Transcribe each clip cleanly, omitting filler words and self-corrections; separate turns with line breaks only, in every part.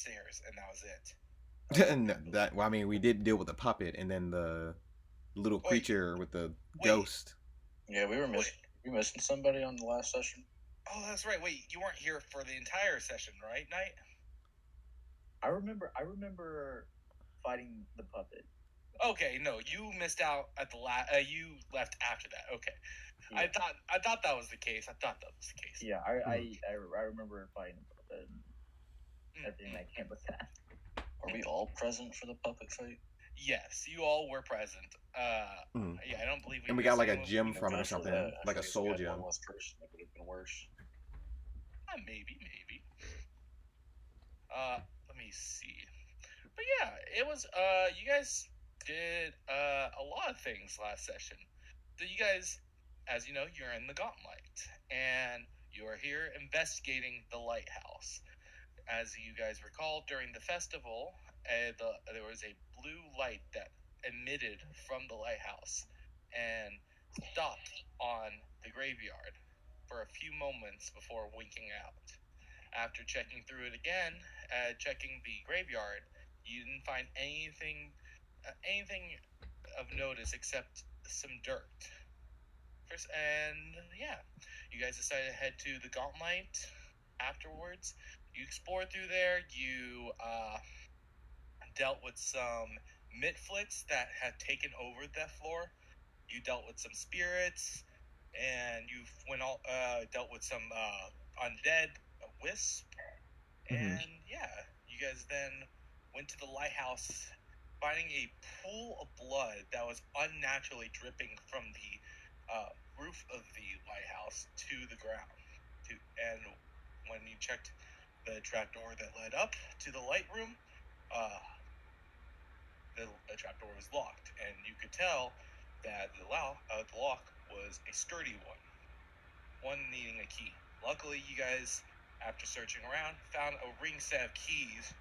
upstairs, and that was it.
No, well, I mean, we did deal with the puppet and then the little
Wait,
creature with the
wait,
ghost.
Yeah,
wait.
we missing somebody on the last session.
Oh, that's right. Wait, you weren't here for the entire session, right, Knight?
I remember fighting the puppet.
Okay, no, you missed out at the last. You left after that. Okay,
Yeah.
I thought that was the case. I thought that was the case.
Yeah, I remember fighting the puppet and everything that came with that.
Are we all present for the puppet fight?
Yes, you all were present. Yeah, I don't believe we.
And we got like a gem from it or something, like a soul gem.
One less person, that would have been worse.
Maybe. Let me see. But yeah, it was. You guys did a lot of things last session. So you guys, as you know, you're in the Gauntlet, and you are here investigating the lighthouse. As you guys recall, during the festival, there was a blue light that emitted from the lighthouse and stopped on the graveyard for a few moments before winking out. After checking through it again, checking the graveyard, you didn't find anything of notice except some dirt. And yeah, you guys decided to head to the Gauntlet afterwards. You explored through there. You dealt with some midflits that had taken over that floor. You dealt with some spirits, and you dealt with some undead wisp. And yeah, you guys then went to the lighthouse, finding a pool of blood that was unnaturally dripping from the roof of the lighthouse to the ground. And when you checked the trapdoor that led up to the light room, the trapdoor was locked, and you could tell that the lock was a sturdy one needing a key. Luckily, you guys, after searching around, found a ring set of keys.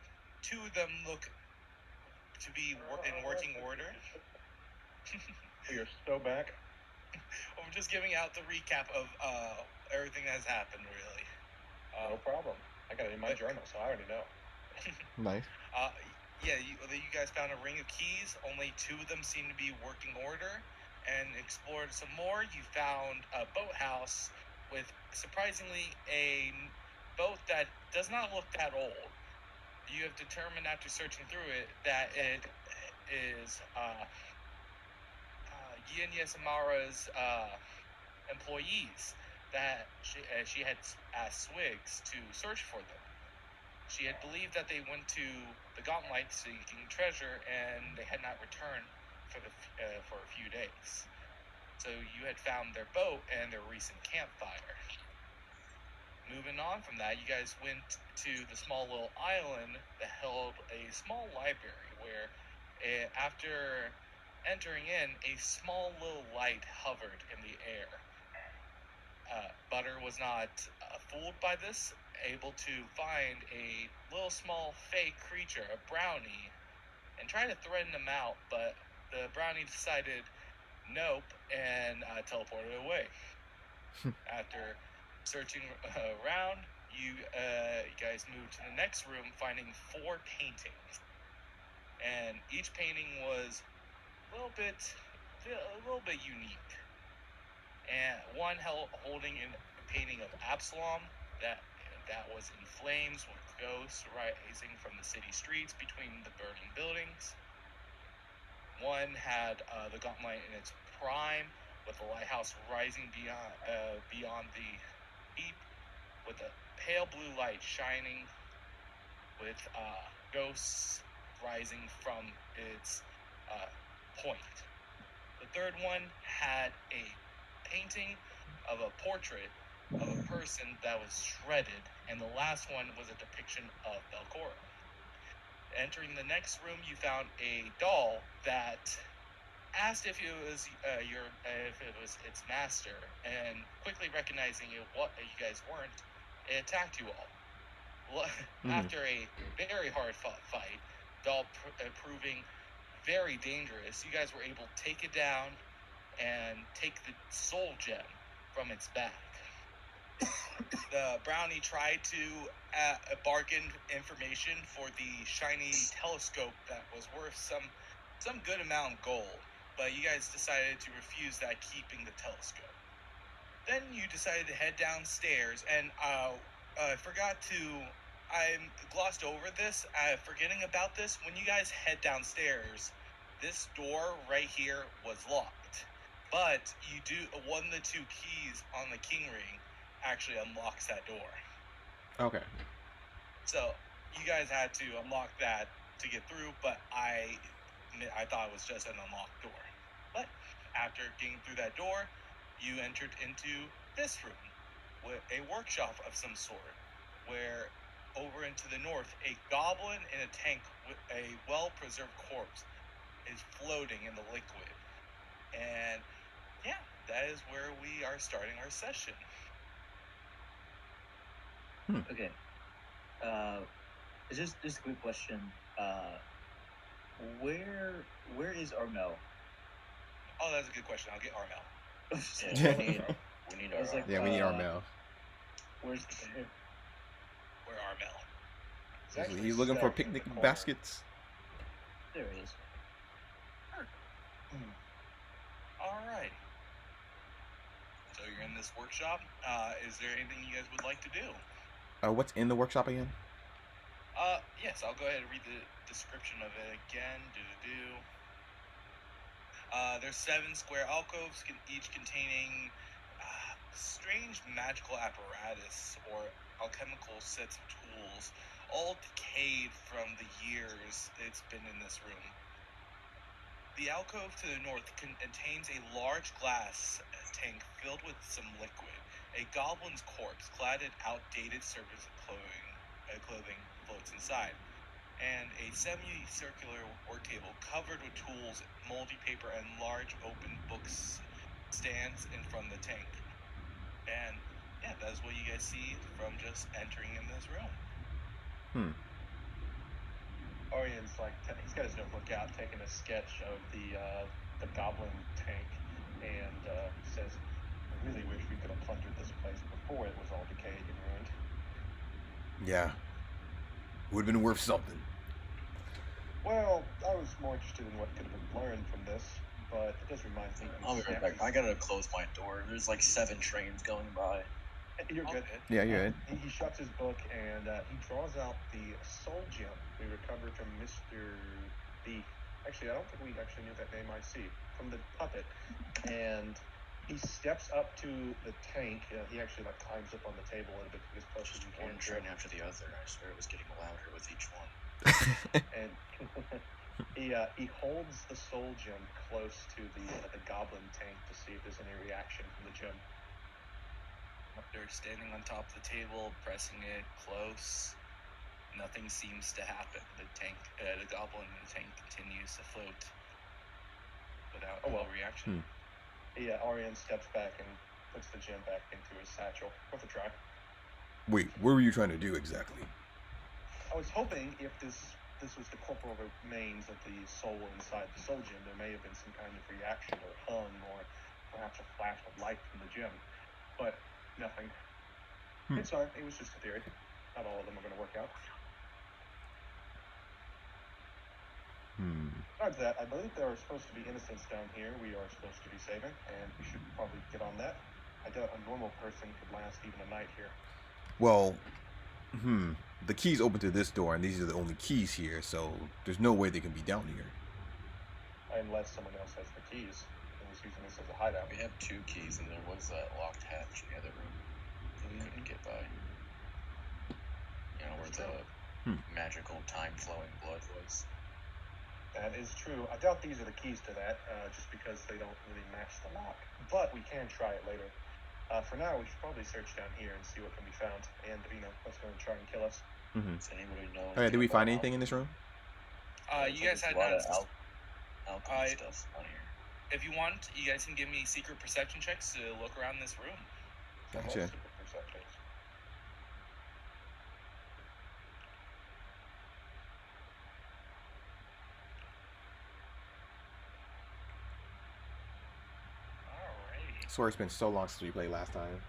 Two of them look to be in working order.
We are so back.
I'm just giving out the recap of everything that has happened, really.
No problem. I got it in my journal, so I already know.
Nice.
Yeah, you guys found a ring of keys. Only two of them seem to be working order. And explored some more. You found a boathouse with, surprisingly, a boat that does not look that old. You have determined after searching through it that it is Yin Yasamara's employees that she had asked Swigs to search for them. She had believed that they went to the Gauntlet seeking treasure, and they had not returned for a few days. So you had found their boat and their recent campfire. Moving on from that, you guys went to the small little island that held a small library where, after entering in, a small little light hovered in the air. Butter was not fooled by this, able to find a little small fake creature, a brownie, and try to threaten them out, but the brownie decided nope and teleported away. After searching around, you guys moved to the next room, finding 4 paintings, and each painting was a little bit unique. And one holding a painting of Absalom that was in flames with ghosts rising from the city streets between the burning buildings. One had the Gauntlet in its prime, with the lighthouse rising beyond the heap, with a pale blue light shining, with ghosts rising from its point. The third one had a painting of a portrait of a person that was shredded, and the last one was a depiction of Belcora. Entering the next room, you found a doll that asked if it was its master, and quickly recognizing what you guys weren't, it attacked you all. After a very hard fight, doll proving very dangerous, you guys were able to take it down and take the soul gem from its back. The brownie tried to bargain information for the shiny telescope that was worth some good amount of gold, but you guys decided to refuse that, keeping the telescope. Then you decided to head downstairs, and I forgot to. I glossed over this. Forgetting about this, when you guys head downstairs, this door right here was locked. But you do one of the two keys on the king ring actually unlocks that door.
Okay.
So you guys had to unlock that to get through, but I thought it was just an unlocked door. But after getting through that door, you entered into this room, with a workshop of some sort, where over into the north, a goblin in a tank with a well-preserved corpse is floating in the liquid. And yeah, that is where we are starting our session.
Okay. Just a quick question. Where is Armel?
Oh, that's a good question. I'll get Armel.
Yeah, we need
I was
our.
like,
Yeah, we need Armel.
Where's
Where Armel?
It's actually
He's looking for
stuck in the
picnic
corner.
baskets.
there it is?
All right. So you're in this workshop. Is there anything you guys would like to do?
What's in the workshop again?
Yes, I'll go ahead and read the description of it again. There's 7 square alcoves, each containing strange magical apparatus or alchemical sets of tools, all decayed from the years it's been in this room. The alcove to the north contains a large glass tank filled with some liquid. A goblin's corpse, clad in outdated servant's clothing floats inside, and a semicircular work table covered with tools, moldy paper, and large open books stands in front of the tank. And yeah, that's what you guys see from just entering in this room.
Orian's like he's got his notebook out, taking a sketch of the goblin tank, and says, "I really wish we could have plundered this place before it was all decayed and ruined."
Yeah. Would have been worth something.
Well, I was more interested in what could have been learned from this, but it does remind me.
I'll be right back. I gotta close my door. There's like 7 trains going by.
You're good.
Yeah, you're good.
He shuts his book and he draws out the soul gem we recovered from Mr. B. Actually, I don't think we actually knew that name. I see from the puppet, and he steps up to the tank. He actually like climbs up on the table a little bit to get as close as
Just
he can.
one train after the other. I swear it was getting louder with each one.
And he holds the soul gem close to the goblin tank to see if there's any reaction from the gem.
They're standing on top of the table, pressing it close. Nothing seems to happen. The goblin in the tank continues to float without reaction.
Yeah, Arian steps back and puts the gem back into his satchel. Worth a try.
Wait, what were you trying to do exactly?
I was hoping if this was the corporal remains of the soul inside the soul gem, there may have been some kind of reaction or hum or perhaps a flash of light from the gem. But nothing. It's all right. It was just a theory. Not all of them are going to work out. Besides that, I believe there are supposed to be innocents down here we are supposed to be saving, and we should probably get on that. I doubt a normal person could last even a night here.
Well, the key's open to this door, and these are the only keys here, so there's no way they can be down here.
Unless someone else has the keys and is using this as a hideout.
We have 2 keys, and there was that locked hatch in the other room that we couldn't get by. You know, where the magical time-flowing blood was.
That is true. I doubt these are the keys to that, just because they don't really match the lock. But we can try it later. For now, we should probably search down here and see what can be found, and what's going to try and kill us.
Does anybody know?
Did we find anything in this room?
You guys had
a lot
none.
of alcohol stuff on here.
If you want, you guys can give me secret perception checks to look around this room.
Gotcha.
Alrighty.
Swear it's been so long since we played last time.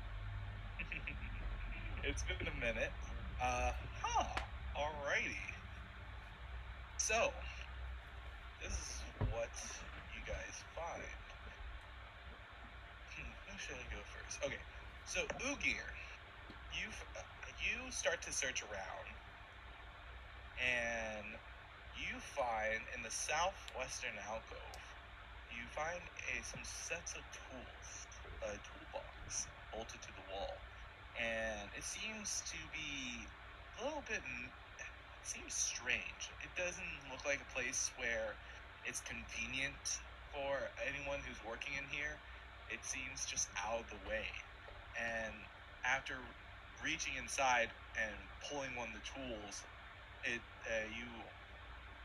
It's been a minute. Alrighty. So, this is what you guys find. Who should I go first? Okay, so Ugir, you start to search around, and you find in the southwestern alcove, you find some sets of tools, a toolbox bolted to the wall, and it seems to be a little bit. It seems strange. It doesn't look like a place where it's convenient for anyone who's working in here. It seems just out of the way. And after reaching inside and pulling one of the tools, you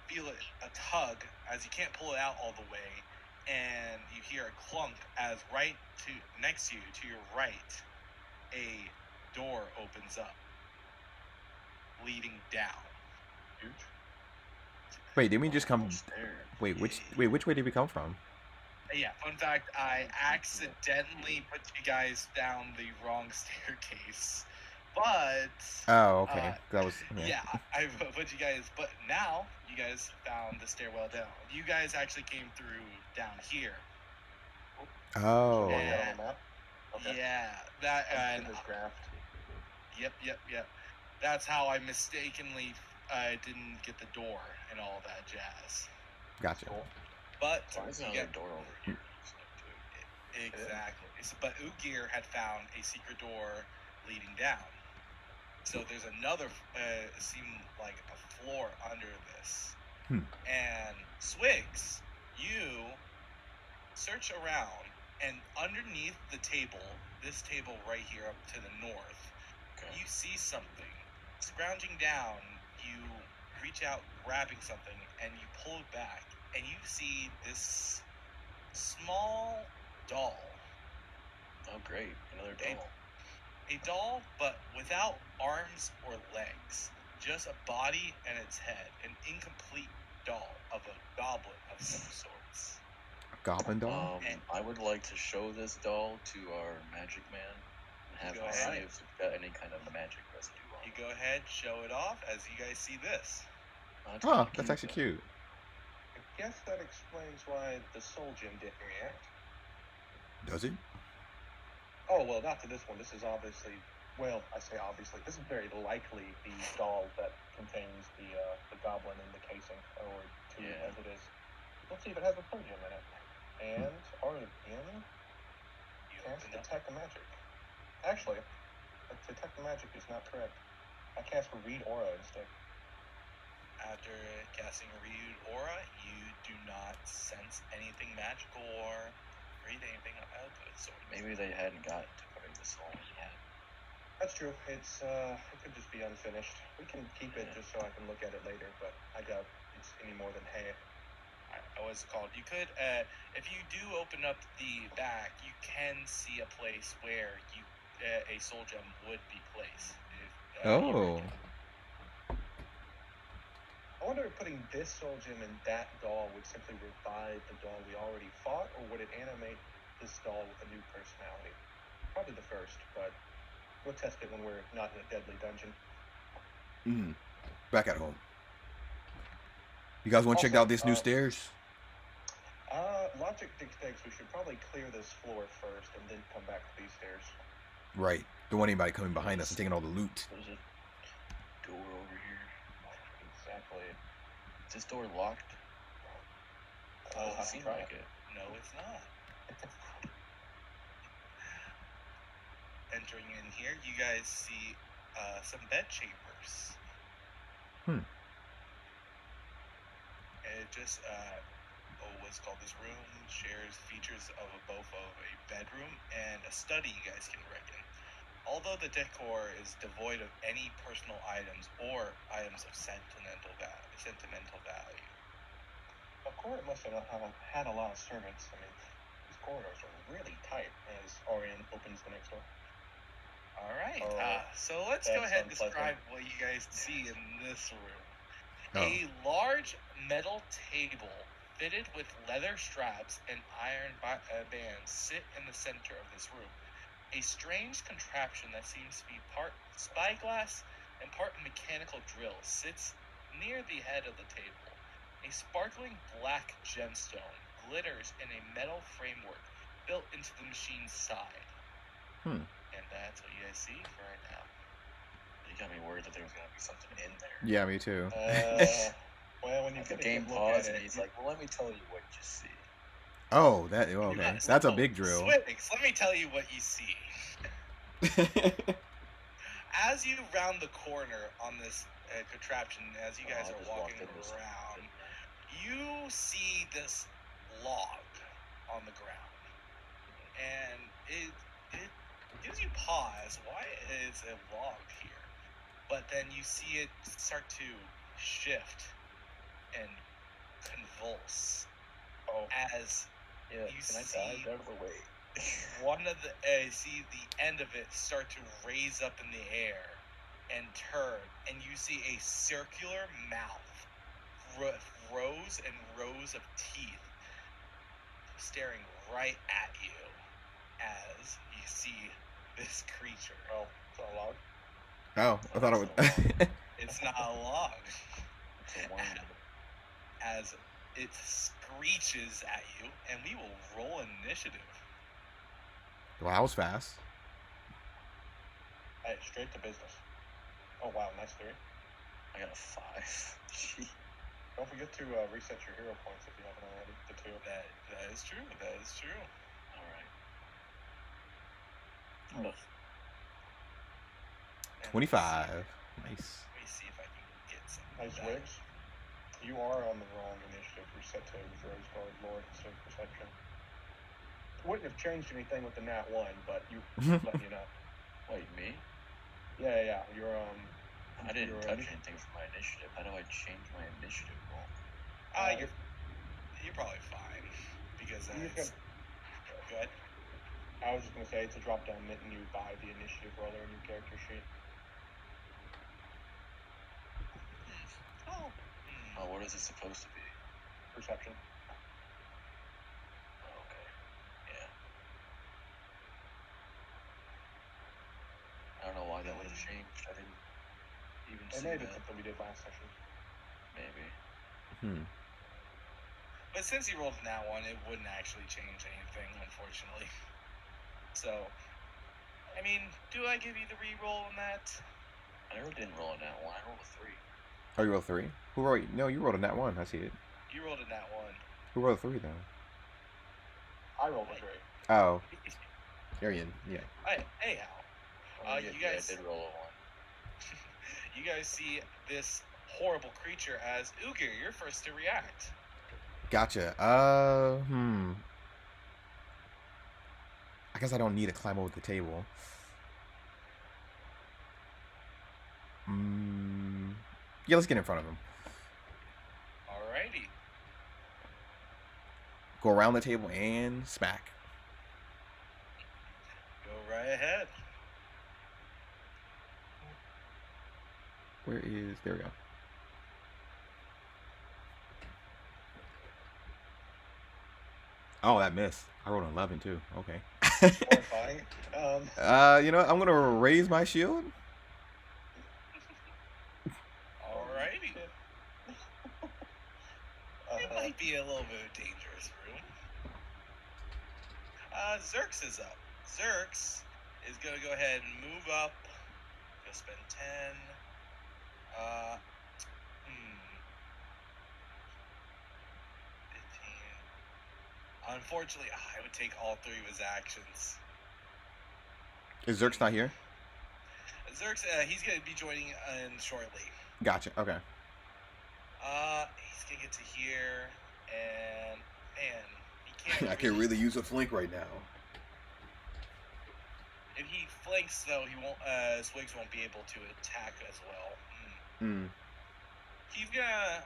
feel a tug as you can't pull it out all the way, and you hear a clunk as next to you, to your right, a door opens up, leading down.
Huge.
Wait, didn't we just come? Wait, which way did we come from?
Yeah, fun fact, I accidentally put you guys down the wrong staircase. But
Oh, okay. That was
yeah, I put you guys, but now you guys found the stairwell down. You guys actually came through down here.
Oh.
Mark that on the map. Okay.
Yeah, that
In this graph.
Yep. That's how I mistakenly didn't get the door and all that jazz.
Gotcha.
Cool.
But
why is another door over here?
Exactly. But Ugir had found a secret door leading down. So there's another, seemed like a floor under this. And Swigs, you search around, and underneath the table, this table right here up to the north, you see something. Scrounging down, you reach out, grabbing something, and you pull it back, and you see this small doll.
Oh, great. Another doll.
A doll, but without arms or legs. Just a body and its head. An incomplete doll of a goblin of some sorts.
A goblin doll?
I would like to show this doll to our magic man and have him see if it's got any kind of magic residue on it.
You go ahead, show it off as you guys see this.
Oh, that's actually cute.
I guess that explains why the soul gem didn't react.
Does it?
Oh, well, not to this one. This is obviously, well, I say obviously, this is very likely the doll that contains the goblin in the casing, or two as it is. Let's see if it has a soul gem in it. And Arvin cast Detect Magic. Actually, Detect Magic is not correct. I cast Read Aura instead.
After casting Read Aura, you do not sense anything magical or read anything out of it. So
maybe they hadn't gotten to putting the soul in yet.
That's true. It could just be unfinished. We can keep it just so I can look at it later, but I doubt it's any more than hay.
What's it called? You could, if you do open up the back, you can see a place where a soul gem would be placed.
I wonder if putting this soul gem in that doll would simply revive the doll we already fought, or would it animate this doll with a new personality? Probably the first, but we'll test it when we're not in a deadly dungeon.
Back at home. You guys want to check out this new stairs?
Logic dictates we should probably clear this floor first and then come back to these stairs.
Right. Don't want anybody coming behind us and taking all the loot.
There's a door over here.
Exactly.
Is this door locked?
It
seems like it.
No, it's not. Entering in here, you guys see some bed chambers. It just, what's called this room shares features of both of a bedroom and a study, you guys can reckon. Although the decor is devoid of any personal items or items of sentimental value.
Of course, it must have had a lot of servants. I mean, these corridors are really tight as Orion opens the next door.
All right. So let's go ahead and describe what you guys see in this room. A large metal table fitted with leather straps and iron bands sit in the center of this room. a strange contraption that seems to be part spyglass and part mechanical drill sits near the head of the table. A sparkling black gemstone glitters in a metal framework built into the machine's side.
Hmm.
And that's what you guys see for right now.
You got me worried that there was going to be something in there.
Yeah, me too.
Well, when you
The
get a
game
good look at
paused and
it,
he's like, well, let me tell you what you see.
Oh, okay. That's a big drill.
Swigs, let me tell you what you see. As you round the corner on this contraption, as you guys are walking around, you see this log on the ground, and it gives you pause. Why is a log here? But then you see it start to shift and convulse as you see
out of the way.
one of the see the end of it start to raise up in the air and turn, and you see a circular mouth with rows and rows of teeth staring right at you as you see this creature.
Oh, it's a log.
Oh, I thought it was.
It's not a log.
It's a worm.
As it screeches at you, and we will roll initiative.
Well, that was fast.
Hey, straight to business. Oh wow, nice 3.
I got a 5. Gee.
Don't forget to reset your hero points if you haven't already. The 2.
That is true. That is true.
All right.
25. Nice.
Let me see if I can get some.
Nice wigs. You are on the wrong initiative. You're set to Rose Guard Lord instead of Perception. Wouldn't have changed anything with the Nat 1, but let you know.
Wait, me?
Yeah. You're
I didn't touch anything for my initiative. How do I change my initiative roll?
You're probably fine because it's. Go ahead.
I was just gonna say it's a drop down menu by the initiative roller in your character sheet.
Oh,
what is it supposed to be?
Perception.
Okay. Yeah. I don't know why that would have changed. I didn't even see
Maybe
that.
it's something we did last session.
Maybe.
But since you rolled that one, it wouldn't actually change anything, unfortunately. So, I mean, do I give you the re-roll on that?
I didn't roll a nat 1. I rolled a 3.
Oh, you rolled 3? Who rolled? No, you rolled a nat 1. I see it.
You rolled a nat 1.
Who rolled a 3 then?
I rolled a 3.
Oh. Arian, yeah.
Anyhow, you guys.
I did roll a 1.
You guys see this horrible creature as Ugir. You're first to react.
Gotcha. I guess I don't need to climb over the table. Yeah, let's get in front of him.
Alrighty.
Go around the table and smack.
Go right ahead.
There we go. Oh, that missed. I rolled an 11 too. Okay.
Horrifying.
You know what? I'm gonna raise my shield.
Alrighty. It might be a little bit of a dangerous room. Zerx is up. Zerx is gonna go ahead and move up. Go spend 10. 15. Unfortunately, I would take all 3 of his actions.
Is Zerx not here?
Zerx, he's gonna be joining in shortly.
Gotcha. Okay.
He's gonna get to here, and man, he can't.
I can really use a flank right now.
If he flanks, though, he won't. Swigs won't be able to attack as well. He's gonna.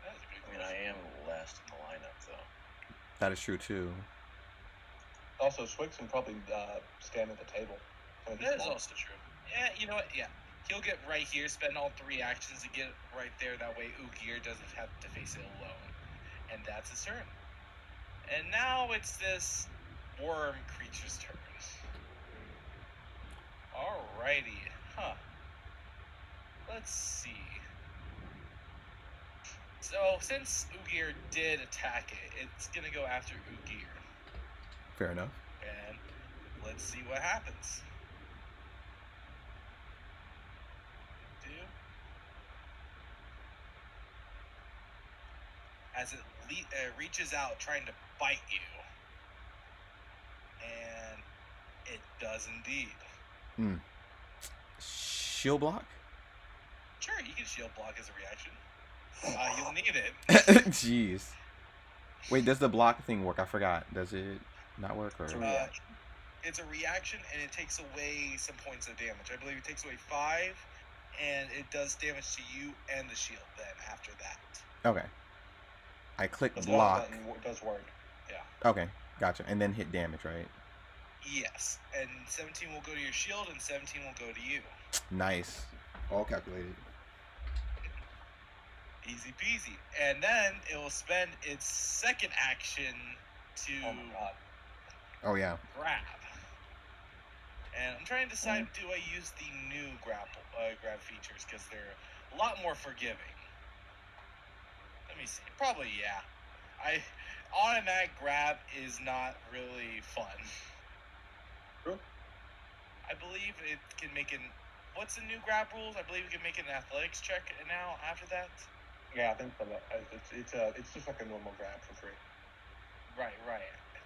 That was a good question.
I am last in the lineup, though.
That is true too.
Also, Swigs can probably stand at the table.
That is also true. Yeah, you know what? Yeah. He'll get right here, spend all 3 actions to get right there. That way Ugir doesn't have to face it alone. And that's his turn. And now it's this worm creature's turn. Alrighty. Huh. Let's see. So, since Ugir did attack it, it's gonna go after Ugir.
Fair enough.
And let's see what happens. As it reaches out trying to bite you. And it does indeed.
Shield block?
Sure, you can shield block as a reaction. You'll need it.
Jeez. Wait, does the block thing work? I forgot. Does it not work? Or?
It's a reaction, and it takes away some points of damage. I believe it takes away 5, and it does damage to you and the shield then after that.
Okay. I click
The
block.
button does work.
Yeah.
Okay, gotcha. And then hit damage, right?
Yes. And 17 will go to your shield, and 17 will go to you.
Nice. All calculated.
Easy peasy. And then it will spend its second action to
Oh, yeah.
grab. And I'm trying to decide, do I use the new grab features, because they're a lot more forgiving. Let me see. Probably, yeah. Automatic grab is not really fun.
True.
I believe it can make what's the new grab rules? I believe you can make an athletics check now after that.
Yeah, I think so. It's just like a normal grab for free.
Right.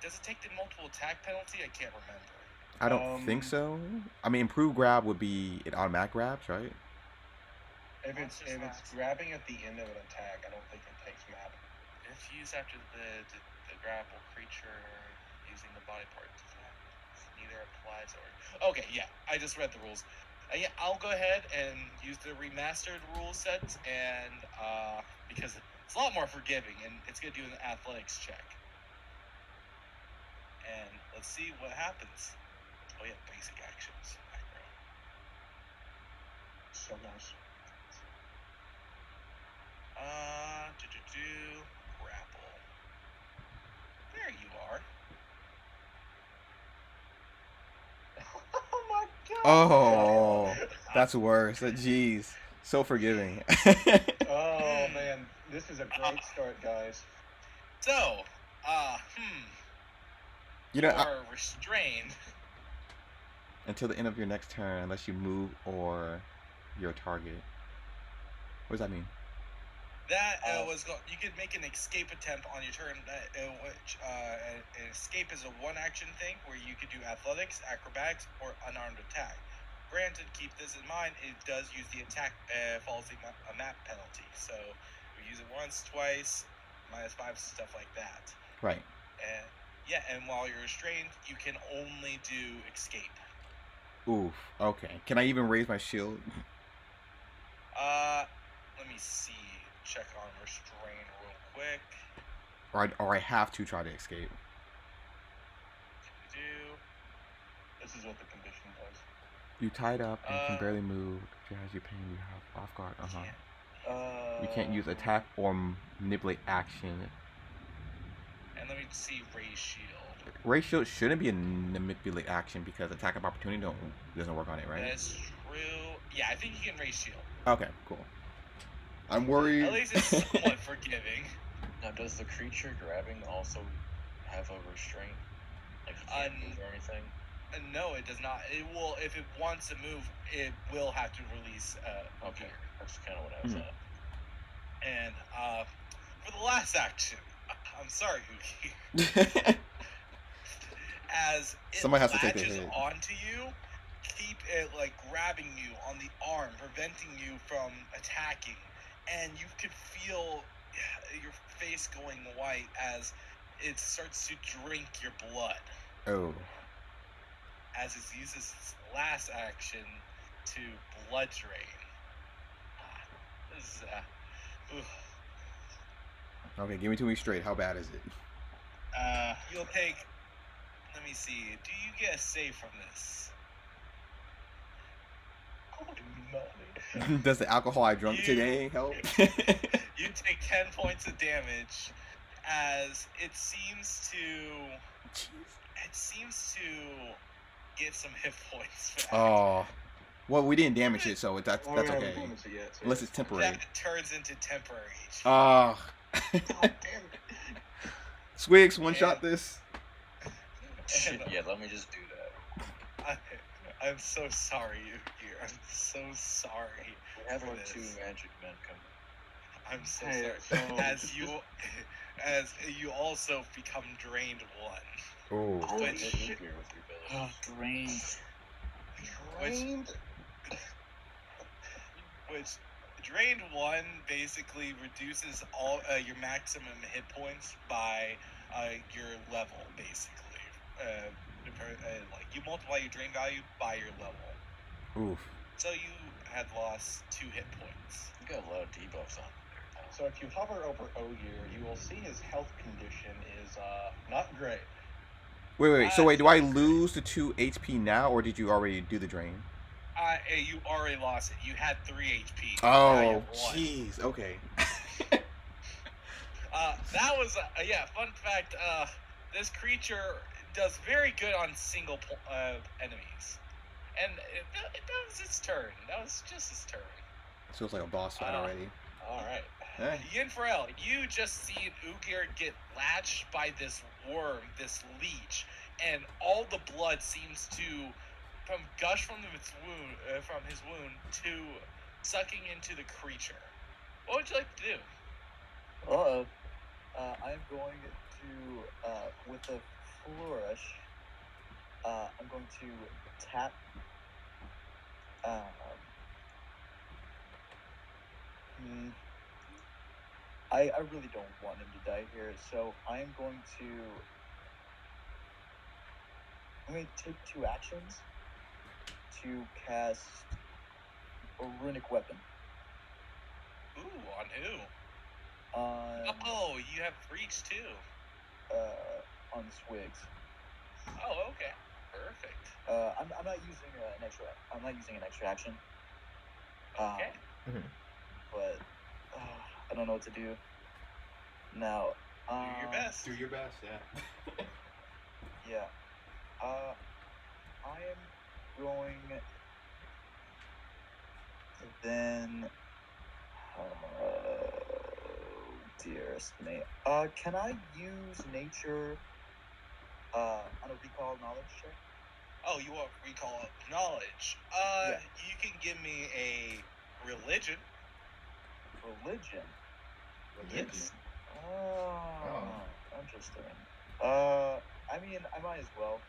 Does it take the multiple attack penalty? I can't remember.
I don't think so. I mean, improved grab would be it automatic grabs, right?
If it's grabbing at the end of an attack, I don't think it takes map.
If used after the grapple creature using the body part effect, neither applies or... Okay, yeah, I just read the rules. Yeah, I'll go ahead and use the remastered rule set, and because it's a lot more forgiving, and it's going to do an athletics check. And let's see what happens. Oh yeah, basic actions. Macro.
So nice.
Grapple. There you are.
Oh my god!
Oh, that's worse. Jeez. So forgiving.
Oh man, this is a great start, guys.
So,
You know,
are restrained
until the end of your next turn, unless you move or your target. What does that mean?
That you could make an escape attempt on your turn. Which an escape is a one-action thing where you could do athletics, acrobatics, or unarmed attack. Granted, keep this in mind. It does use the attack follows a map penalty. So you use it once, twice, -5, stuff like that.
Right.
And while you're restrained, you can only do escape.
Oof. Okay. Can I even raise my shield?
Let me see. Check on restrain real quick.
Or I have to try to escape.
This is what the condition does.
You tied up and can barely move. If it has you pain, you have off guard. You can't use attack or manipulate action.
And let me see raise shield.
Raise shield shouldn't be a manipulate action because attack of opportunity doesn't work on it, right?
That's true. Yeah, I think you can raise shield.
Okay, cool. I'm worried.
At least it's somewhat forgiving.
Now, does the creature grabbing also have a restraint? Like you can't move or anything?
No, it does not. It will, if it wants to move, it will have to release.
Okay, that's kind of what I was at.
And for the last action, I'm sorry, Huki. As it
Somebody has to take the
latches
hit.
onto you, keep it like grabbing you on the arm, preventing you from attacking, and you can feel your face going white as it starts to drink your blood.
Oh.
As it uses its last action to blood drain. This is
Okay, give me 2 weeks straight. How bad is it?
You'll take. Let me see. Do you get a save from this?
Does the alcohol I drunk today help?
You take 10 points of damage as it seems to. it seems to get some hit points back.
Oh. Well, we didn't damage it, so that's okay.
Yet, so
unless it's temporary.
That turns into temporary HP.
Oh.
God damn it.
Swigs, one-shot this.
Yeah, let me just do that.
I'm so sorry, Ugir. I'm so sorry.
We have our 2 magic men coming.
I'm so sorry. As you also become drained 1.
Oh.
Shit.
Drained.
Which drained 1 basically reduces all your maximum hit points by your level, basically. Like you multiply your drain value by your level.
Oof.
So you had lost 2 hit points.
You got a lot of debuffs on there.
So if you hover over Ogier, you will see his health condition is not great.
Wait. So do I lose the 2 HP now, or did you already do the drain?
You already lost it. You had 3 HP.
Oh, jeez. Okay.
That was fun fact. This creature does very good on single enemies, and it was its turn. That was just its turn.
So it's like a boss fight already.
All right.
Hey.
Yinfarel, you just see Ugir get latched by this worm, this leech, and all the blood seems to gush from his wound to sucking into the creature. What would you like to do?
I'm going to, with a flourish, I'm going to tap. I really don't want him to die here, so I'm going to take 2 actions to cast a runic weapon.
Ooh, on who?
On
you have reach too.
On Swigs.
Oh, okay, perfect.
I'm not using an extra. I'm not using an extra action.
Okay.
But I don't know what to do now.
Do your best.
Do your best, yeah.
Yeah. I am going to then. Dearest me. Can I use nature on a recall knowledge check?
Oh, you want recall knowledge?
Yeah.
You can give me a religion.
Religion?
Yes.
Oh, interesting. I mean, I might as well.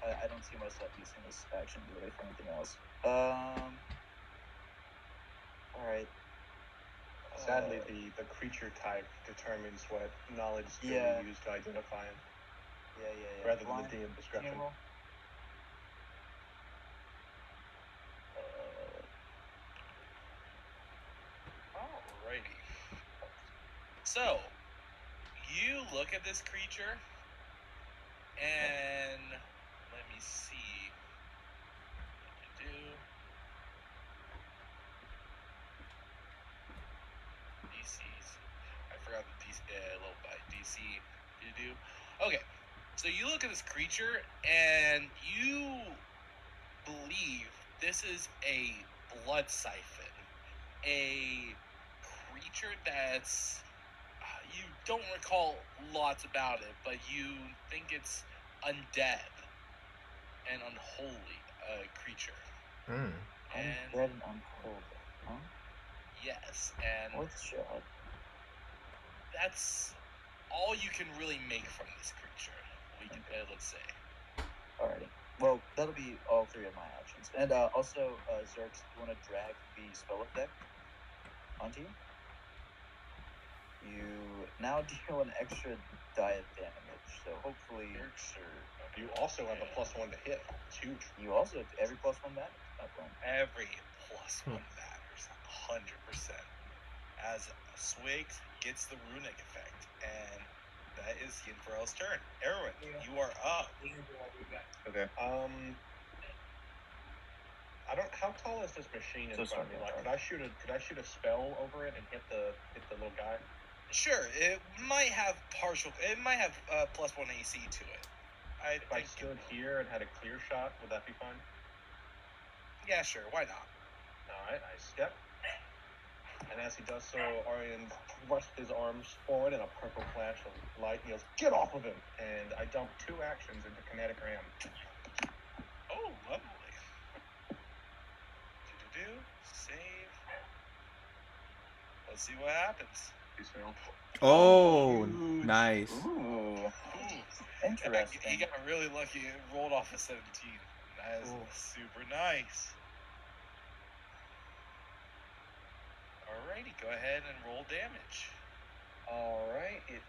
I don't see myself using this action really for anything else. Alright.
Sadly, the creature type determines what knowledge skill you use to identify him.
Yeah.
Rather than the DM description.
Alrighty. So, you look at this creature, and let me see what to do. DCs. I forgot the DC, little by DC to do. Okay, so you look at this creature, and you believe this is a blood siphon. A creature that's... you don't recall lots about it, but you think it's undead and unholy creature.
Undead and unholy, huh?
Yes, and
what's shot?
That's all you can really make from this creature. Let's say.
Alrighty. Well, that'll be all 3 of my actions. And also, Zerx, you want to drag the spell effect onto you? You now deal an extra die of damage, so hopefully...
You also have a +1 to hit. It's huge.
You also... Every +1 matters.
Every +1 matters. 100%. As Swigs gets the runic effect, and that is Yinfarel's turn. Erwin, you are up.
Okay.
I don't. How tall is this machine in front of me? Like, could I shoot a spell over it and hit the little guy?
Sure. It might have +1 AC to it.
If I stood here and had a clear shot, would that be fine?
Yeah, sure. Why not?
Alright, I step. And as he does so, Arian thrusts his arms forward and a purple flash of light. He goes, "Get off of him!" And I dump 2 actions into Kinetic Ram.
Oh, lovely. Save. Let's see what happens.
He's failed.
Oh,
Huge.
nice.
Ooh. Interesting.
He got really lucky. It rolled off a 17. That is super nice. Alrighty, go ahead and roll damage.
Alright, it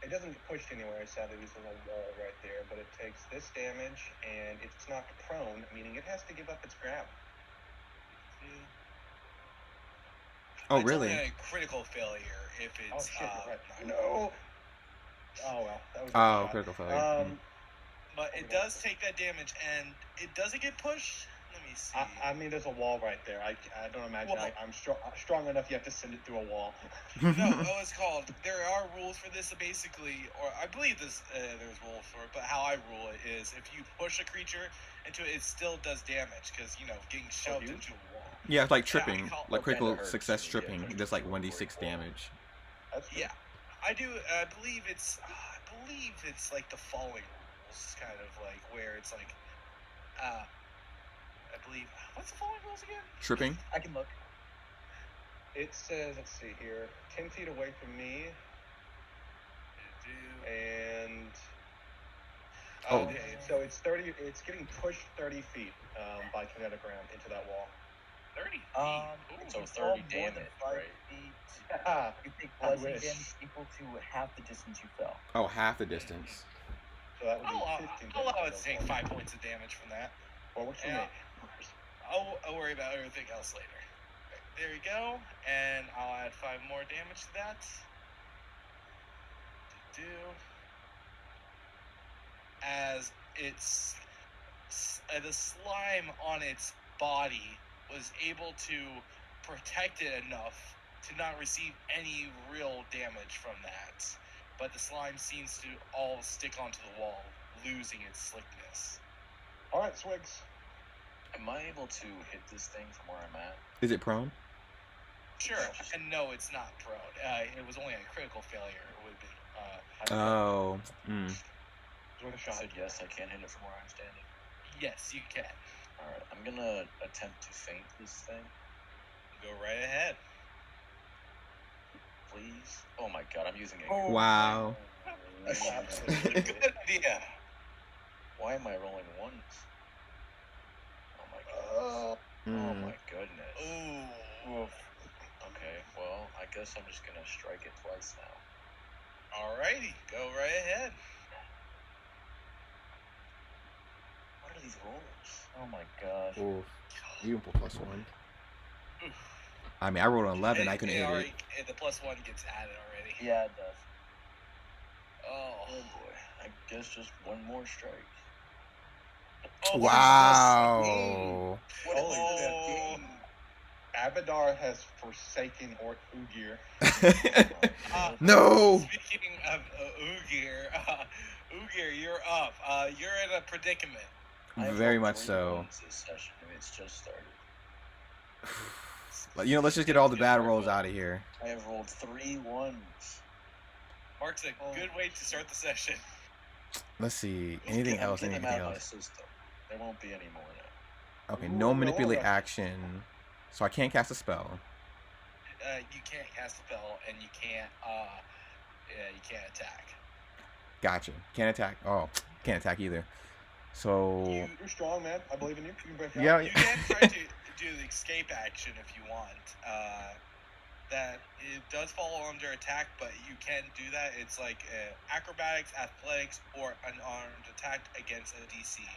doesn't get pushed anywhere, sadly there's a wall right there, but it takes this damage, and it's knocked prone, meaning it has to give up its grab.
Oh,
it's
really?
Only a critical failure if it's...
Oh, shit, right. No! Oh, well, that was
a critical failure.
But it does take that damage, and it doesn't get pushed? Let me see.
I mean, there's a wall right there. I don't imagine I'm strong enough yet to send it through a wall.
No, it's called. There are rules for this, basically, or I believe there's rules for it, but how I rule it is if you push a creature into it, it still does damage, because, getting shoved into a wall.
Yeah, it's like tripping. Like critical success tripping. It does like 1d6 damage.
Yeah. I believe it's like the following rules, kind of like, where it's like, I believe, what's the following rules again?
Tripping?
I can look.
It says, let's see here, 10 feet away from me. And so it's getting pushed 30 feet by Kinetic Ram into that wall.
30 feet?
So 30 damage, right?
You take bludgeoning damage equal to half the distance you fell.
Oh, half the distance.
So that would be 15
I'll allow it to take 5 points of damage from that.
Well, what's for me?
I'll worry about everything else later. Right, there you go, and I'll add 5 more damage to that. As the slime on its body was able to protect it enough to not receive any real damage from that, but the slime seems to all stick onto the wall, losing its slickness.
All right, Swigs.
Am I able to hit this thing from where I'm at?
Is it prone?
Sure, and no, it's not prone. It was only a critical failure. It would have been.
Worth a shot.
I said yes, I can hit it from where I'm standing.
Yes, you can.
Alright, I'm gonna attempt to feint this thing.
Go right ahead.
Please. Oh my god, I'm using it.
Oh, wow.
Good idea.
Why am I rolling ones? Oh my god. Oh my goodness.
Ooh.
Okay, well, I guess I'm just gonna strike it twice now.
Alrighty, go right ahead.
What are these rolls?
Oh my gosh.
Oh, you can pull +1. I mean, I rolled an 11. I couldn't hit it.
The +1 gets added already.
Yeah, it does.
Oh boy. I guess just one more strike.
Oh, wow.
What is this game? Abadar has forsaken Ugir.
No!
Speaking of Ugir, Ugir, you're up. You're in a predicament.
Very much so.
This session, and it's just started.
Let's just get all the bad rolls out of here.
I have rolled 3 ones.
Mark's a good way to start the session.
Let's see. Anything else?
Anything else? There won't be any more now.
Okay, no manipulate action. So I can't cast a spell.
You can't cast a spell, and you can't attack.
Gotcha. Can't attack. Oh, can't attack either. So
you're strong, man. I believe in you. You can break out.
Yeah.
You can try to do the escape action if you want. That it does fall under attack, but you can do that. It's like acrobatics, athletics, or unarmed attack against a DC.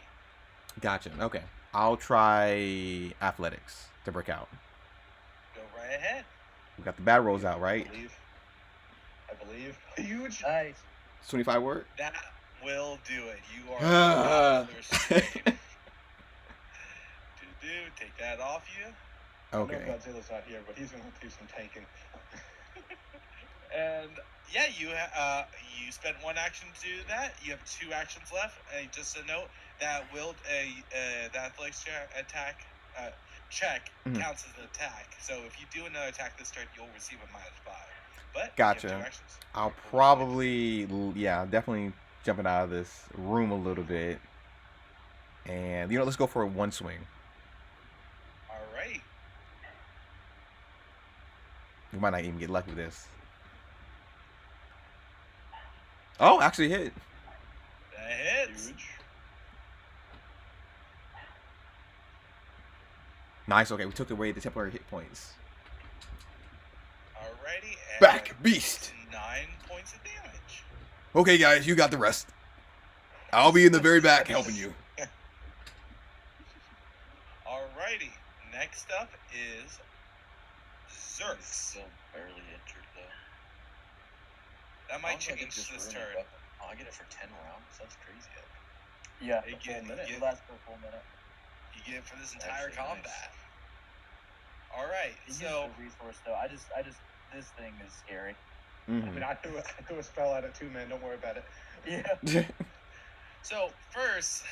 Gotcha. Okay. I'll try athletics to break out.
Go right ahead.
We got the bad rolls out, right?
I believe. Huge.
Nice.
25 work?
That will do it. You are strain. Take that off you.
Okay.
I know Godzilla's not here, but he's going to do some tanking.
And yeah, you spent 1 action to do that. You have 2 actions left. Just a note that the athletics attack check counts as an attack. So if you do another attack this turn, you'll receive a -5. But
gotcha.
You have 2 actions.
I'll probably, definitely jumping out of this room a little bit. And, let's go for 1 swing.
All right.
We might not even get lucky with this. Oh, actually hit.
That hits.
Huge.
Nice. Okay, we took away the temporary hit points.
Alrighty. And
Back, beast.
9 points of damage.
Okay, guys, you got the rest. I'll be in the very back helping you.
Alrighty. Next up is Zerx.
Still barely injured though.
That might change this turn.
Oh, I get it for 10 rounds. That's crazy.
Yeah,
You
a
get-
full minute.
you
It
get-
lasts for a full minute.
You get it for this entire
Actually,
combat.
nice.
All right.
It uses
So
the resource though. I just, this thing is scary.
I mean, I threw a spell out at 2 men. Don't worry about it.
Yeah.
So first,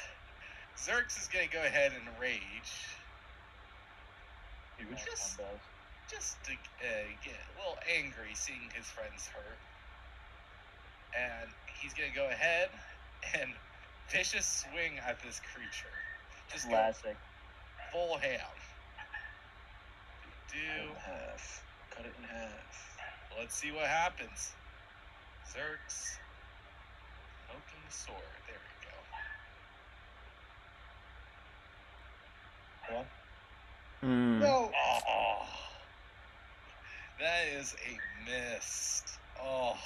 Zerx is gonna go ahead and rage,
Huge.
Just-
One does.
just to get a little angry seeing his friends hurt, and he's gonna go ahead and vicious swing at this creature. Just go
Classic.
full ham.
Cut it in half. Cut it in half.
Let's see what happens. Zerx, poking the sword. There we go.
Come on. No.
Oh, that is a miss. Oh,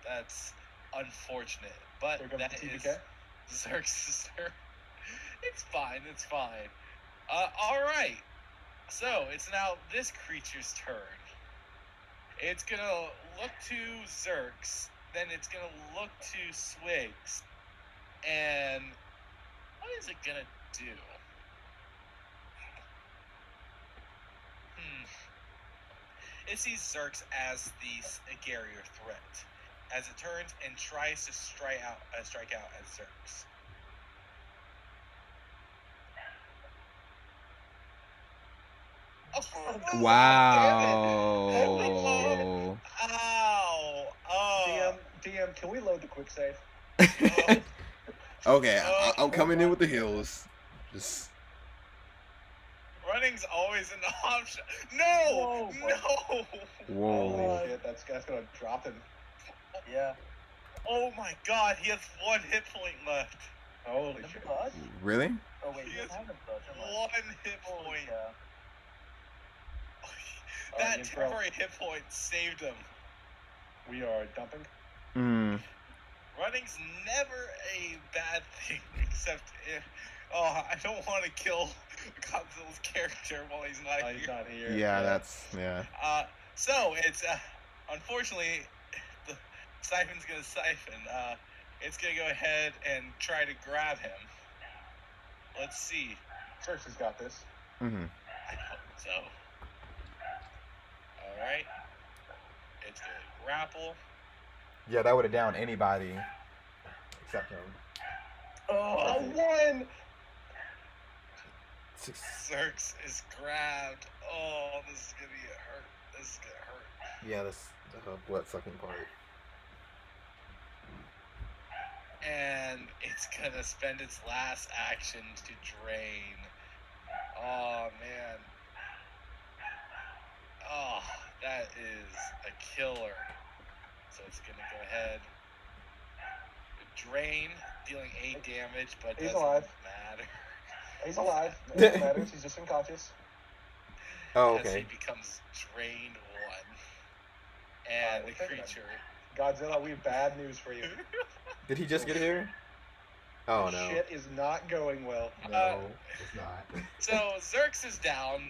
that's unfortunate. But
There goes
that
the
is
TPK.
Zerx's turn. It's fine. It's fine. All right. So it's now this creature's turn. It's gonna look to Zerx, then it's gonna look to Swigs, and what is it gonna do? It sees Zerx as the scarier threat, as it turns and tries to strike out at Zerx. Oh,
Wow.
Ow! Oh.
DM, can we load the quick save?
Okay, I'm coming in with the heals. Just.
Running's always an option. No! No!
Whoa.
Holy shit, that's gonna drop him.
Yeah.
Oh my god, he has 1 hit point left.
Holy
The
shit.
bud?
Really?
Oh wait,
He
he
has
doesn't have a bud. Never mind.
1 hit
Holy
point.
cow.
That
you can
temporary hit point saved him.
We are dumping.
Running's never a bad thing, except if... Oh, I don't want to kill Godzilla's character while he's not here.
He's not here.
Yeah, that's, yeah.
So, it's, unfortunately, the Siphon's gonna siphon. It's gonna go ahead and try to grab him. Let's see.
Church has got this.
I hope so. Alright. It's gonna grapple.
Yeah, that would have downed anybody except him.
Oh,
one!
Zerx is grabbed. Oh, this is gonna be hurt. This is gonna hurt.
Yeah, that's the blood sucking part.
And it's gonna spend its last action to drain. Oh man. Oh, that is a killer. So it's gonna go ahead. Drain, dealing 8 damage, but
He's
doesn't
alive.
matter.
He's alive. It doesn't matter. He's just unconscious.
Oh,
As
okay.
he becomes drained 1. And the creature.
Godzilla, we have bad news for you.
Did he just get here? Oh, no.
Shit is not going well.
No, it's not.
So Zerx is down.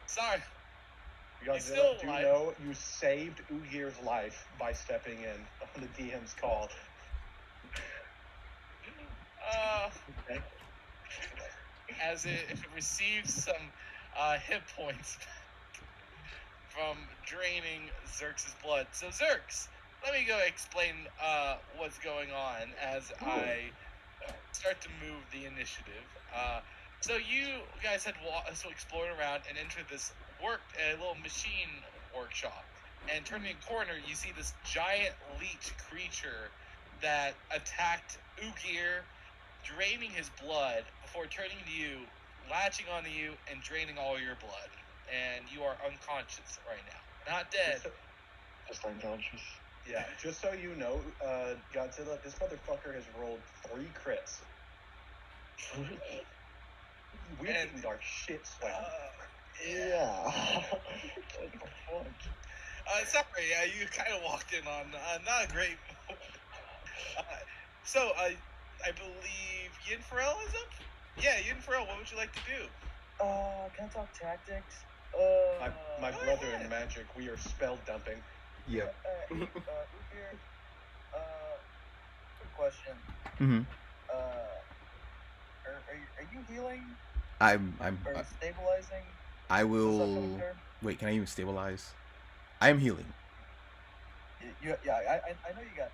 Sorry.
Godzilla,
still
do
alive.
know you saved Ugir's life by stepping in on the DM's call.
As it receives some hit points from draining Zerx's blood. So Zerx, let me go explain what's going on as I start to move the initiative. So you guys had explored around and entered this a little machine workshop. And turning a corner, you see this giant leech creature that attacked Ugir, draining his blood before turning to you, latching onto you, and draining all your blood. And you are unconscious right now. Not dead.
Just unconscious.
Yeah, just so you know, Godzilla, this motherfucker has rolled 3 crits. We're getting our shit slammed.
Yeah.
Sorry, you kind of walked in on not a great. So, I believe Yin Pharrell is up? Yeah, Yin Pharrell, what would you like to do?
Can I talk tactics?
My brother in magic, we are spell dumping.
Yep.
Hey, Ugir, quick question.
Mm-hmm.
Are you healing?
I'm
or stabilizing?
I will. Wait, can I even stabilize? I am healing.
Yeah, I know you got.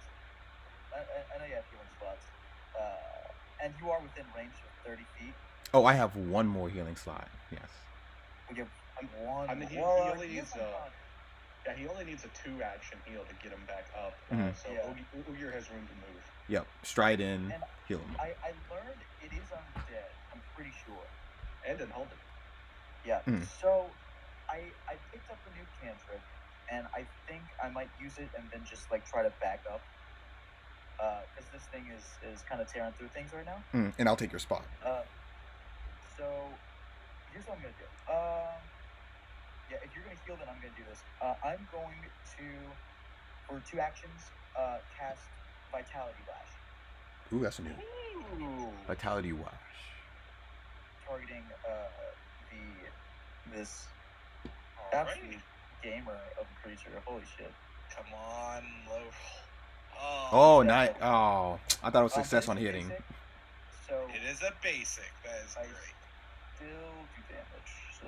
I know you have healing slots. And you are within range of 30 feet.
Oh, I have one more healing slot. Yes.
We have one.
I mean, he only needs he only needs a 2-action heal to get him back up. So Ugir has room to move.
Yep. Stride in,
and
heal him.
I learned it is undead. I'm pretty sure.
And unhalted.
Yeah. So I picked up a new cantrip, and I think I might use it and then just like try to back up. Because this thing is kind of tearing through things right now.
And I'll take your spot.
So here's what I'm gonna do. Yeah, if you're gonna heal, then I'm gonna do this. I'm going to, for 2 actions, cast Vitality Lash.
Ooh, that's new. Vitality Wash.
Targeting this absolute gamer of a creature. Holy shit!
Come on, low.
Oh, nice. Oh, I thought it was success on hitting.
Basic, so
it is a basic. That is great.
Still do damage. So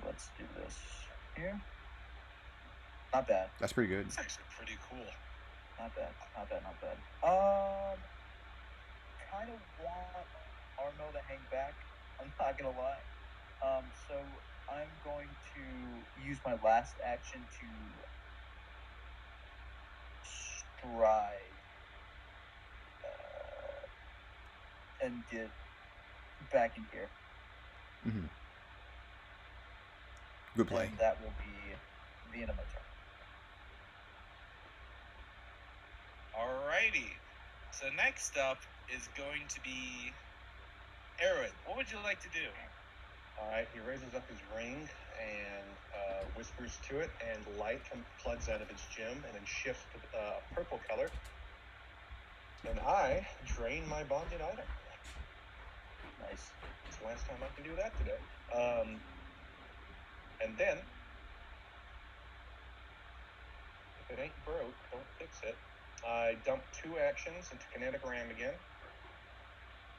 let's do this here. Not bad.
That's pretty good.
It's actually pretty cool.
Not bad. Kind of want Arno to hang back. I'm not gonna lie. So I'm going to use my last action to stride and get back in here.
Mm-hmm. Good play.
And that will be the end of my turn.
Alrighty. So next up is going to be Aaron. What would you like to do?
Alright, he raises up his ring and whispers to it, and light floods out of its gem and then shifts to a purple color. And I drain my bonded item.
Nice.
It's the last time I can do that today. And then, if it ain't broke, don't fix it. I dump 2 actions into Kinetic Ram again.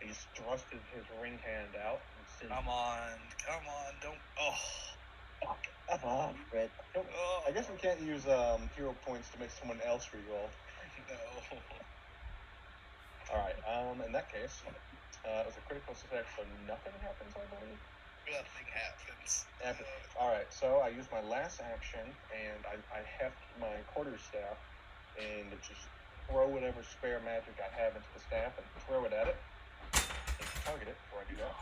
He's thrusted his ring hand out. And says,
Come on, don't. Oh.
Fuck. Come on.
Right.
I guess we can't use hero points to make someone else reroll.
No.
Alright, in that case, it was a critical success, so nothing happens, I believe?
Nothing happens.
Alright, so I use my last action, and I heft my quarterstaff, and just throw whatever spare magic I have into the staff, and throw it at it. And target it before I do that.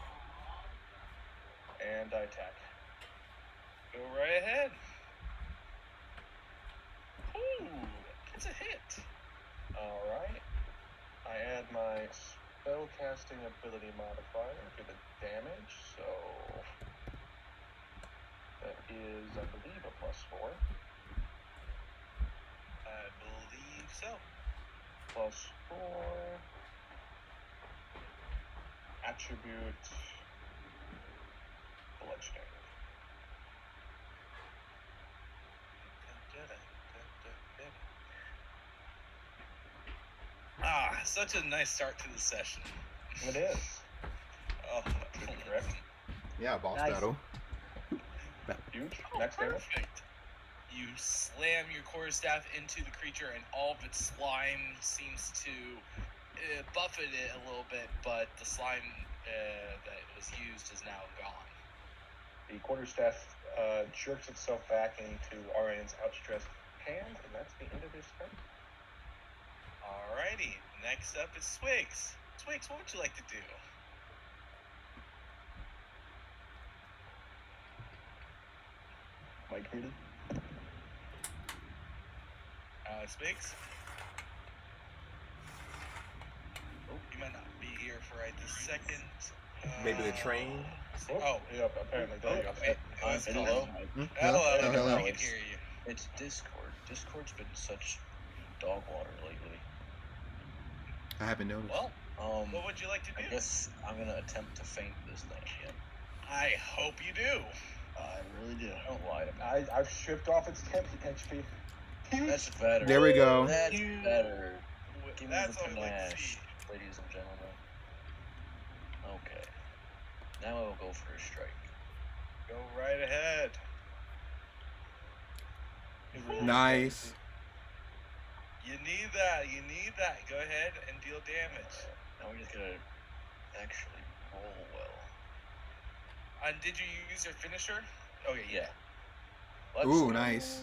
And I attack.
Go right ahead. Ooh, it's a hit.
Alright. I add my spellcasting ability modifier to the damage, so that is, I believe, a +4.
I believe so.
+4. Attribute bludgeoning.
Such a nice start to the session.
It is.
Oh,
correct.
Yeah, boss
Nice.
battle.
Huge.
Oh,
Next damage.
perfect. You slam your quarterstaff into the creature, and all of its slime seems to buffet it a little bit, but the slime that was used is now gone.
The quarterstaff jerks itself back into Arian's outstretched hand, and that's the end of his turn.
Alrighty, next up is Swigs. Swigs, what would you like to do?
Mike muted.
Swigs? Oh, you might not be here for right this second.
Maybe the train.
Oh,
yeah, apparently. There you go.
Hello?
Hello,
No,
we can hear you.
It's Discord. Discord's been such dog water lately.
I haven't noticed.
Well, what would you like to do?
I guess I'm gonna attempt to feint this thing again.
I hope you do.
I really do.
Don't lie to me.
I've stripped off its 10 HP.
That's better.
There we go.
That's better. Give me
That's
the
what I'd like to
panache,
see.
ladies and gentlemen. Okay. Now I will go for a strike.
Go right ahead.
Nice.
You need that. You need that. Go ahead and deal damage.
Now we're just gonna actually roll well.
And did you use your finisher? Okay,
Yeah.
Ooh, nice.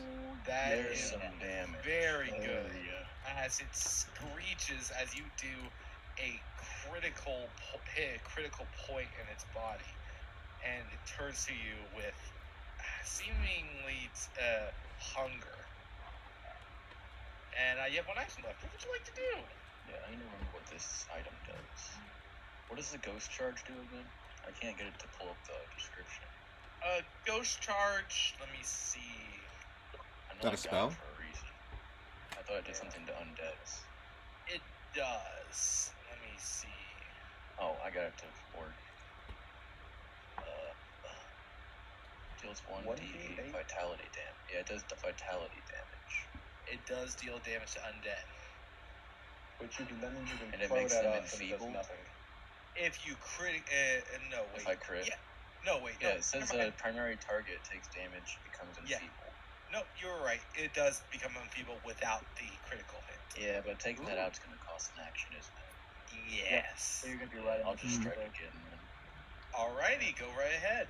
That
There's
is
some damage.
very
There
good.
we go.
As it screeches as you do a critical hit, a critical point in its body, and it turns to you with seemingly hunger. And you have one action left. What would you like to do?
Yeah, I need to remember what this item does. What does the ghost charge do again? I can't get it to pull up the description.
Ghost charge. Let me see.
I
Is
know
that a
I
spell?
got it for a reason. I thought it did something to undeads.
It does. Let me see.
Oh, I got it to work. Deals 1d8 vitality damage. Yeah, it does the vitality damage.
It does deal damage to undead.
Which you can
And it
throw
makes
that
them
up and it does
enfeebled?
nothing.
If you crit, no wait.
If I crit?
Yeah. No wait.
Yeah,
No,
it says
never mind.
primary target takes damage, becomes
Yeah.
enfeebled.
No, you're right. It does become enfeebled without the critical hit.
Yeah, but taking that out is going to cost an action, isn't it?
Yes.
So you're gonna be right.
I'll just strike again then.
Alrighty, go right ahead.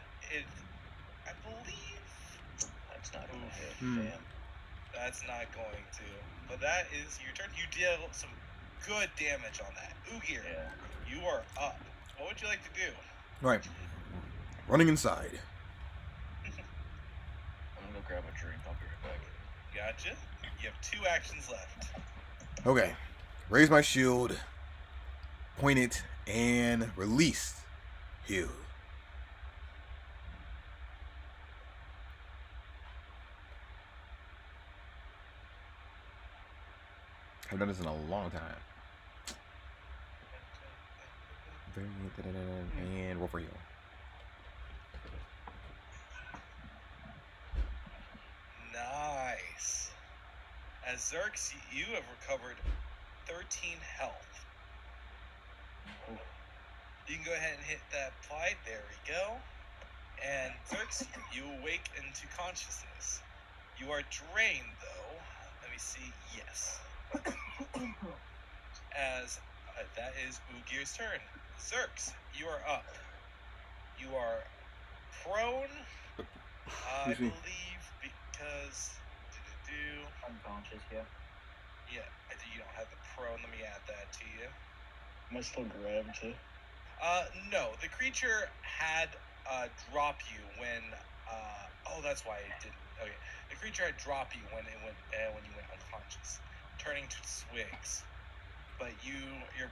I believe
That's not going to hit.
Hmm.
Damn.
that's not going to. But that is your turn. You deal some good damage on that. Ugir,
Yeah.
you are up. What would you like to do?
Right. Running inside.
I'm going to go grab a drink. I'll be right back.
Gotcha. You have 2 actions left.
Okay. Raise my shield. Point it and release. Heal. I've done this in a long time. And roll for heal.
Nice. As Zerx, you have recovered 13 health. You can go ahead and hit that apply. There we go. And Zerx, you awake into consciousness. You are drained, though. Let me see. Yes. As that is Ugir's turn. Zerx, you are up. You are prone, I
Excuse me.
believe, because
Unconscious, yeah.
Yeah, you don't have the prone. Let me add that to you.
Am I still grabbed too?
No, the creature had drop you when. Oh, that's why it didn't. Okay, the creature had drop you when you went unconscious, turning to Swigs. But your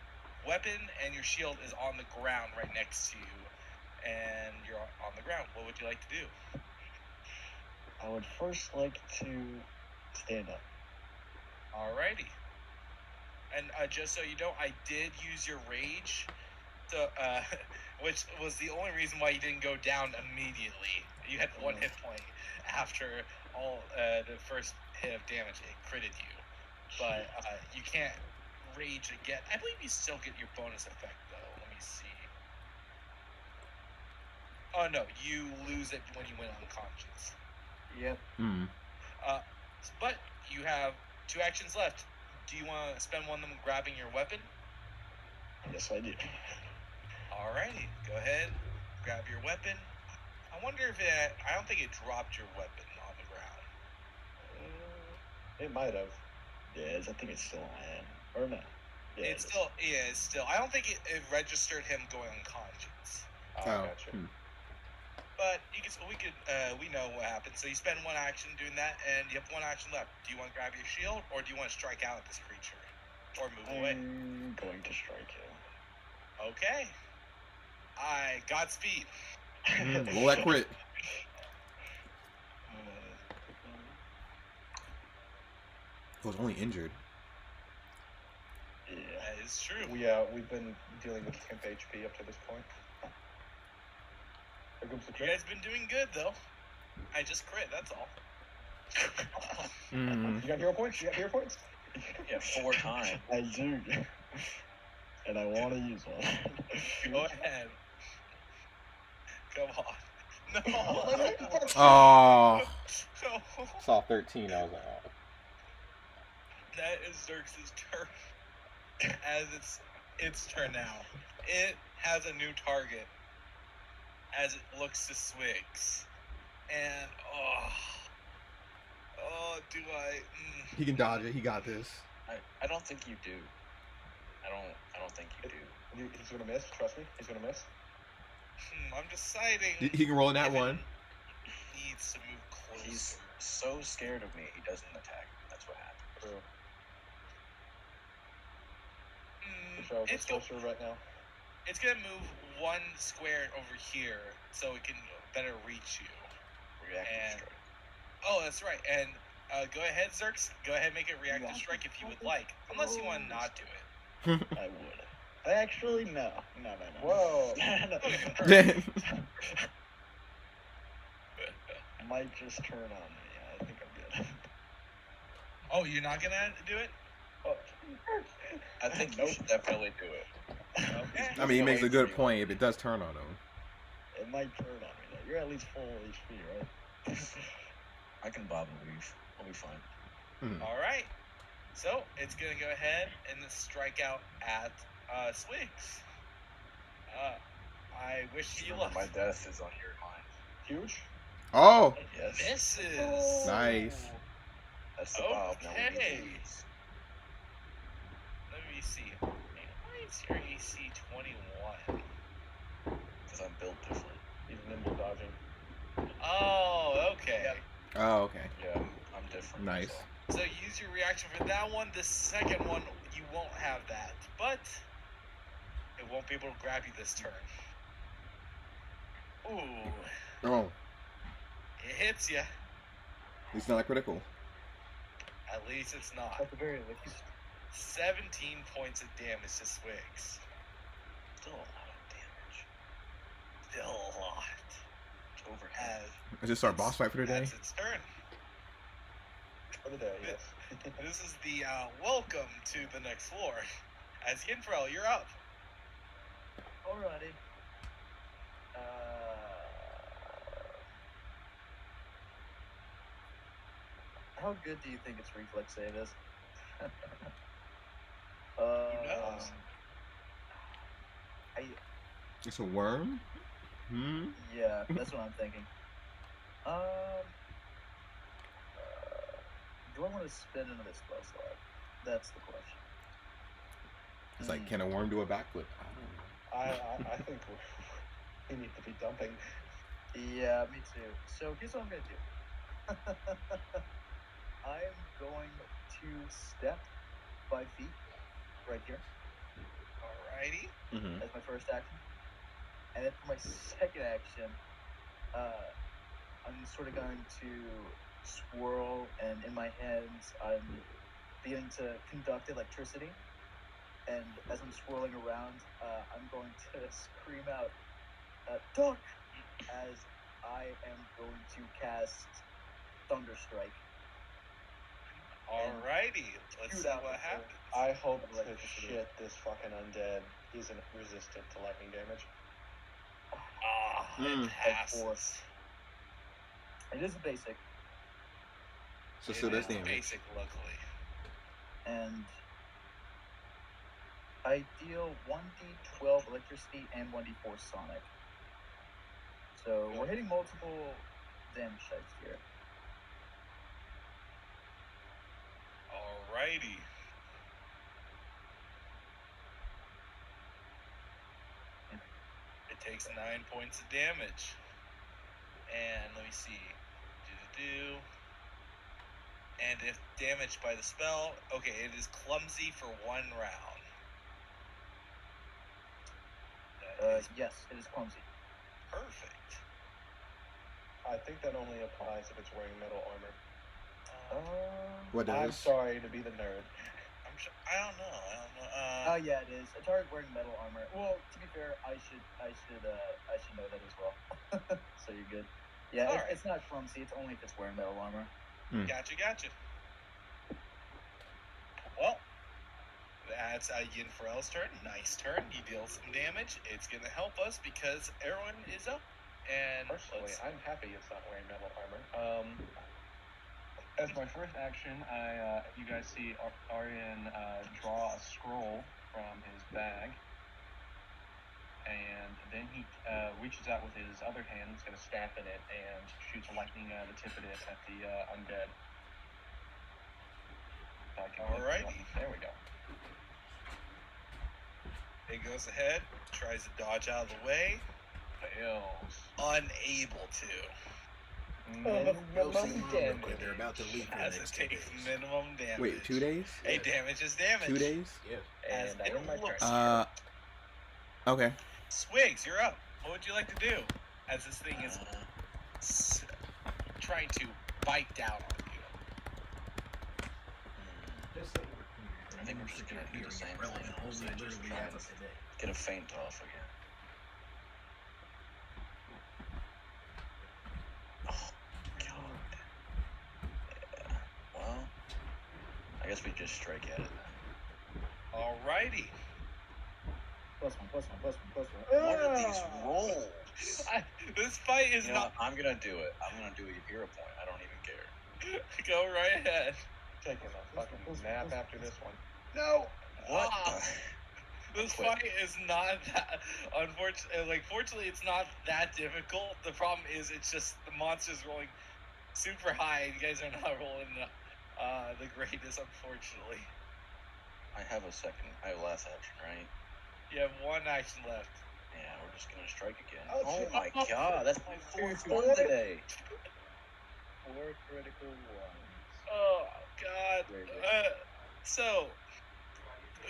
weapon and your shield is on the ground right next to you, and you're on the ground. What would you like to do?
I would first like to stand up.
Alrighty. And just so you know, I did use your rage, so which was the only reason why you didn't go down immediately. You had 1 hit point after all the first hit of damage. It critted you, but you can't rage again. I believe you still get your bonus effect though. Let me see. Oh no, you lose it when you went unconscious.
Yep.
But you have 2 actions left. Do you want to spend one of them grabbing your weapon?
Yes, I do.
Alrighty, go ahead, grab your weapon. I wonder if it. I don't think it dropped your weapon on the ground.
It might have.
Yeah, I think it's still on my hand. Or no. Yeah,
It's still. I don't think it registered him going unconscious.
Gotcha.
But we know what happened. So you spend 1 action doing that, and you have 1 action left. Do you want to grab your shield, or do you want to strike out at this creature, or move away?
I'm going to strike you.
Okay. Godspeed.
Roll that crit. I was only injured.
Yeah,
that is true.
We've been dealing with temp HP up to this point.
You guys been doing good though. I just crit. That's all.
You got hero points?
Yeah, 4 times.
I do. And I want to use one.
Go ahead. Come on. No.
Oh.
No.
Saw 13. I was like, oh.
That is Xerxes' turn. As its turn now. It has a new target. As it looks to Swigs. And do I?
He can dodge it. He got this.
I don't think you do. I don't think you do.
He's gonna miss. Trust me, he's gonna miss.
I'm deciding.
He can roll in that one.
Needs to move closer.
He's so scared of me, he doesn't attack me. That's what happens.
True. It's closer right now.
It's gonna move 1 square over here, so it can better reach you.
Reactive strike.
Oh, that's right. And go ahead, Zerx. Go ahead, and make it reactive strike if you would like, unless you want to not do it.
I would. Actually, no.
Whoa.
Might just turn on me. I think I'm good.
Oh, you're not gonna do it?
I think you should definitely do it.
Okay.
I mean, he makes a good point if it does turn on him.
It might turn on me though. You're at least full HP, right?
I can bob and weave. I'll be fine.
Alright. So, it's going to go ahead and strike out at Swigs. I wish you luck.
My death is on your mind.
Huge.
Oh.
Yes.
Misses.
Nice.
That's the bob. Now we need
Okay.
these.
Let me see. Why is your AC 21?
Because I'm built different.
He's nimble dodging.
Oh, okay.
Yep.
Oh, okay.
Yeah, I'm different.
Nice.
So use your reaction for that one. The second one, you won't have that. But it won't be able to grab you this turn. Ooh.
Oh.
It hits you.
It's not critical.
At least it's not.
At the very least.
17 points of damage to Swigs.
Still a lot of damage.
Still a lot.
It's over half.
Is this our boss fight for today?
That's its turn.
For the day, yes.
This is the welcome to the next floor. As Yinfrel, you're up.
Alrighty. How good do you think its reflex save is?
Who knows?
It's a worm?
Yeah, that's what I'm thinking. Do I want to spin another spell slot? That's the question.
It's like, can a worm do a backflip?
I think we need to be dumping.
Yeah, me too. So here's what I'm gonna do. I'm going to step 5 feet right here.
Alrighty.
As my first action. And then for my second action, I'm sort of going to swirl, and in my hands, I'm beginning to conduct electricity. And as I'm swirling around, I'm going to scream out, "Duck!" as I am going to cast Thunderstrike.
Alrighty. Let's see what happens.
I hope to shit this fucking undead isn't resistant to lightning damage.
It passes.
It is a basic.
So still does damage.
Basic, luckily.
And I deal 1d12 electricity and 1d4 sonic. So we're hitting multiple damage types here.
Alrighty. It takes 9 points of damage. And let me see. And if damaged by the spell, okay, it is clumsy for 1 round.
Yes, it is clumsy.
Perfect.
I think that only applies if it's wearing metal armor.
What does?
I'm sorry to be the nerd.
I don't know.
Yeah, it is. A target wearing metal armor. Well, to be fair, I should know that as well. So you're good. Yeah, it's not clumsy. It's only if it's wearing metal armor.
Gotcha. Well, that's Yin-Farel's turn. Nice turn. He deals some damage. It's going to help us because Erwin is up. And
personally, I'm happy it's not wearing metal armor. As my first action, you guys see Aryan draw a scroll from his bag, and then he reaches out with his other hand. He's going to stab in it and shoots lightning the tip of it at the undead.
Alrighty.
There we go.
It goes ahead, tries to dodge out of the way,
Fails.
unable to.
Minimum damage.
They're about to leave for the
As it
next 2
takes
days.
minimum damage.
Wait, 2 days?
Hey, damage is damage.
2 days?
Yeah.
As
And I
it
end my
looks.
turn.
Okay.
Swigs, you're up. What would you like to do? As this thing is trying to bite down on you.
I think we're just gonna do the same thing. Honestly, just try and get a feint off again. Oh god. Yeah. Well, I guess we just strike at it then.
Alrighty.
+1.
What are these rolls?
This fight is not.
I'm gonna do it. I'm gonna do a hero point. I don't even care.
Go right ahead.
Taking a fucking nap after this one. No!
What?
This fight is not that. Unfortunately, fortunately, it's not that difficult. The problem is, it's just the monster's rolling super high, and you guys are not rolling the greatest, unfortunately.
I have a last action, right?
You have 1 action left.
Yeah, we're just gonna strike again.
Oh,
my god, that's my 4th one today.
4 critical ones.
Oh god. So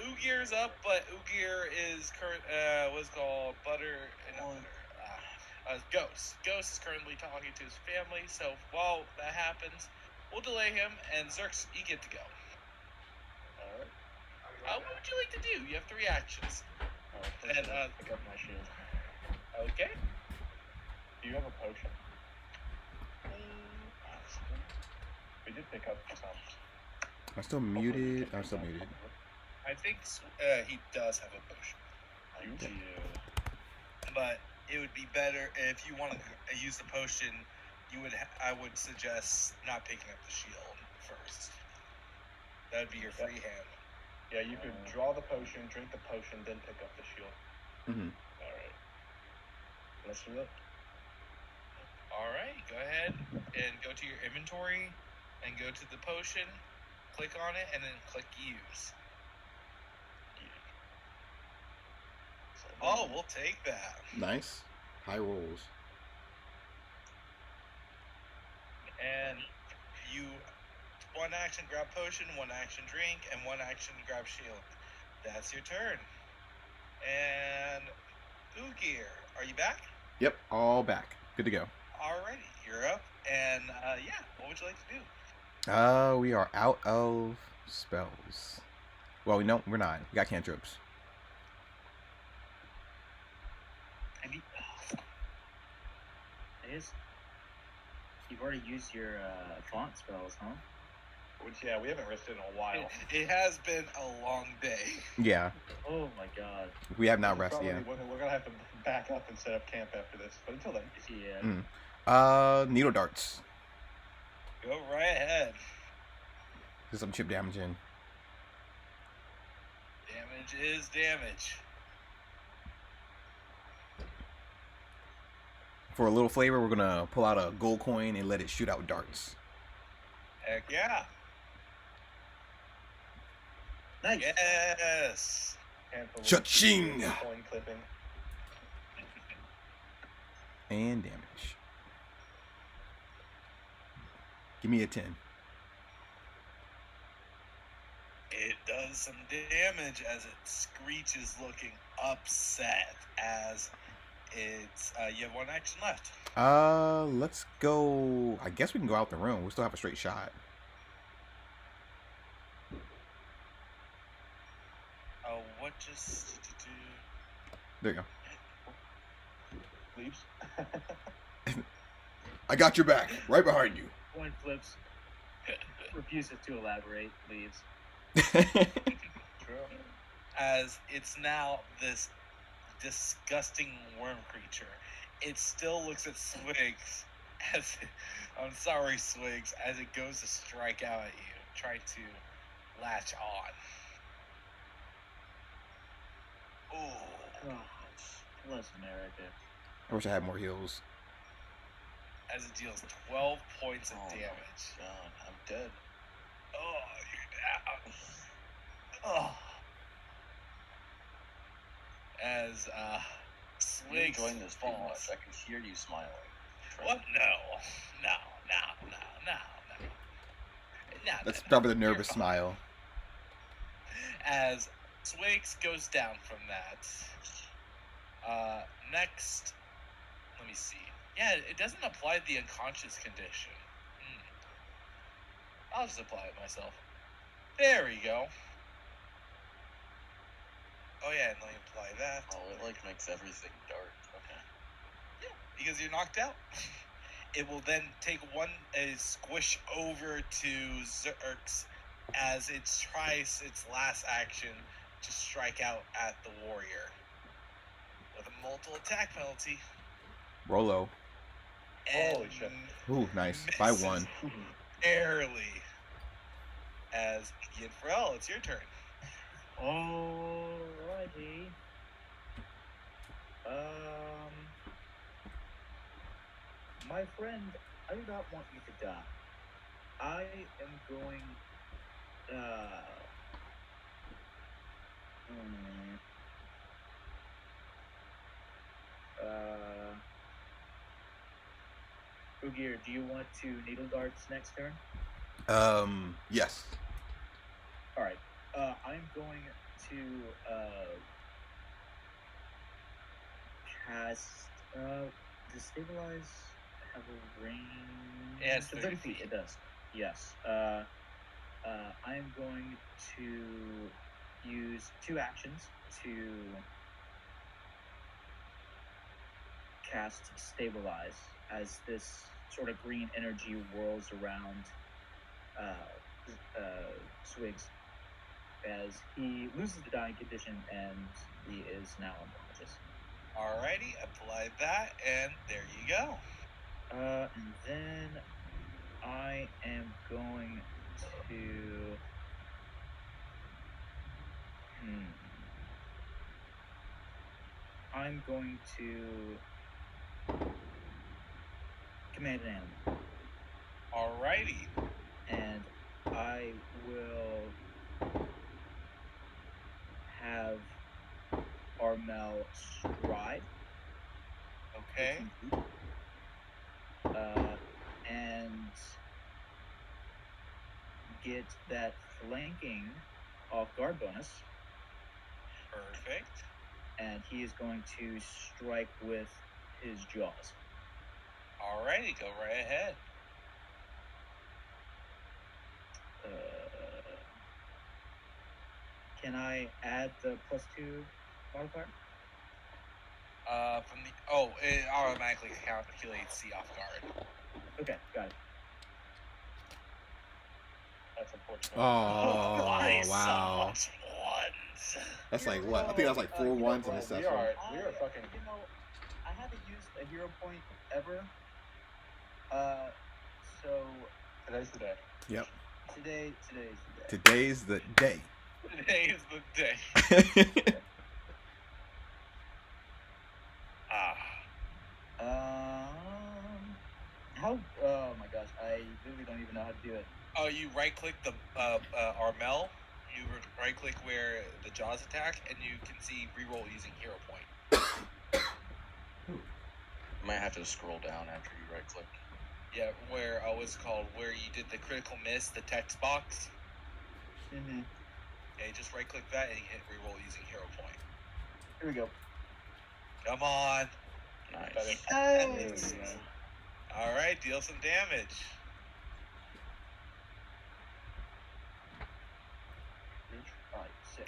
Ugir's up, but Ugir is what's called Ghost. Ghost is currently talking to his family, so while that happens, we'll delay him, and Zerx, you get to go.
Alright.
What would you like to do? You have 3 actions.
And pick up my shield.
Okay.
Do you have a potion? We did pick up some.
I'm still muted.
I think he does have a potion.
I do.
But it would be better if you want to use the potion. I would suggest not picking up the shield first. That would be your free hand.
Yeah, you could draw the potion, drink the potion, then pick up the shield.
Mm-hmm.
Alright. Let's do it.
Alright, go ahead and go to your inventory and go to the potion, click on it, and then click use. Oh, we'll take that.
Nice. High rolls.
And you 1 action grab potion, 1 action drink, and 1 action grab shield. That's your turn. And Ugir, are you back?
Yep, all back. Good to go.
Alrighty, you're up. And what would you like to do?
We are out of spells. Well, no, we're not. We got cantrips.
I mean, I guess you've already used your font spells, huh?
Which, yeah, we haven't rested in a while.
It has been a long day.
Yeah.
Oh my god.
We have not rested yet.
We're gonna have to back up and set up camp after this. But until then.
Yeah.
Needle darts.
Go right ahead.
Get some chip damage in.
Damage is damage.
For a little flavor, we're gonna pull out a gold coin and let it shoot out darts.
Heck yeah.
Nice.
Yes.
Cha-ching!
Coin clipping.
And damage. Give me a 10.
It does some damage as it screeches, looking upset as it's you have one action left.
Let's go. I guess we can go out the room. We still have a straight shot.
Oh, what just
There you go.
Leaves.
I got your back. Right behind you.
Coin flips. Refuses to elaborate. Leaves.
True.
As it's now this disgusting worm creature. It still looks at Swigs as I'm sorry, Swigs, as it goes to strike out at you, try to latch on. Oh,
Bless America.
I wish I had more heals.
As it deals 12 points of damage.
God, I'm dead.
Oh, you're down. Oh. As
You're
Swigs
enjoying this too
falls.
much. I can hear you smiling.
What? No.
That's probably the nervous smile.
As Swigs goes down from that. Next, let me see. Yeah, it doesn't apply the unconscious condition. I'll just apply it myself. There we go. Oh yeah, and let me apply that.
Oh, it like makes everything dark. Okay.
Yeah, because you're knocked out. It will then take a squish over to Zerx as it tries its last action to strike out at the warrior with a multiple attack penalty.
Rolo.
Holy shit.
Ooh, nice. By one.
Barely. As Yinfrel, it's your turn.
Alrighty. My friend, I do not want you to die. I am going, Ugir, do you want to needle darts next turn?
Yes.
Alright. I'm going to, cast, does stabilize have a range?
Yes,
30 feet. It does. Yes. I'm going to use 2 actions to cast Stabilize as this sort of green energy whirls around Swigs as he loses the dying condition and he is now unconscious.
Alrighty, apply that, and there you go.
And then I am going to... I'm going to command an animal.
Alrighty.
And I will have Armel stride.
Okay.
And get that flanking off guard bonus.
Perfect.
And he is going to strike with his jaws.
Alrighty, go right ahead.
Can I add the +2 modifier?
It automatically calculates the off guard.
Okay, got it.
That's unfortunate.
Oh,
Why
wow.
so much ones?
That's like what? I think that's like 4 ones on the
We
session.
are fucking.
You know, I haven't used a hero point ever. So
Today's the day.
Yep.
Today's the day.
Today's the day.
Today is the day.
How? Oh my gosh, I literally don't even know how to do it.
Oh, you right-click the Armel. You right-click where the jaws attack, and you can see reroll using hero point.
You might have to scroll down after you right-click.
Yeah, where what's it called? Where you did the critical miss, the text box.
Mm-hmm.
Yeah, you just right-click that and you hit reroll using hero point.
Here we go.
Come on.
Nice.
Nice. All right, deal some damage.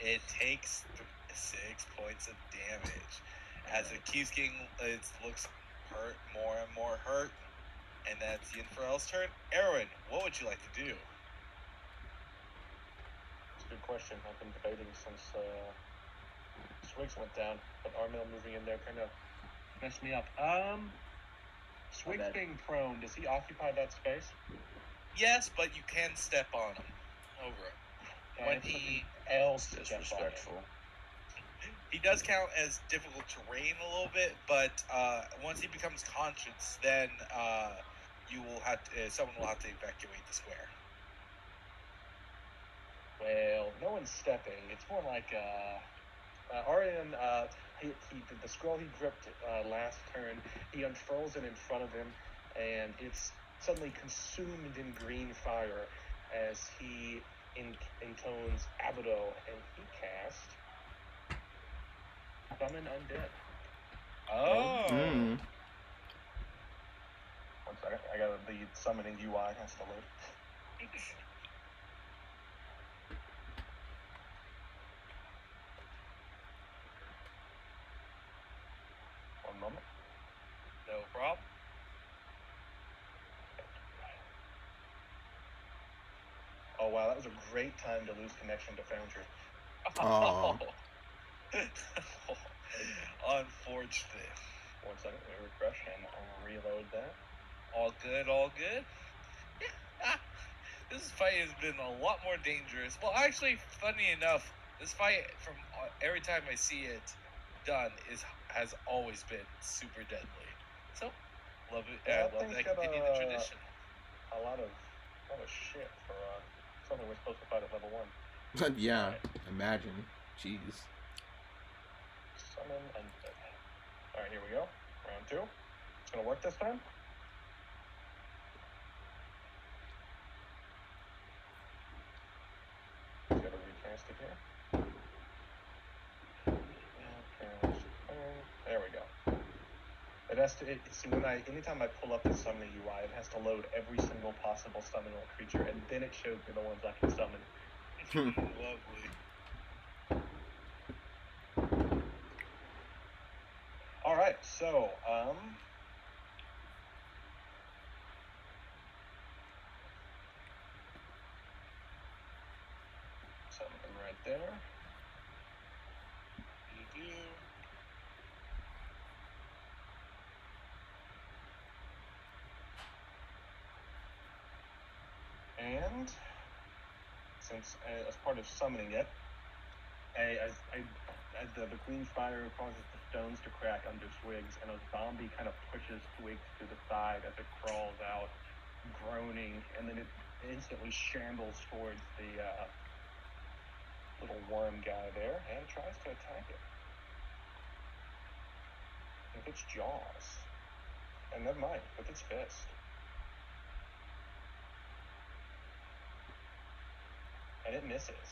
It takes 6 points of damage. As it keeps getting, it looks hurt, more and more hurt. And that's Yinfarel's turn. Erwin, what would you like to do?
It's a good question. I've been debating since Swigs went down, but Armel moving in there kind of messed me up. Swigs being prone, does he occupy that space?
Yes, but you can step on him over it. When he
else
disrespectful.
He does count as difficult terrain a little bit, but once he becomes conscious, then you will have to, someone will have to evacuate the square.
Well, no one's stepping. It's more like Arian. He did the scroll he gripped last turn. He unfurls it in front of him, and it's suddenly consumed in green fire as he intones Abaddon, and he cast Summon Undead.
Oh.
One second. I got the summoning UI has to load. One moment.
No problem.
Oh wow, that was a great time to lose connection to Foundry.
Oh.
Unfortunate.
1 second, let me refresh and reload that.
All good, all good. Yeah. This fight has been a lot more dangerous. Well, actually, funny enough, this fight, from every time I see it done, has always been super deadly. So, love it.
Yeah,
love that continue the tradition.
A lot of shit for something we're supposed to fight at level
1. Yeah, right. Imagine. Jeez.
Summon Undead. Alright, here we go. Round 2. It's gonna work this time. Just gotta recast it here. There we go. It has to. Anytime I pull up the summoning UI, it has to load every single possible summonable creature, and then it shows me the ones I can summon.
Lovely.
All right, so summon them right there.
You do.
And since as part of summoning it, the green fire causes the stones to crack under Swigs, and a zombie kind of pushes Swigs to the side as it crawls out, groaning, and then it instantly shambles towards the little worm guy there and tries to attack it with its jaws. And never mind, with its fist. And it misses.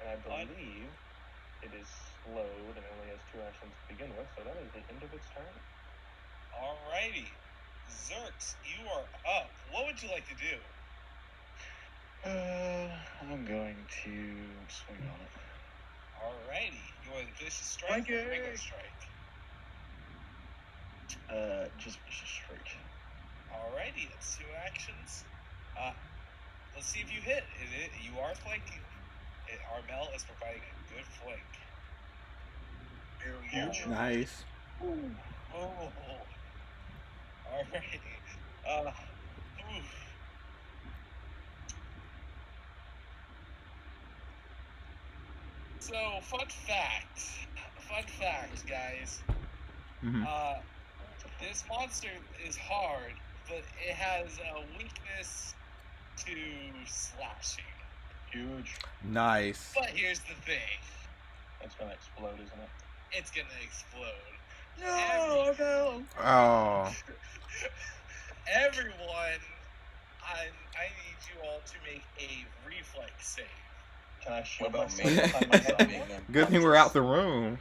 And I believe it is slowed and only has 2 actions to begin with, so that is the end of its turn.
Alrighty. Zerx, you are up. What would you like to do?
I'm going to swing on it.
Alrighty. You want vicious strike or regular strike?
Just vicious strike.
Alrighty, it's 2 actions. Let's see if you hit. You are flanking. Armel is providing a good flank.
Huge.
Nice.
Oh. All right. So, fun fact, guys. This monster is hard, but it has a weakness to slashing.
Huge.
Nice.
But here's the thing.
It's gonna explode, isn't it?
It's gonna explode.
No.
Oh.
Everyone, I need you all to make a reflex save.
Can I show
about
myself
me?
behind my
Good thing we're out the room.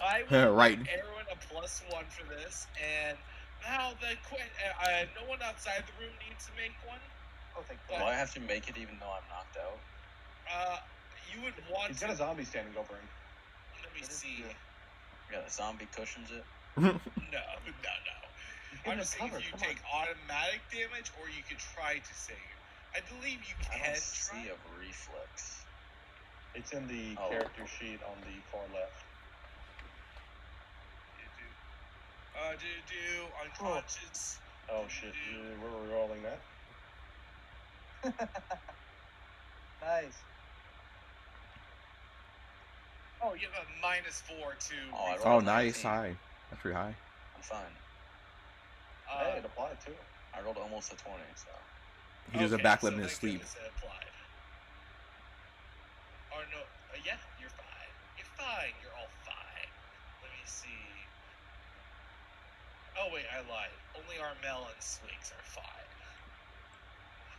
I will
right.
give Aaron a +1 for this, and now no one outside the room needs to make one.
Oh, thank God.
Will I have to make it even though I'm knocked out?
You would want
He's got a zombie standing over him.
Let me see.
Yeah, the zombie cushions it.
No.
In
I'm
the
just saying
cover,
if you
come
take automatic damage, or you could try to save. I believe you
I
can
don't
try.
see a reflex.
It's in the character sheet on the far left.
Unconscious.
Oh shit, we're rolling that.
Nice.
Oh, you have a -4 to.
Oh, nice. High. That's pretty high.
I'm fine.
Hey, it applied too.
I rolled almost a 20, so.
He does a backflip in his sleep.
Applied. Or no, yeah, you're fine. You're fine. You're all fine. Let me see. Oh wait, I lied. Only Armel and Swigs are fine.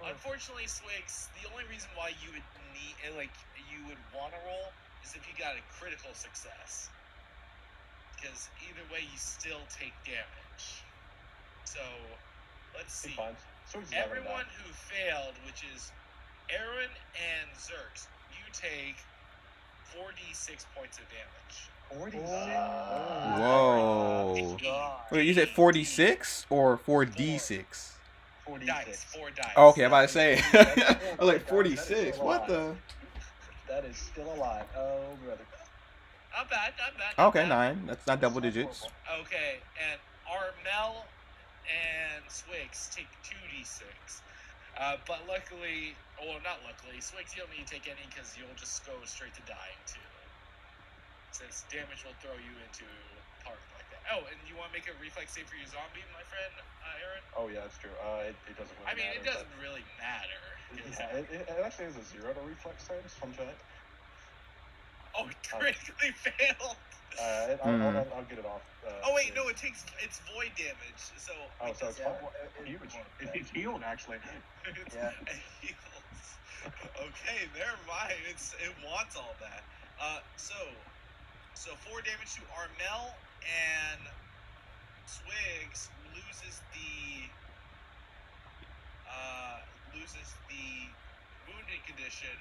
Unfortunately, Swigs, the only reason why you would want to roll is if you got a critical success. Because either way, you still take damage. So, let's see. Everyone who failed, which is Aaron and Zerx, you take 4d6 points of damage.
46.
Whoa. Wait, you said 46 or 4d6?
46. 4 dice.
Oh, okay, I'm about to say. I was like 46. What the?
That is still alive. Oh, brother.
Not bad.
Okay, 9. That's not double digits.
Okay, and Armel and Swigs take 2d6. But luckily, not luckily, Swigs, you don't need to take any because you'll just go straight to dying too. Since damage will throw you into park like that. Oh, and you want to make a reflex save for your zombie, my friend, Aaron?
Oh, yeah, that's true. It doesn't really matter.
It doesn't really matter.
Yeah, it actually has a 0 to reflex saves, fun fact.
Oh, it critically failed.
I'll get it off.
Wait, no, it's void damage. So.
Oh, so it's fine. It's healed, actually.
Yeah.
It heals. Okay, never mind. It wants all that. So 4 damage to Armel, and Swigs loses the wounded condition,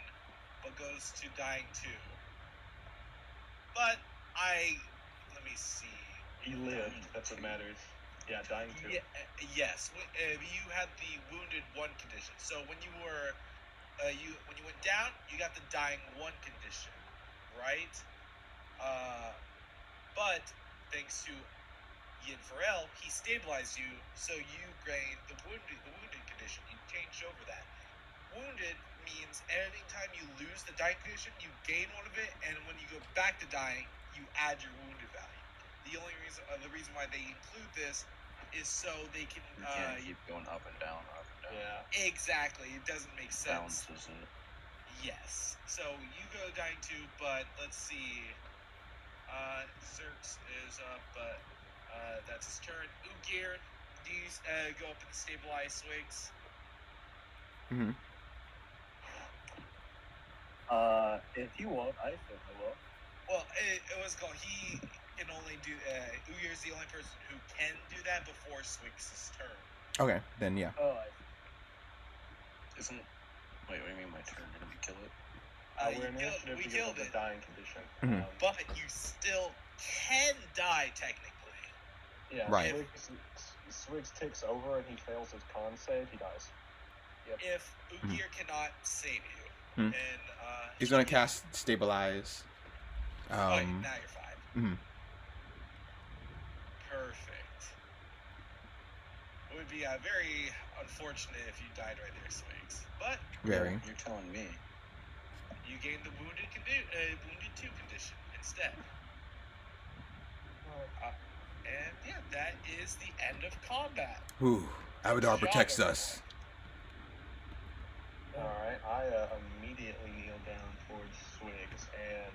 but goes to dying 2. But let me see.
He lived. That's what matters. Yeah, dying 2.
Yes, you had the wounded 1 condition. So when you were when you went down, you got the dying 1 condition, right? But thanks to Yin Farrell, he stabilized you, so you gained the wounded condition. You changed over that. Wounded means anytime you lose the dying condition, you gain 1 of it, and when you go back to dying, you add your wounded value. The reason why they include this is so they can.
You can't keep going up and down.
Yeah.
Exactly. It doesn't make sense.
Balances it.
Yes. So you go dying 2, but let's see. Zerx is up, but that's his turn. Ugir, do you go up and stabilize Swigs?
Mm-hmm.
If you won't, I certainly will.
Well, it was called. He can only do. Ugir is the only person who can do that before Swigs' turn.
Okay, then yeah.
Oh, I see.
Wait, what do you mean my turn? Didn't we kill it?
We killed it. Dying condition.
Mm-hmm.
But you still can die technically.
Yeah.
Right.
Swigs takes over and he fails his con save. He dies.
if Ugir cannot save you, and
he's gonna cast Stabilize.
now you're fine. Perfect. It would be very unfortunate if you died right there, Swigs. But
very.
You're telling me.
You gained the wounded 2 condition instead. And yeah, that is the end of combat.
Abadar protects us.
Alright, I immediately kneel down towards Swigs, and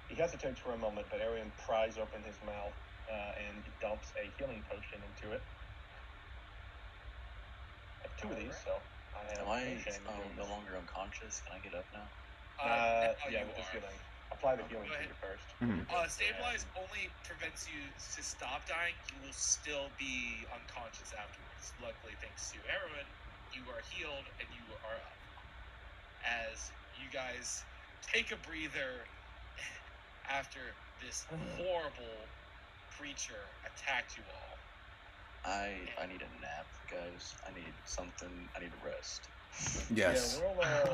he hesitates for a moment, but Arian pries open his mouth and dumps a healing potion into it. I have 2 of these, so I have
Am I no longer unconscious? Can I get up now?
Yeah, with this healing. Apply the healing to you first.
Stabilize only prevents you to stop dying. You will still be unconscious afterwards. Luckily, thanks to Erwin, you are healed and you are up. As you guys take a breather after this horrible creature attacked you all.
I need a nap, guys. I need something. I need a rest.
Yes.
Yeah,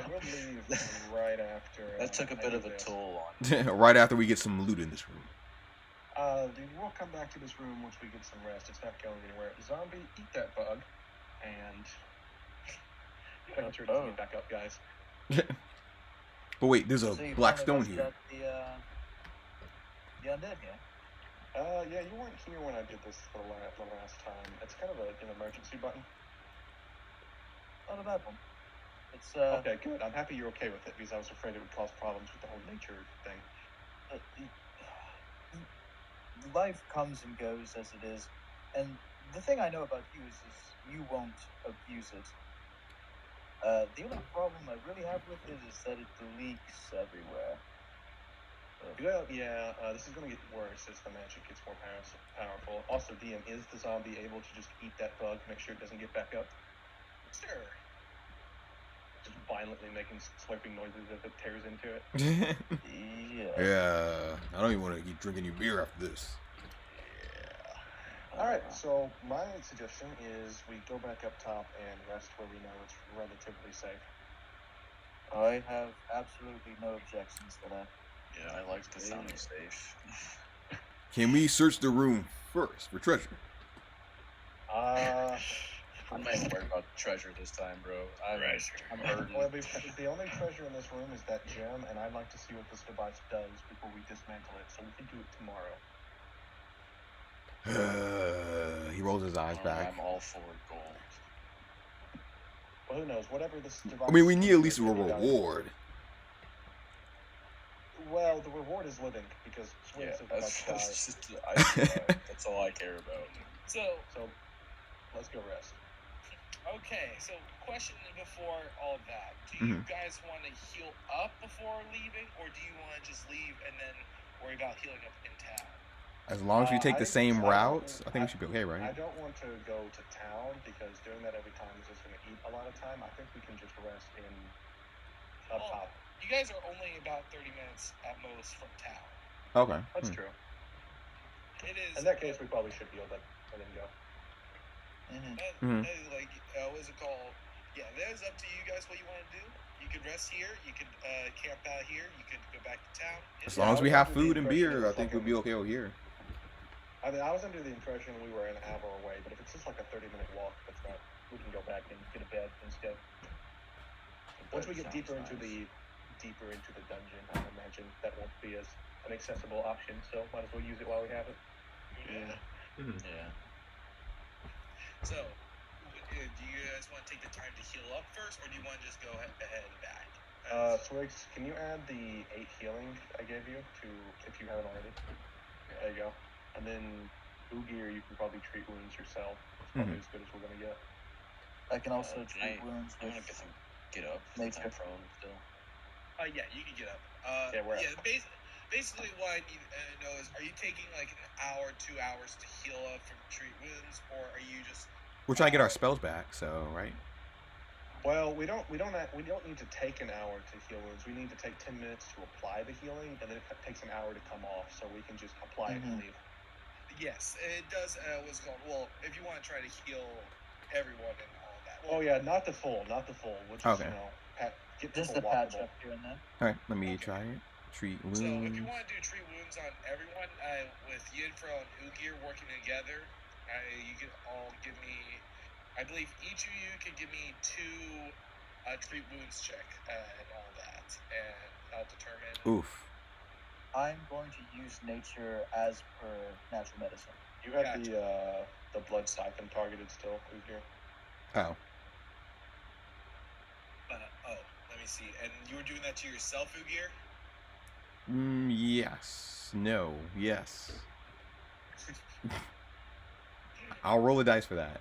we'll leave right after.
That took a bit of a toll on me.
Right after we get some loot in this room.
We'll come back to this room once we get some rest. It's not going anywhere. Zombie, eat that bug, and make sure it doesn't get back up, guys.
But wait, there's a black stone here.
The undead here.
Yeah, you weren't here when I did this the last time. It's kind of an emergency button.
Not a bad one. It's
Okay, good. I'm happy you're okay with it because I was afraid it would cause problems with the whole nature thing.
Life comes and goes as it is, and the thing I know about you is you won't abuse it. The only problem I really have with it is that it leaks everywhere.
Well, yeah, this is going to get worse as the magic gets more powerful. Also, DM, is the zombie able to just eat that bug, make sure it doesn't get back up?
Sure.
Just violently making slurping noises as it tears into it.
Yeah. I don't even want to keep drinking your beer after this.
Yeah. Alright, so my suggestion is we go back up top and rest where we know it's relatively safe.
I have absolutely no objections to that.
Yeah, I like the sound of safe.
Can we search the room first for treasure?
I'm not worried about treasure this time, bro. I'm hurting.
Well, the only treasure in this room is that gem, and I'd like to see what this device does before we dismantle it, so we can do it tomorrow.
He rolls his eyes back.
I'm all for gold.
Well, who knows? Whatever this device...
I mean, we need at least a reward.
Well, the reward is living, because Swigs
that's all I care about.
So,
let's go rest.
Okay, so question before all of that. Do you guys want to heal up before leaving, or do you want to just leave and then worry about healing up in town?
As long as we take the same routes, I think we should be okay, right?
I don't want to go to town, because doing that every time is just going to eat a lot of time. I think we can just rest up top.
You guys are only about 30 minutes at most from town.
Okay.
That's true.
It is.
In that case, we probably should heal them and then go.
What's it called? Yeah, that is up to you guys what you want to do. You could rest here. You could camp out here. You could go back to town.
As long as we have food and beer, I think we'll be okay over here.
I mean, I was under the impression we were an hour away, but if it's just like a 30-minute walk, that's not. We can go back and get a bed instead. Once we get deeper into the dungeon, I imagine that won't be as an accessible option. So might as well use it while we have it.
Yeah.
So, do you guys want to take the time to heal up first, or do you want to just go ahead and back?
Swigs, can you add the 8 healing I gave you if you haven't already? There you go. And then Ugir, you can probably treat wounds yourself. It's probably as good as we're gonna get.
I can also treat wounds.
I'm gonna get up. Since I'm prone still.
Yeah, you can get up. Basically, what I need to know is, are you taking like an hour, 2 hours to heal up from treat wounds, or are you just?
We're trying to get our spells back, so right.
Well, we don't need to take an hour to heal wounds. We need to take 10 minutes to apply the healing, and then it takes an hour to come off, so we can just apply it and leave.
Yes, it does. What's called? Well, if you want to try to heal everyone and all that,
Oh yeah, not the full. We'll just,
Okay.
Get
just
people
the patch
walkable.
up here and there.
Alright, let me try it. Treat wounds.
So if you want to do treat wounds on everyone, with Yinfrel and Ugir working together, you can all give me, I believe each of you can give me 2 treat wounds check and all that, and I'll determine.
Oof.
I'm going to use nature as per natural medicine.
You have the blood siphon targeted still, Ugir.
Oh.
Let me see. And you were doing that to yourself, Ugir?
Yes. No. Yes. I'll roll the dice for that.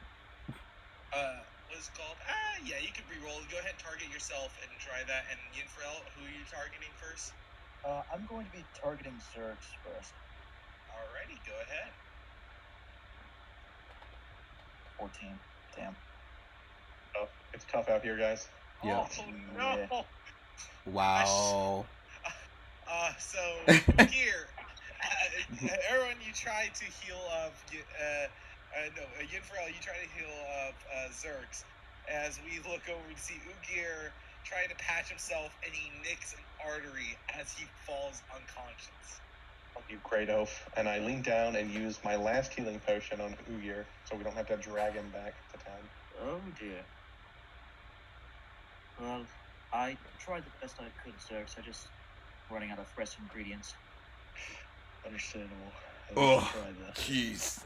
What's it called? Yeah, you can re-roll. Go ahead and target yourself and try that. And Yinfrel, who are you targeting first?
I'm going to be targeting Zergs first.
Alrighty, go ahead.
14. Damn.
Oh, it's tough out here, guys.
Yeah.
Oh no!
Yeah.
Wow.
So Ugir, everyone, you try to heal up. Yinfrel, you try to heal up Zergs. As we look over and see Ugir trying to patch himself, and he nicks an artery as he falls unconscious.
I'll do Great Oath, and I lean down and use my last healing potion on Ugir, so we don't have to drag him back to town.
Oh dear. Well, I tried the best I could, Zergs. I just running out of fresh ingredients.
Understandable.
Oh, jeez.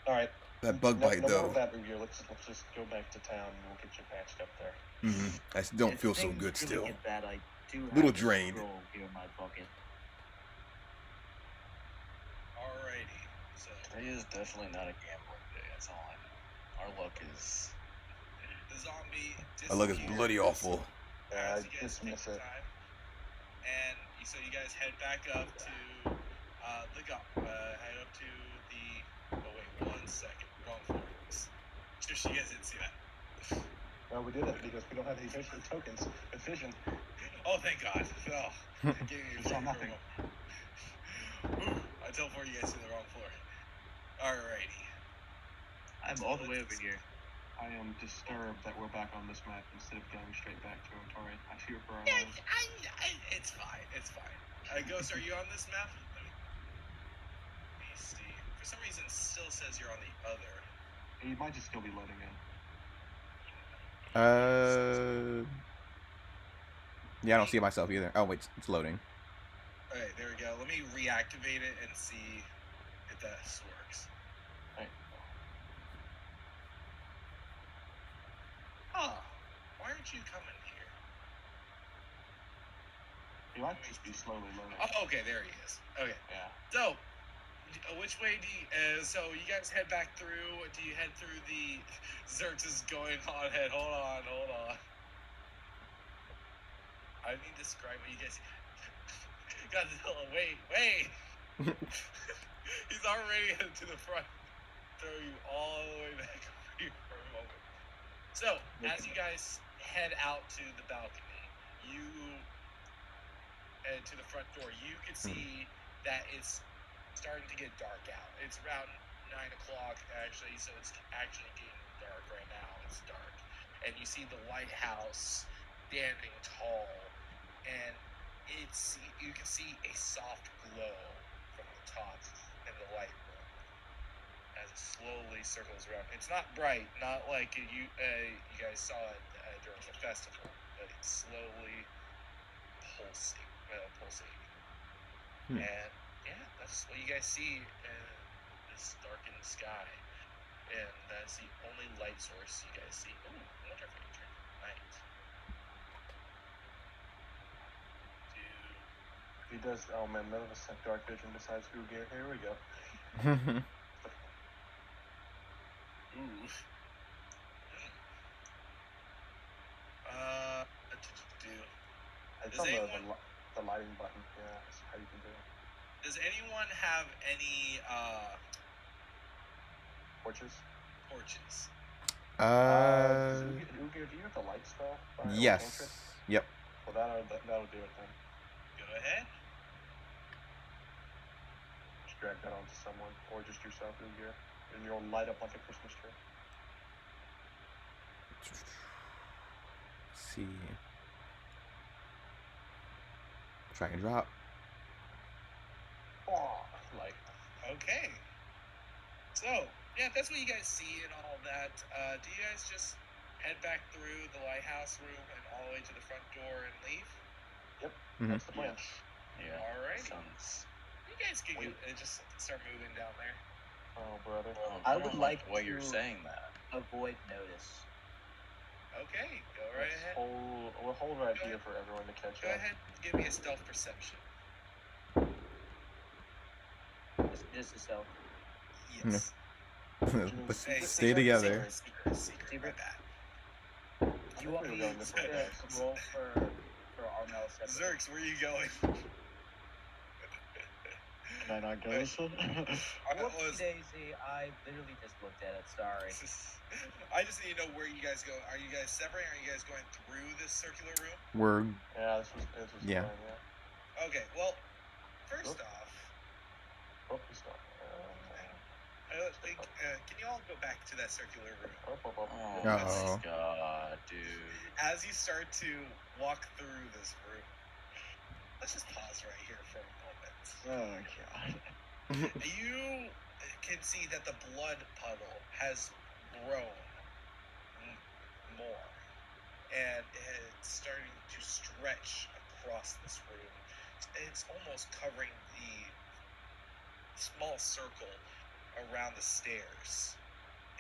All right.
That bug bite,
no
though.
more of that, Ugir. Let's just go back to town and we'll get you patched up there.
I don't feel so good
really
still.
Get bad, I do have
Little drained.
A scroll here in my pocket.
Alrighty. So
today is definitely not a gambling day. That's all I know. Our luck is.
The zombie.
Our luck is bloody awful.
Yeah,
As you guys take your time, and so you guys head back up to head up to the. Oh wait, 1 second. Wrong floor. Just you guys didn't see that.
Well, we did it because we don't have any tokens. Efficient.
Oh, thank God. Oh, gave me
We saw nothing.
I teleported you guys to the wrong floor. Alrighty.
I'm all the way over here.
I am disturbed that we're back on this map instead of going straight back to Otari. I fear for our
Yeah,
lives.
it's fine. It's fine. Ghost, are you on this map? Let me see. For some reason, it still says you're on the other.
You might just still be loading in.
Yeah, I don't see it myself either. Oh, wait, it's loading.
Alright, there we go. Let me reactivate it and see if this works.
Right.
Huh. Why aren't you coming here?
You might just be slowly loading.
Oh, okay, there he is. Okay.
Yeah.
So, which way do you, so you guys head back through, do you head through the, Zerx is going on ahead, hold on. I need to describe what you guys, Godzilla, wait. He's already headed to the front, throw you all the way back over here for a moment. So, as you guys head out to the balcony, you head to the front door, you can see that it's starting to get dark out. It's around 9 o'clock actually, so it's actually getting dark right now. It's dark, and you see the lighthouse standing tall, and you can see a soft glow from the top and the light bulb as it slowly circles around. It's not bright, not like you guys saw it during the festival, but it's slowly pulsating. And yeah, that's what you guys see in this darkened sky. And that's the only light source you guys see. Ooh, I wonder if I can turn the light.
He does. Oh man, none of us have dark vision besides Ugir. Here we go.
Ooh.
It's on the lighting button. Yeah, that's how you can do it.
Does anyone have any
Torches?
Torches.
Ugir, do you have the light spell?
Yes. Yep.
Well, that'll do it then.
Go ahead.
Just drag that onto someone, or just yourself, Ugir, and you'll light up like a Christmas tree.
See. Drag and drop.
Like,
okay. So, yeah, that's what you guys see and all that. Do you guys just head back through the lighthouse room and all the way to the front door and leave?
Yep,
Mhm.
that's the plan.
Yeah.
Alright.
Sounds.
You guys can just start moving down there.
Oh, brother.
I would like
the way you're
to-
saying that.
Avoid notice.
Okay, go right ahead.
We'll hold right here for everyone to catch
Go
up.
ahead, give me a stealth perception.
Just a stealth.
Yes.
Let's
Hey,
stay together.
Secret, my bad.
Do you want me
going this way,
to
guys.
roll for Armel separately?
Zerx, where are you going?
Can I not go this way?
Whoopsie daisy, I literally just looked at it, sorry.
I just need to know where you guys go. Are you guys separating? Are you guys going through this circular room?
We're
Yeah, this was
Yeah.
fine, yeah.
Okay, well, first off,
Oh, he's not.
can you all go back to that circular room?
Oh
Uh-oh.
my god, dude.
As you start to walk through this room, let's just pause right here for a moment.
Oh god.
You can see that the blood puddle has grown more, and it's starting to stretch across this room. It's almost covering the small circle around the stairs,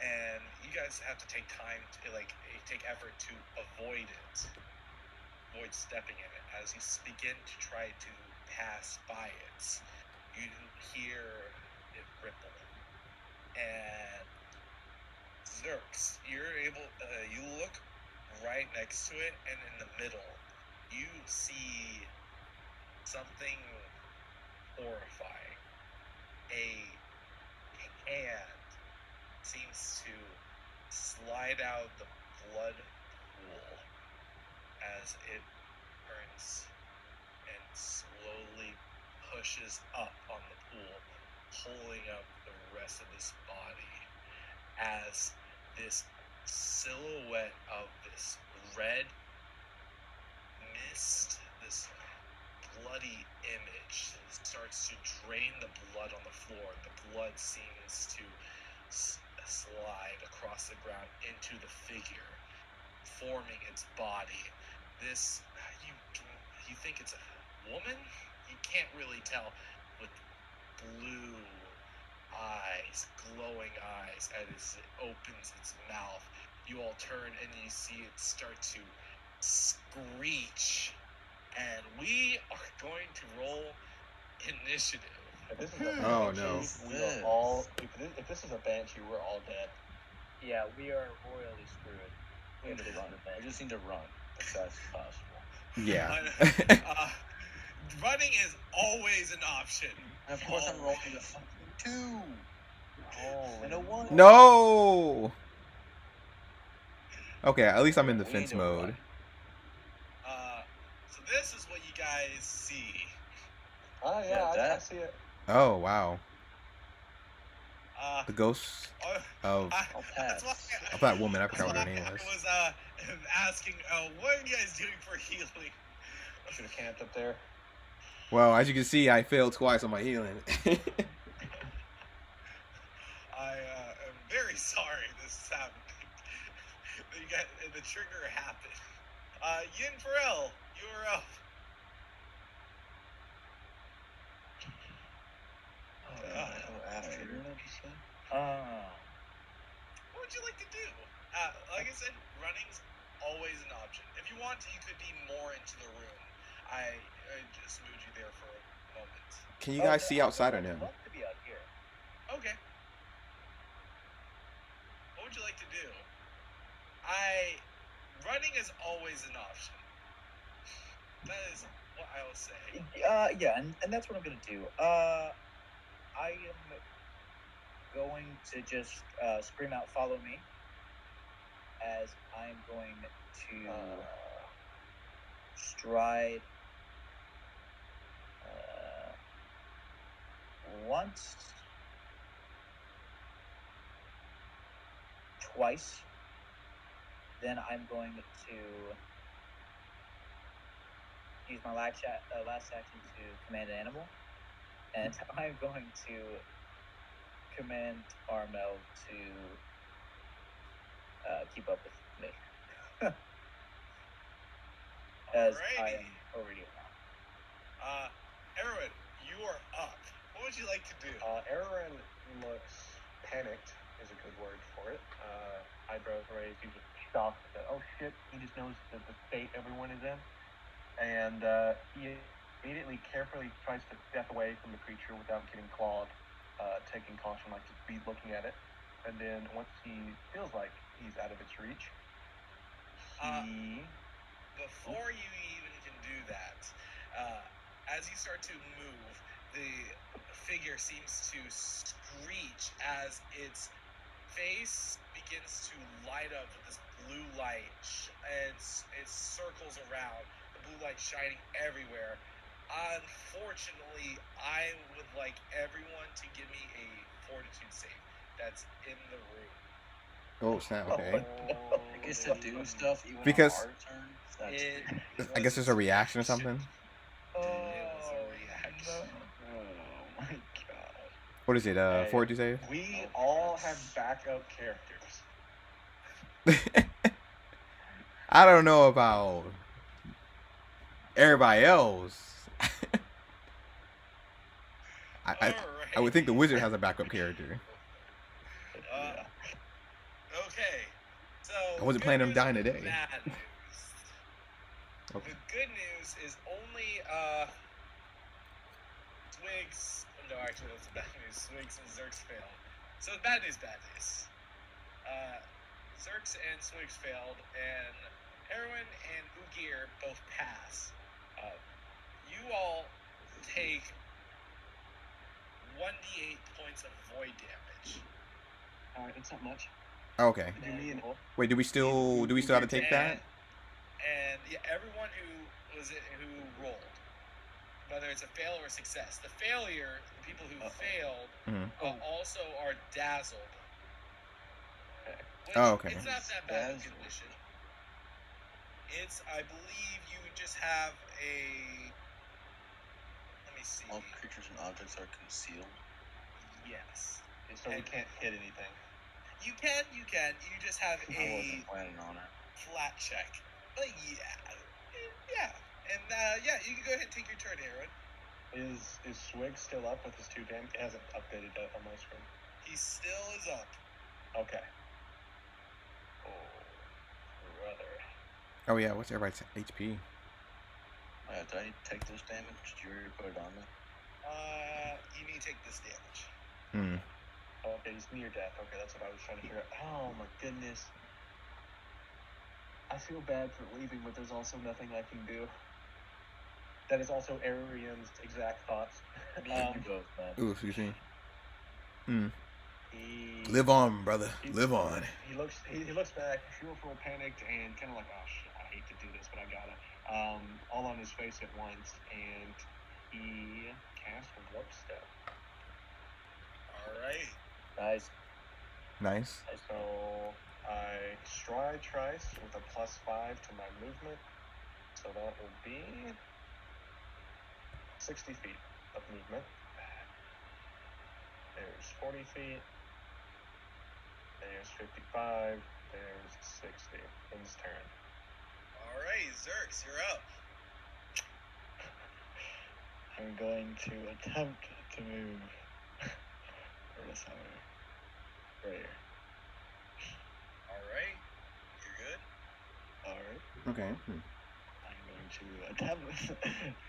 and you guys have to take time to take effort to avoid stepping in it. As you begin to try to pass by it, you hear it ripple, and Zerx, you're able. You look right next to it, and in the middle, you see something horrifying. A hand seems to slide out the blood pool as it turns and slowly pushes up on the pool, pulling up the rest of this body as this silhouette of this red mist, this bloody image starts to drain the blood on the floor. The blood seems to slide across the ground into the figure, forming its body. This, you think it's a woman? You can't really tell, with blue eyes, glowing eyes, as it opens its mouth. You all turn and you see it start to screech, and we are going to roll initiative.
If this is a
Oh,
banshee,
no.
we are all. If this is a banshee, we're all dead.
Yeah, we are royally screwed.
We need to run. We just need to run as fast as possible.
Yeah.
Running is always an option.
And of course, I'm rolling a fucking 2.
Oh,
And a 1.
No. Okay, at least I'm in defense mode.
So this is what you guys see.
Oh yeah, I see it.
Oh wow. The ghost of
That's why
of that woman. I forgot what her name was.
I was asking, what are you guys doing for healing?
I should have camped up there.
Well, as you can see, I failed twice on my healing.
I am very sorry this is happening. The trigger happened. Yin Pharrell, you are up.
After.
What would you like to do? Like I said, running's always an option. If you want to, you could be more into the room. I just moved you there for a moment.
Can you guys see outside or no?
I'd love to be out here.
Okay. What would you like to do? Running is always an option. That is what I will say.
Yeah, and that's what I'm gonna do. I am going to just scream out, "Follow me!" as I'm going to stride once, twice, then I'm going to use my last action to command an animal, and I'm going to command Armel to keep up with me. As I am already now.
Erwin, you are up. What would you like to do?
Aaron looks panicked, is a good word for it. Eyebrows raised, he's shocked that, oh shit, he just knows the state everyone is in. And he immediately carefully tries to step away from the creature without getting clawed, taking caution, like to be looking at it. And then once he feels like he's out of its reach, he...
Before you even can do that, as you start to move, the figure seems to screech as its face begins to light up with this blue light, and it circles around, the blue light shining everywhere. Unfortunately, I would like everyone to give me a fortitude save that's in the room.
Oh snap! Okay.
I guess to do stuff even
Because
on our turn.
I guess there's a reaction or something.
It was a reaction.
Oh my god.
What is it? Fortitude save?
We all have backup characters.
I don't know about everybody else. I would think the wizard has a backup character.
Yeah. Okay. So
I wasn't planning on dying today.
Bad news. Okay. The good news is only Swigs. No, actually, that's the bad news. Swigs and Zerks failed. So bad news. Zerks and Swigs failed, and Heroin and Ugir both pass. You all take 1d8 points of void damage.
Alright, that's not much.
Okay. Wait, do we still have to take that?
And yeah, everyone who rolled, whether it's a fail or a success. The failure, the people who failed, also are dazzled. Which,
okay.
It's not that bad of a condition. It's, I believe, you just have a. Let me see.
All creatures and objects are concealed.
Yes.
So we can't hit anything.
You can. You just have
I wasn't planning on it.
Flat check. But yeah. And you can go ahead and take your turn, Aaron.
Is Swig still up with his 2 damage? It hasn't updated that on my screen.
He still is up.
Okay.
Oh, brother.
Oh yeah, what's everybody's HP?
Did I take this damage? Did you already put it on me?
You need to take this damage.
Okay, he's near death. Okay, that's what I was trying to figure out. Oh my goodness. I feel bad for leaving, but there's also nothing I can do. That is also Arian's exact thoughts.
Ooh, excuse me. Live on, brother. Live on.
He looks back, fearful, panicked, and kind of like, oh shit, I hate to do this, but I gotta. All on his face at once, and he cast Warp Step.
Alright.
Nice.
So I stride trice with a +5 to my movement. So that will be 60 feet of movement. There's 40 feet. There's 55. There's 60. His turn.
Alright, Zerks, you're up.
I'm going to attempt to move. Right here.
Alright. You're good?
Alright.
Okay.
I'm going to attempt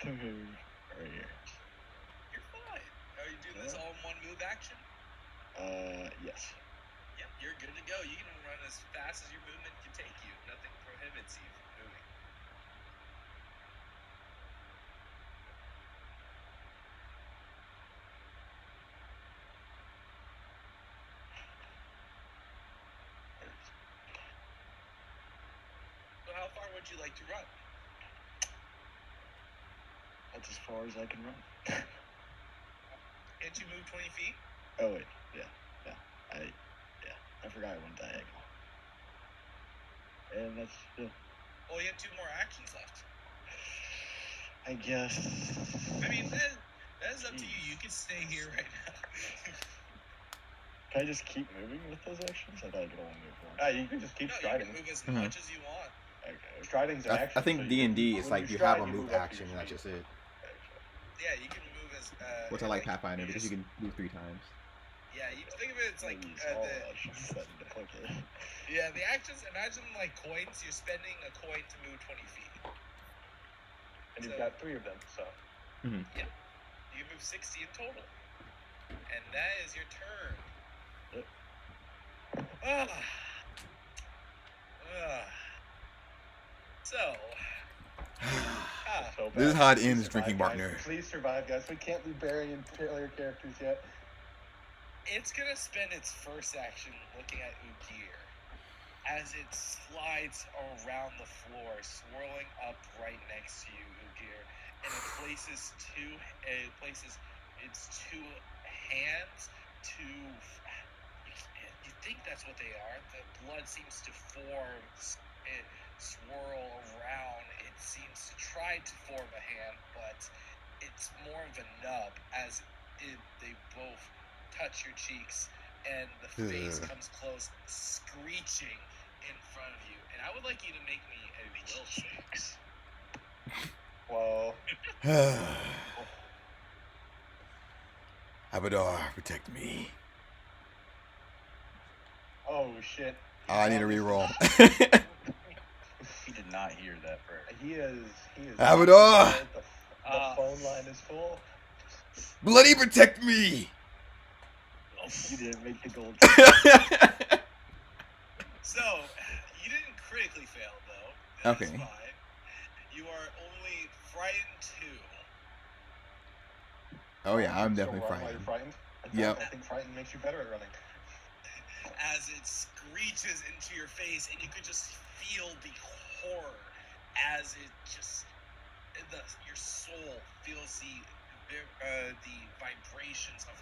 to move right here.
You're fine. Are you doing this all in one move action?
Yes.
Yep, you're good to go. You can run as fast as your movement can take you. Nothing prohibits you from moving. So how far would you like to run?
That's as far as I can run.
Can't you move 20 feet?
Oh wait, yeah. I forgot I went diagonal. And that's
Well, you have 2 more actions left.
I guess.
I mean, that is up to you. You can stay here right now.
Can I just keep moving with those actions? I thought I could only move once.
You can just keep
No,
striding.
you can move as much as you want.
Okay.
Striding's an action.
I think
so
D&D is
when
like you
stride,
have a move
up to
action
your
and that's
speed.
just it.
Yeah, you can move as.
Which I like Pathfinder because you can move 3 times.
Yeah, you think of it. It's like
all actions. Okay.
Yeah, the actions. Imagine like coins. You're spending a coin to move 20 feet.
And you've got 3 of them, so.
Mm-hmm.
Yeah, you can move 60 in total, and that is your turn. So.
This is how it ends, drinking partner.
Please survive, guys. We can't be burying failure characters yet.
It's gonna spend its first action looking at Ugir as it slides around the floor, swirling up right next to you, Ugir, and it places its 2 hands to. You think that's what they are? The blood seems to form. It swirl around. It seems to try to form a hand, but it's more of a nub as they both touch your cheeks, and the face comes close, screeching in front of you. And I would like you to make me a will save.
Whoa.
Abadar, protect me.
Oh shit.
I need a reroll.
He did not hear that prayer.
He is.
Abadar!
The phone line is full.
Bloody protect me!
You didn't make the gold.
So, you didn't critically fail, though. That's
Okay.
fine. You are only frightened 2.
Oh yeah, I'm definitely frightened. Yep.
I think frightened makes you better at running.
As it screeches into your face, and you could just feel the horror as it just your soul feels the vibrations of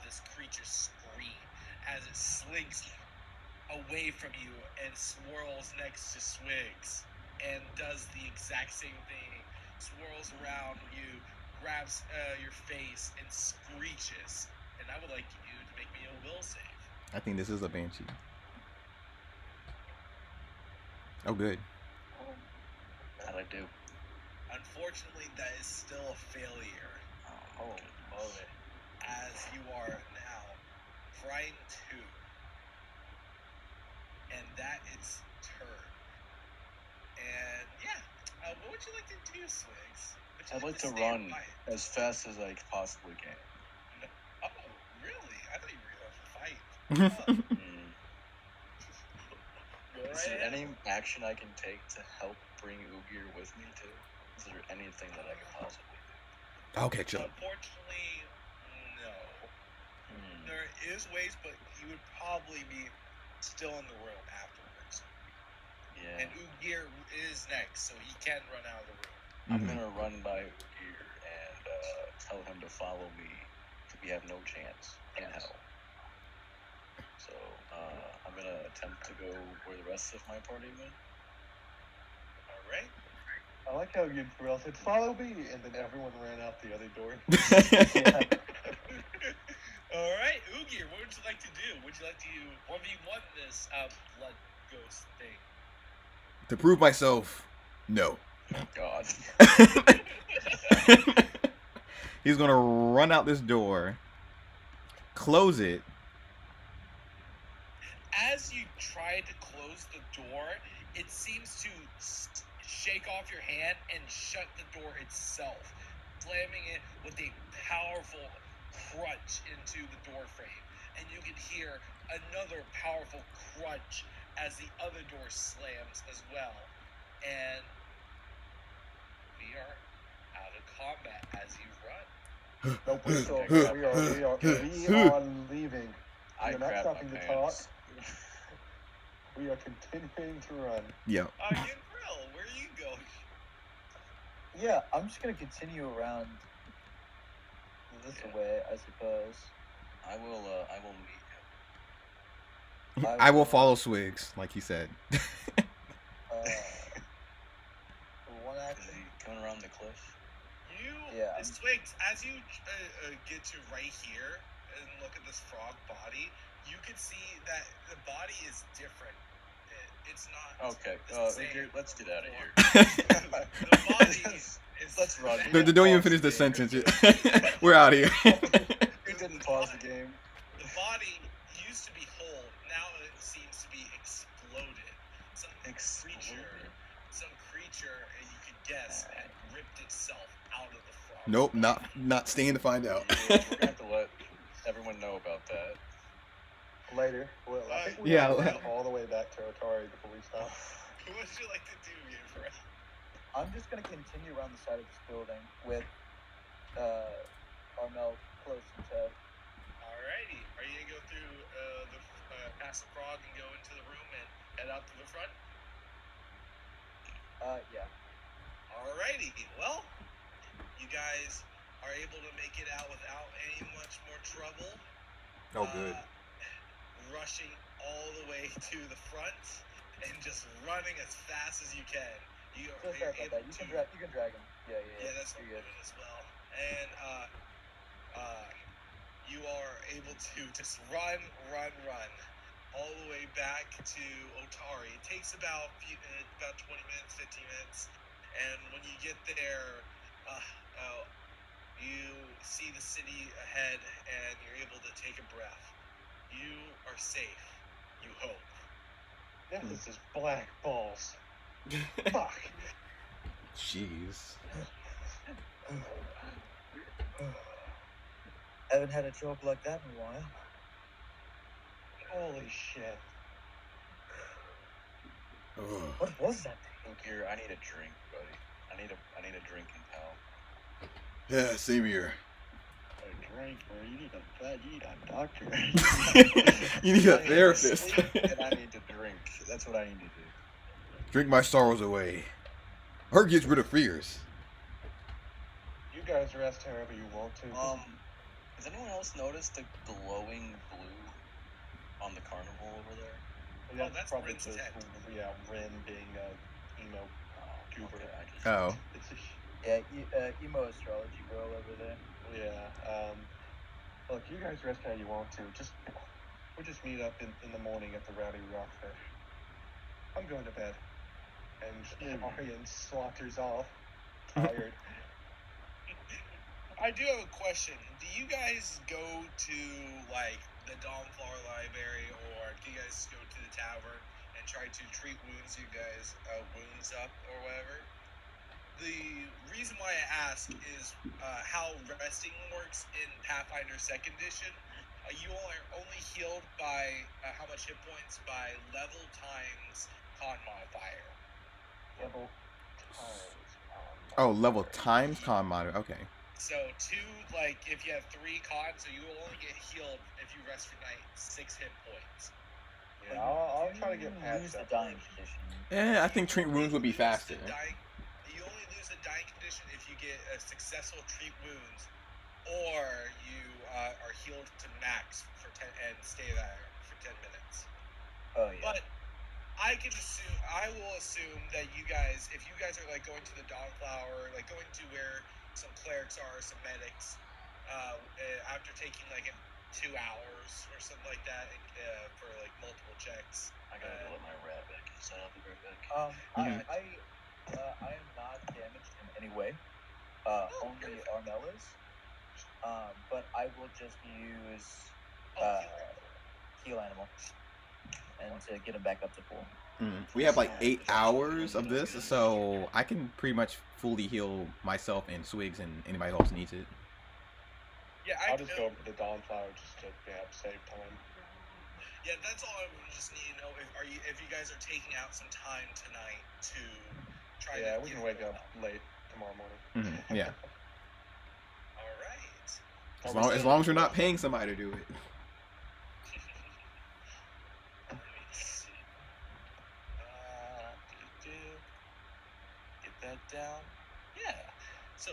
this creature's scream as it slinks away from you and swirls next to Swigs and does the exact same thing. Swirls around you, grabs your face, and screeches. And I would like you to make me a will save.
I think this is a Banshee. Oh, good.
How'd I do?
Unfortunately, that is still a failure.
Oh,
moly. As you are now frightened 2. And that is turn. And yeah, what would you like to do, Swigs?
I'd like to run as fast as I possibly can.
No. Oh, really? I thought you were going to fight.
Is there any action I can take to help bring Ugir with me too? Is there anything that I can possibly do?
Okay, chill.
Unfortunately, no. There is ways, but he would probably be still in the room afterwards.
Yeah.
And Ugir is next, so he can run out of the room.
I'm gonna run by Ugir and tell him to follow me. We have no chance in hell. So I'm gonna attempt to go where the rest of my party went.
All right.
I like how Yudfrel said, "Follow me," and then everyone ran out the other door.
All right, Ugir, what would you like to do? Would you like to 1v1 this blood ghost thing?
To prove myself, no.
God.
He's gonna run out this door, close it.
As you try to close the door, it seems to shake off your hand and shut the door itself, slamming it with a powerful crunch into the door frame. And you can hear another powerful crunch as the other door slams as well. And we are out of combat as you run.
Nope, we are leaving.
I
We're not
grab
stopping
my
to talk.
pants.
We are continuing to run.
Yep.
Grill, where are you going?
Yeah, I'm just gonna continue around this way, I suppose.
I will meet him.
I will follow Swigs, like he said.
Swigs, as you get to right here and look at this frog body, you can see that the body is different. It's not.
Okay, let's get out of here.
The body is.
Let's run.
Don't even finish the sentence. We're out of here.
We didn't pause the game.
The body used to be whole. Now it seems to be exploded. Some creature, and you could guess, had ripped itself out of the frog.
Nope, not staying to find out.
Yeah, we're gonna have to let everyone know about that.
Later. Well, I think we
yeah.
went all the way back to Otari before we stop.
What would you like to do, Gabriel?
I'm just gonna continue around the side of this building with Armel close and tow.
Alrighty. Are you gonna go through past the frog and go into the room and head out to the front?
Yeah.
Alrighty. Well, you guys are able to make it out without any much more trouble.
Oh, good.
Rushing all the way to the front and just running as fast as you can. You can
drag him. Yeah.
That's what we're doing as well. And you are able to just run all the way back to Otari. It takes about 20 minutes, 15 minutes. And when you get there, you see the city ahead and you're able to take a breath. You are safe. You hope.
This is black balls. Fuck.
Jeez.
Haven't had a joke like that in a while.
Holy shit.
What was that thing?
Here, I need a drink, buddy. I need a drink in town.
Yeah, same here.
A drink, or you need a doctor.
You need a therapist.
And I need to drink. That's what I need to do.
Drink my sorrows away. Or gets rid of fears.
You guys rest however you want to.
Has anyone else noticed the glowing blue on the carnival over there?
Yeah,
that's
probably
Rin's
just
tent.
Rin being emo goober.
Okay,
Oh.
Emo astrology girl over there.
Yeah. Look, you guys rest how you want to. We'll just meet up in the morning at the Rowdy Rockfish. I'm going to bed. And Arian slaughters off, tired.
I do have a question. Do you guys go to, like, the Dawnflower Library, or do you guys go to the tavern and try to treat wounds wounds up, or whatever? The reason why I ask is how resting works in Pathfinder 2nd Edition. You are only healed by how much hit points? By level times con modifier.
Level times con modifier.
Oh, level times con modifier. Okay.
So if you have 3 cons, so you will only get healed if you rest for night 6 hit points.
Yeah, I'll try to get past
the
that.
dying condition.
I think treat wounds would be faster.
You only lose the dying condition if you get a successful treat wounds, or you are healed to max for 10 and stay there for 10 minutes.
Oh yeah.
But I will assume that you guys, if you guys are like going to the Dawnflower, like going to where some clerics are, some medics, after taking like 2 hours or something like that for like multiple checks.
I gotta go let my rat back. So I'll be right back.
I am not damaged in any way. Only Armel is. But I will just use heal animal and to get him back up to full.
We have like 8 hours of this, so I can pretty much fully heal myself and Swigs and anybody else needs it.
Yeah,
I'll just go over to the Dawnflower just to save time.
Yeah, that's all I would just need to know. If you guys are taking out some time tonight to try to...
Yeah, we can wake up late tomorrow morning.
Yeah.
All right.
As long as you're not paying somebody to do it.
Let me see. Get that down. Yeah. So,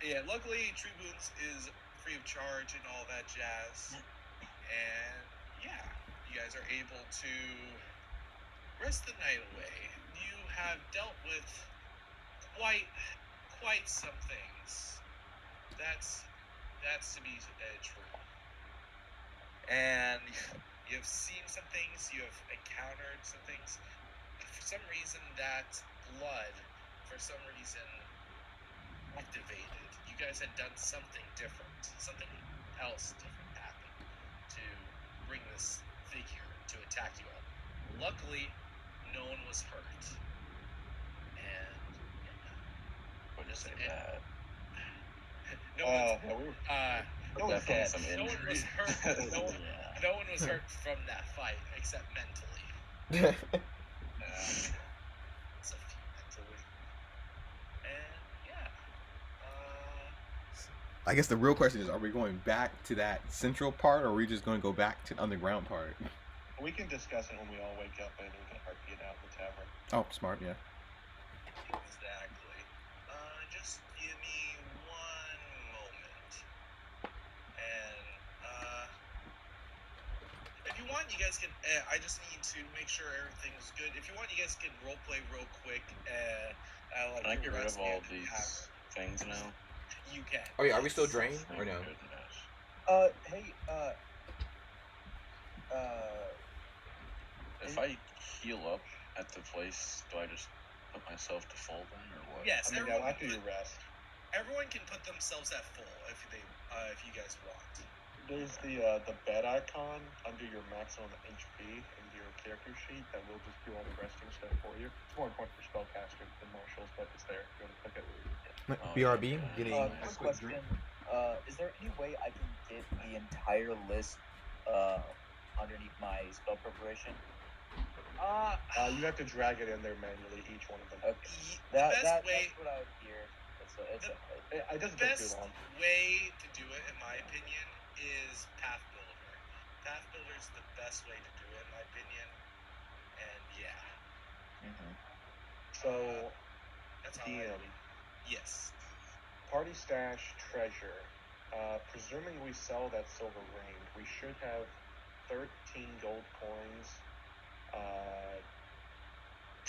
yeah, luckily Tree Boons is free of charge and all that jazz. And, yeah, you guys are able to rest the night away. You have dealt with quite some things. That's to be true. And you've seen some things, you have encountered some things. For some reason, that blood, for some reason, activated. You guys had done something different. Something else different happened to bring this figure to attack you all. Luckily, no one was hurt. And
What do you say that?
No one was
definitely some
no one was
injury.
hurt. No one was hurt from that fight except mentally. It's a few mentally. And yeah.
I guess the real question is: are we going back to that central part, or are we just going to go back to the underground part?
We can discuss it when we all wake up and we can heartbeat out the tavern.
Oh, smart, yeah.
Exactly. Just give me one moment. And if you want, you guys can. I just need to make sure everything's good. If you want, you guys can roleplay real quick.
Can I get rid of all these things now?
You can.
Oh yeah, are we still drained or no?
Hey,
if I heal up at the place, do I just put myself to full then, or what?
Yes,
I mean, after you rest.
Everyone can put themselves at full if you guys want.
There's the bed icon under your maximum HP in your character sheet that will just do all the resting stuff for you. It's more important for spellcaster than marshals, but it's there. If you want to click it.
BRB, getting
quick question. Is there any way I can get the entire list underneath my spell preparation?
You have to drag it in there manually, each one of them.
Okay. That's what I would hear.
It doesn't take too long.
The best way to do it, in my opinion, is Path Builder. Path Builder is the best way to do it, in my opinion. And yeah.
Mm-hmm.
So,
that's
DM.
Yes.
Party stash treasure. Presuming we sell that silver ring, we should have 13 gold coins,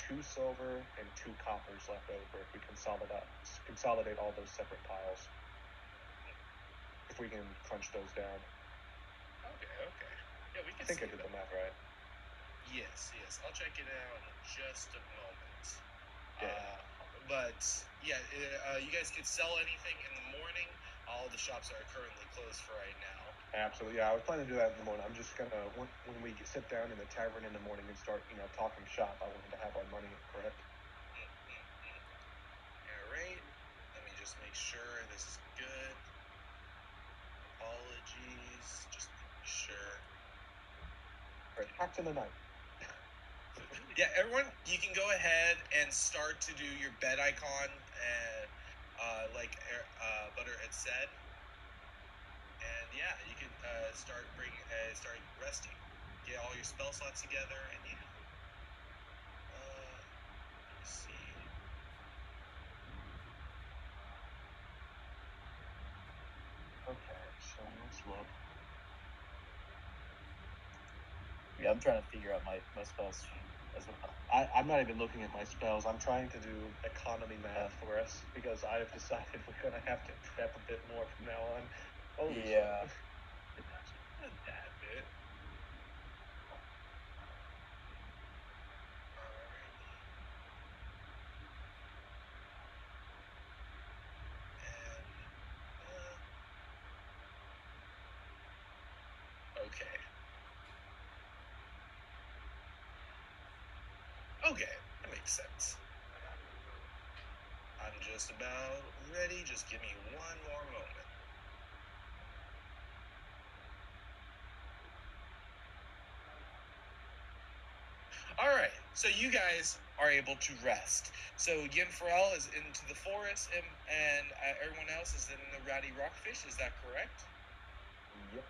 2 silver, and 2 coppers left over if we consolidate all those separate piles. If we can crunch those down.
Okay. Yeah, we can.
I think I did the math right.
Yes. I'll check it out in just a moment.
Yeah.
But yeah, you guys can sell anything in the morning. All the shops are currently closed for right now.
Absolutely, yeah. I was planning to do that in the morning. I'm just gonna when we sit down in the tavern in the morning and start, talking shop. I wanted to have our money correct.
All right. Let me just make sure this is good. Apologies. Just make sure.
Back to the night.
Yeah, everyone, you can go ahead and start to do your bed icon, like Butter had said. And yeah, you can start resting. Get all your spell slots together, and yeah. Let me see.
Okay, so let's look.
Yeah, I'm trying to figure out my spells as well.
I'm not even looking at my spells. I'm trying to do economy math for us because I have decided we're gonna have to prep a bit more from now on. Holy shit.
Not that bit. Okay, that makes sense. I'm just about ready. Just give me one more moment. Alright, so you guys are able to rest. So Yinfarel is into the forest, and everyone else is in the Rowdy Rockfish, is that correct?
Yep.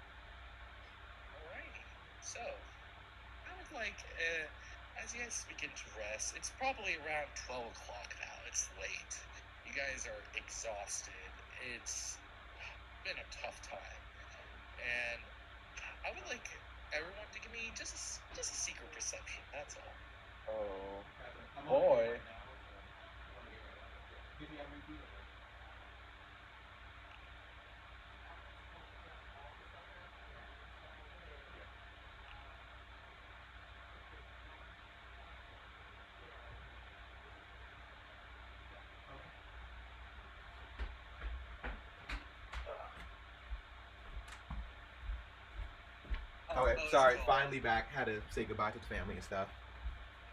Alrighty, so I would like, as you guys begin to rest, it's probably around 12 o'clock now. It's late. You guys are exhausted. It's been a tough time. And I would like everyone to give me just a secret perception, that's all.
Oh, boy.
boy.
Oh, it's
Sorry,
called-
finally back. Had to say goodbye to the family and stuff.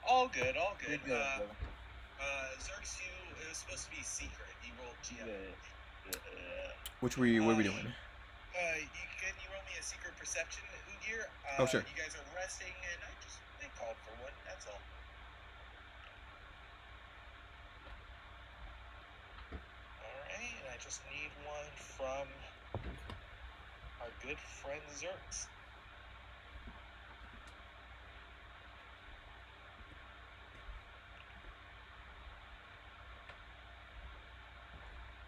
All good, all good.
You're good, brother.
Xerx, it was supposed to be secret. You rolled GM.
What are we doing?
Can you roll me a secret perception, Ugir?
Oh, sure.
You guys are resting, and they called for one. That's all. All right, and I just need one from our good friend Xerx.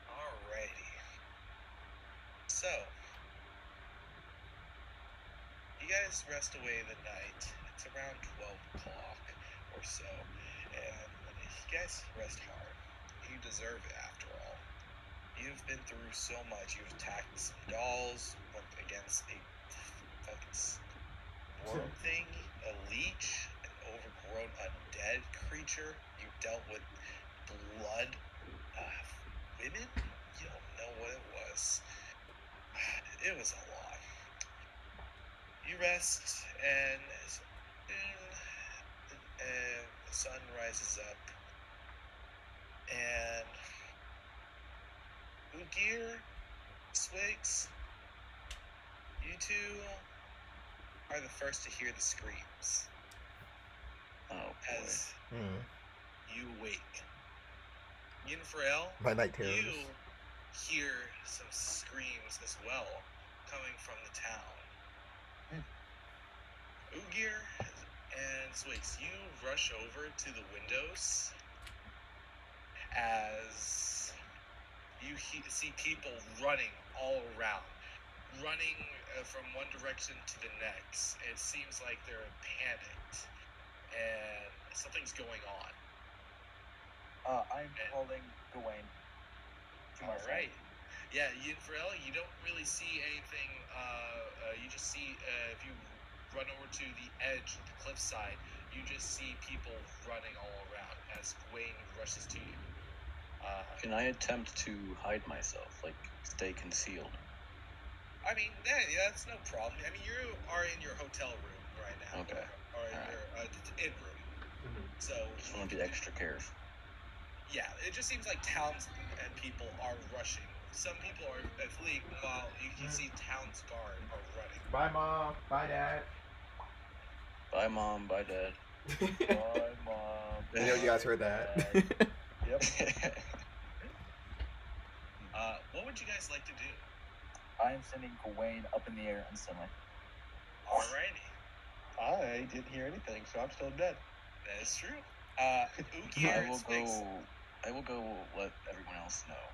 Alrighty. So, you guys rest away the night. It's around 12 o'clock or so, and you guys rest hard. You deserve it, after all. You've been through so much. You've attacked some dolls, went against a fucking worm thing, a leech, an overgrown undead creature. You dealt with blood, women? You don't know what it was. It was a lot. You rest, and soon the sun rises up, and Ugir, Swigs, you two are the first to hear the screams.
Oh, boy.
As you wake. Yinfrael,
My night terrors.
you hear some screams as well, coming from the town. Ugir and Swigs, you rush over to the windows as you see people running all around, running from one direction to the next. It seems like they're panicked, and something's going on.
I'm calling Gawain to my side.
Alright. Yeah, Yinfrael, you don't really see anything. You just see, if you run over to the edge of the cliffside, you just see people running all around as Gawain rushes to you.
Can I attempt to hide myself, like stay concealed?
I mean, that's no problem. I mean, you are in your hotel room right now.
Okay.
Or in your inn room. So
Just want to be extra careful.
Yeah, it just seems like towns and people are rushing. Some people are fleeing, while you can see town's guard are running.
Bye, Mom. Bye, Dad.
Bye, Mom. Bye, Dad.
Bye, Mom.
I know you guys heard that.
Yep.
What would you guys like to do?
I'm sending Gawain up in the air instantly.
Alrighty.
I didn't hear anything, so I'm still dead.
That is true. Ugir and Swigs.
I will go let everyone else know.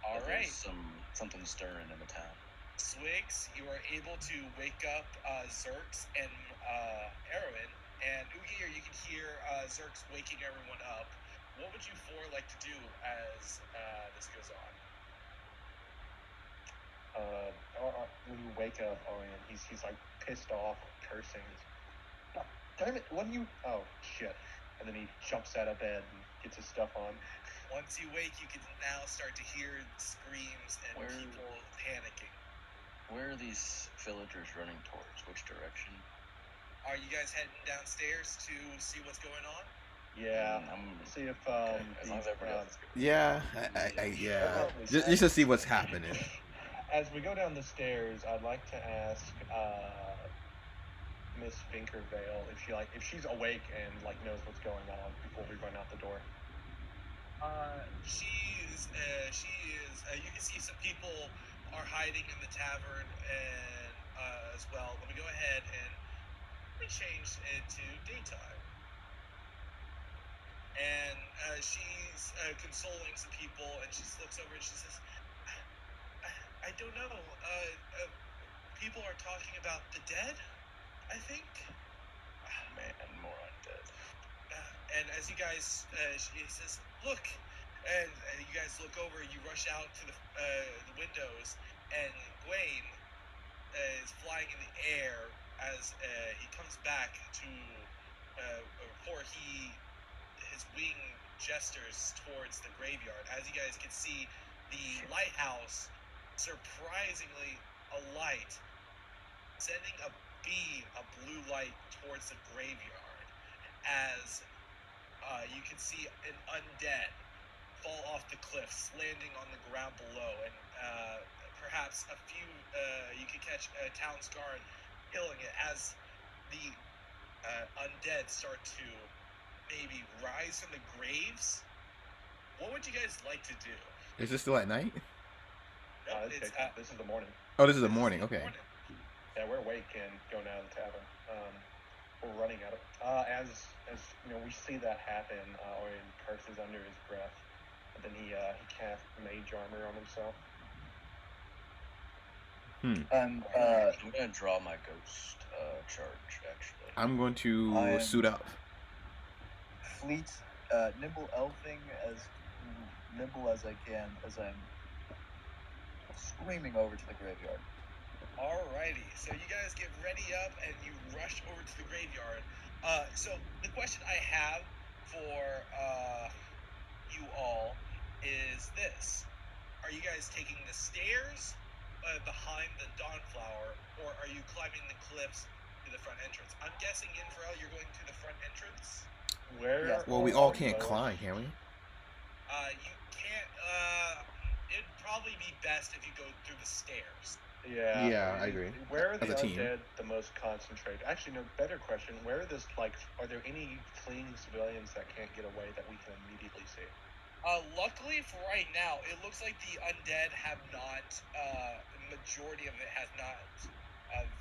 Alright.
There's something stirring in the town.
Swigs, you are able to wake up Xerx and Erwin, and Ugir, you can hear Xerx waking everyone up. What would you four like to do as this goes on?
When you wake up, Orion, he's like pissed off, cursing. Oh, damn it! What do you? Oh shit! And then he jumps out of bed and gets his stuff on.
Once you wake, you can now start to hear screams and people panicking.
Where are these villagers running towards? Which direction?
Are you guys heading downstairs to see what's going on?
Yeah. See if
as long as everybody else is good.
Yeah, yeah. Just to see what's happening.
As we go down the stairs, I'd like to ask Miss Vinkervale if she's awake and knows what's going on before we run out the door.
She is. You can see some people are hiding in the tavern and as well. Let me go ahead and change it to daytime. And she's consoling some people, and she looks over and she says, I don't know. People are talking about the dead, I think.
Man, more undead.
And as you guys, she says, look. And you guys look over, you rush out to the windows, and Gawain is flying in the air as he comes back to report. His wing gestures towards the graveyard. As you guys can see, the lighthouse surprisingly alight, sending a beam of blue light towards the graveyard as you can see an undead fall off the cliffs, landing on the ground below, and perhaps a few, you can catch a town's guard killing it as the undead start to maybe rise from the graves. What would you guys like to do?
Is this still at night?
No,
this is the morning.
Oh, this is the morning. Okay.
Yeah, we're awake and going out of the tavern. We're running out of. As you know, we see that happen. Orion curses under his breath, but then he casts mage armor on himself.
I'm gonna draw my ghost charge. Actually,
I'm going to suit up.
Fleet, nimble elfing, as nimble as I can, as I'm screaming over to the graveyard.
Alrighty, so you guys get ready up and you rush over to the graveyard. So the question I have for you all is this: are you guys taking the stairs behind the Dawnflower, or are you climbing the cliffs to the front entrance? I'm guessing, Infrael, you're going to the front entrance.
Where?
Well, we all can't climb, can we?
You can't. It'd probably be best if you go through the stairs.
Yeah.
Yeah, I agree.
Where are the
As a team.
undead the most concentrated? Actually, no. Better question. Where are this? Are there any fleeing civilians that can't get away that we can immediately see?
Luckily for right now, it looks like the undead have not. The majority of it has not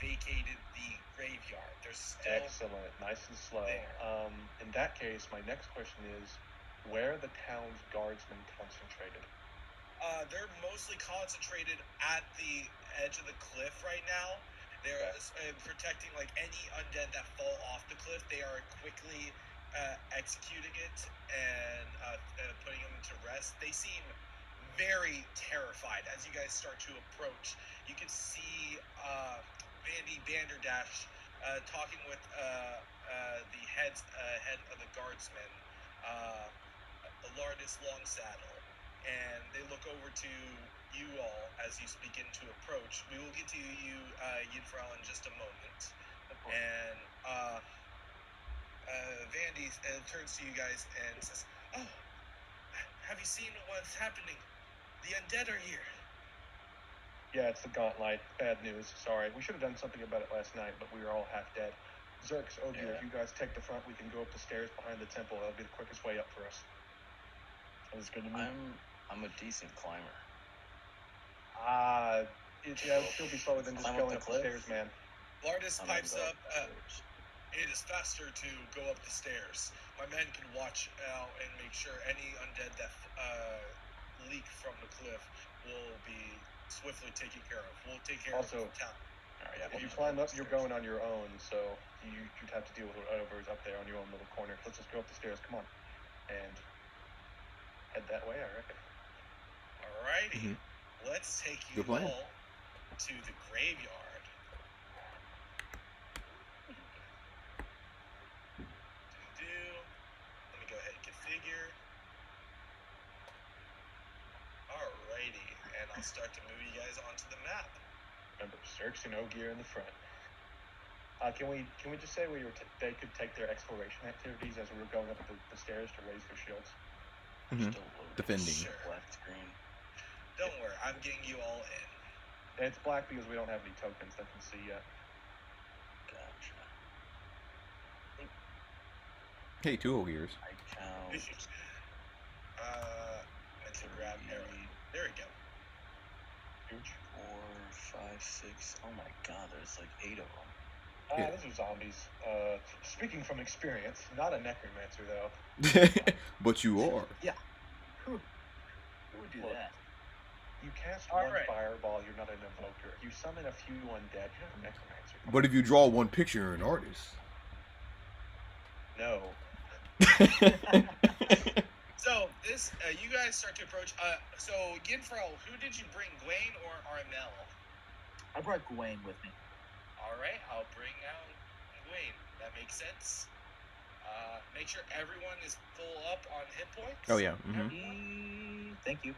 vacated the graveyard. They're still
excellent, nice and slow.
There.
In that case, my next question is, where are the town's guardsmen concentrated?
They're mostly concentrated at the edge of the cliff right now. They're protecting like any undead that fall off the cliff. They are quickly executing it and putting them to rest. They seem very terrified as you guys start to approach. You can see Vandy Banderdash talking with the head of the guardsmen, Lardis Longsaddle. And they look over to you all as you begin to approach. We will get to you, Yinfral, in just a moment. And Vandy turns to you guys and says, "Oh, have you seen what's happening? The undead are here."
Yeah, it's the Gauntlet. Bad news. Sorry. We should have done something about it last night, but we were all half dead. Zerx, Ogier, if you guys take the front, we can go up the stairs behind the temple. That'll be the quickest way up for us.
Sounds good to me.
I'm a decent climber.
It'll still be slower than just going up the stairs, man.
Lardis pipes up. It is faster to go up the stairs. My men can watch out and make sure any undead that leak from the cliff will be swiftly taken care of. We'll take care of the town.
If you climb up, you're going on your own, so you'd have to deal with whatever is up there on your own little corner. Let's just go up the stairs. Come on. And head that way, I reckon.
Alrighty. Let's take you all to the graveyard. Let me go ahead and configure. Alrighty, and I'll start to move you guys onto the map.
Remember, Zerx and Ogier in the front. Can we just say they could take their exploration activities as we were going up the stairs to raise their shields?
Still
defending.
Sure.
Black screen.
Don't worry, I'm getting you all in.
It's black because we don't have any tokens that can see yet.
Gotcha.
Hey, 2 Ogiers.
I count.
Let's grab arrow. There we go.
Huge.
4, 5, 6. Oh my god, there's like 8 of them.
Those are zombies. Speaking from experience, not a necromancer though.
But you are.
Yeah. Who would do that?
You cast one fireball, you're not an invoker. You summon a few undead, you're not a necromancer.
But if you draw one picture, you're an artist.
No.
So this, you guys start to approach. So Ginfrel, who did you bring, Gwaine or Armel?
I brought Gwaine with me.
All right, I'll bring out Gwaine. That makes sense. Make sure everyone is full up on hit points.
Oh yeah.
Thank you.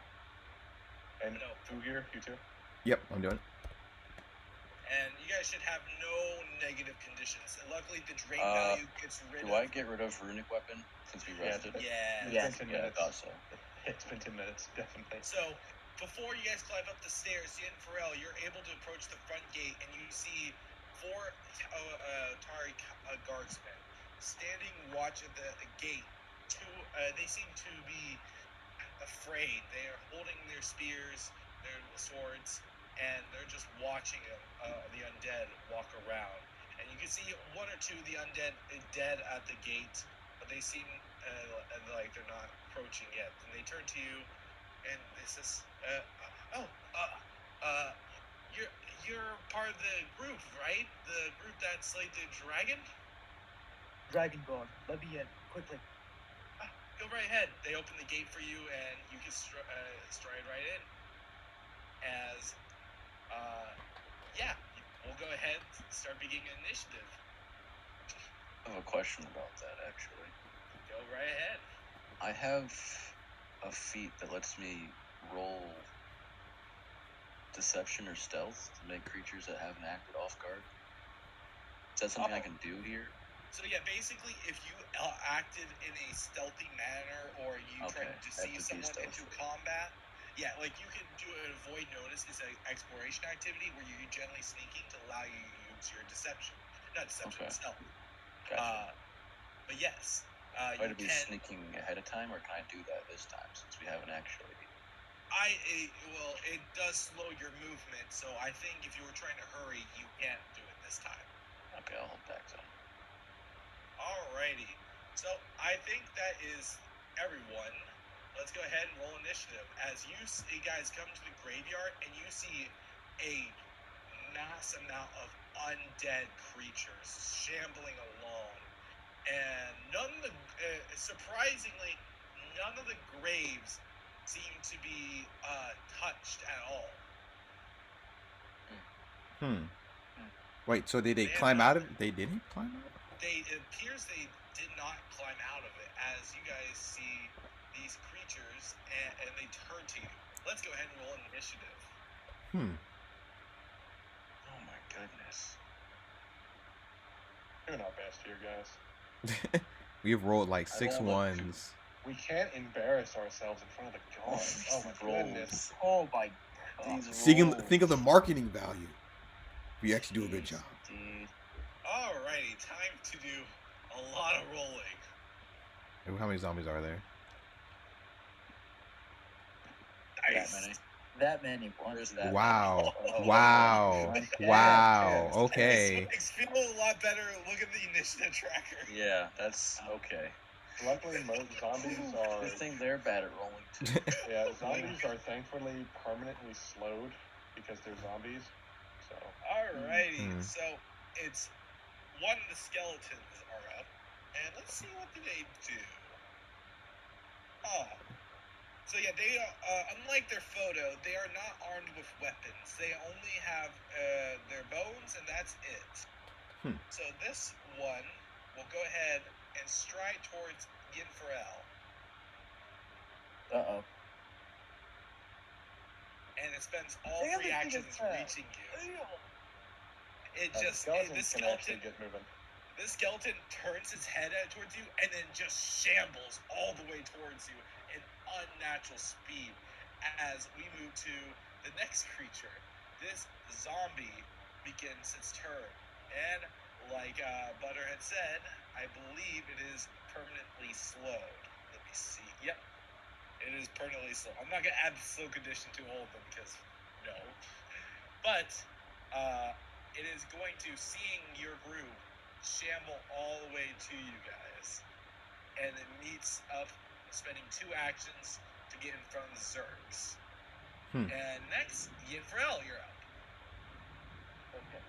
And Ogier, you too?
Yep, I'm doing it.
And you guys should have no negative conditions. And luckily, the drain value gets rid of...
Do I get rid of runic weapon since we rested?
Yeah.
It's been 10 minutes.
I thought so.
It's been 10 minutes, definitely.
So, before you guys climb up the stairs, Yin Pharrell, you're able to approach the front gate, and you see 4 Tari guardsmen standing watch at the gate. They seem to be afraid. They are holding their spears, their swords, and they're just watching the undead walk around. And you can see 1 or 2 of the undead dead at the gate, but they seem like they're not approaching yet. And they turn to you, and they says, you're part of the group, right? The group that slayed the dragon?
Dragon Guard, let me in, quickly.
Go right ahead. They open the gate for you, and you can stride right in. We'll go ahead and start beginning initiative.
I have a question about that, actually.
Go right ahead.
I have a feat that lets me roll deception or stealth to make creatures that haven't acted off guard. Is that something I can do here?
So yeah, basically, if you acted in a stealthy manner, or you tried to deceive someone into combat, yeah, like you can do an avoid notice. It's an exploration activity where you're generally sneaking to allow you to use your deception, not deception, stealth.
Gotcha.
But yes,
you can be sneaking ahead of time, or can I do that this time since we haven't actually?
It does slow your movement, so I think if you were trying to hurry, you can't do it this time.
Okay, I'll hold back then.
Alrighty, so I think that is everyone. Let's go ahead and roll initiative. As you guys come to the graveyard, and you see a mass amount of undead creatures shambling along, and surprisingly, none of the graves seem to be touched at all.
Wait, so did they climb out of it? They didn't climb out?
It appears they did not climb out of it, as you guys see these creatures, and they turn to you. Let's go ahead and roll initiative.
Oh my goodness.
Doing our best here, guys.
We've rolled like 6 ones.
We can't embarrass ourselves in front of the gods. Oh my goodness.
Oh my god.
Think of the marketing value. We actually do a good job.
Dude.
Alrighty, time to do a lot of rolling.
How many zombies are there?
Nice.
That many.
Wow. Wow. Wow. Okay.
This makes me feel a lot better. Look at the initiative tracker.
Yeah, that's okay.
Luckily, most zombies are...
Good thing they're bad at rolling, too.
Yeah, zombies are thankfully permanently slowed because they're zombies. So.
Alrighty, so it's 1 of the skeletons are up, and let's see what they do. So yeah, they are, unlike their photo, they are not armed with weapons. They only have their bones, and that's it. So this one will go ahead and stride towards Yin Pharrell.
Uh-oh.
And it spends all 3 actions reaching you. This skeleton turns its head towards you and then just shambles all the way towards you in unnatural speed. As we move to the next creature, this zombie begins its turn, and like Butter had said, I believe it is permanently slowed. Let me see. Yep, it is permanently slowed. I'm not gonna add the slow condition to all of them because no, but it is going to, seeing your group shamble all the way to you guys, and it meets up, spending 2 actions to get in front of the Zergs. And next, Yin Pharrell, you're up.
Okay.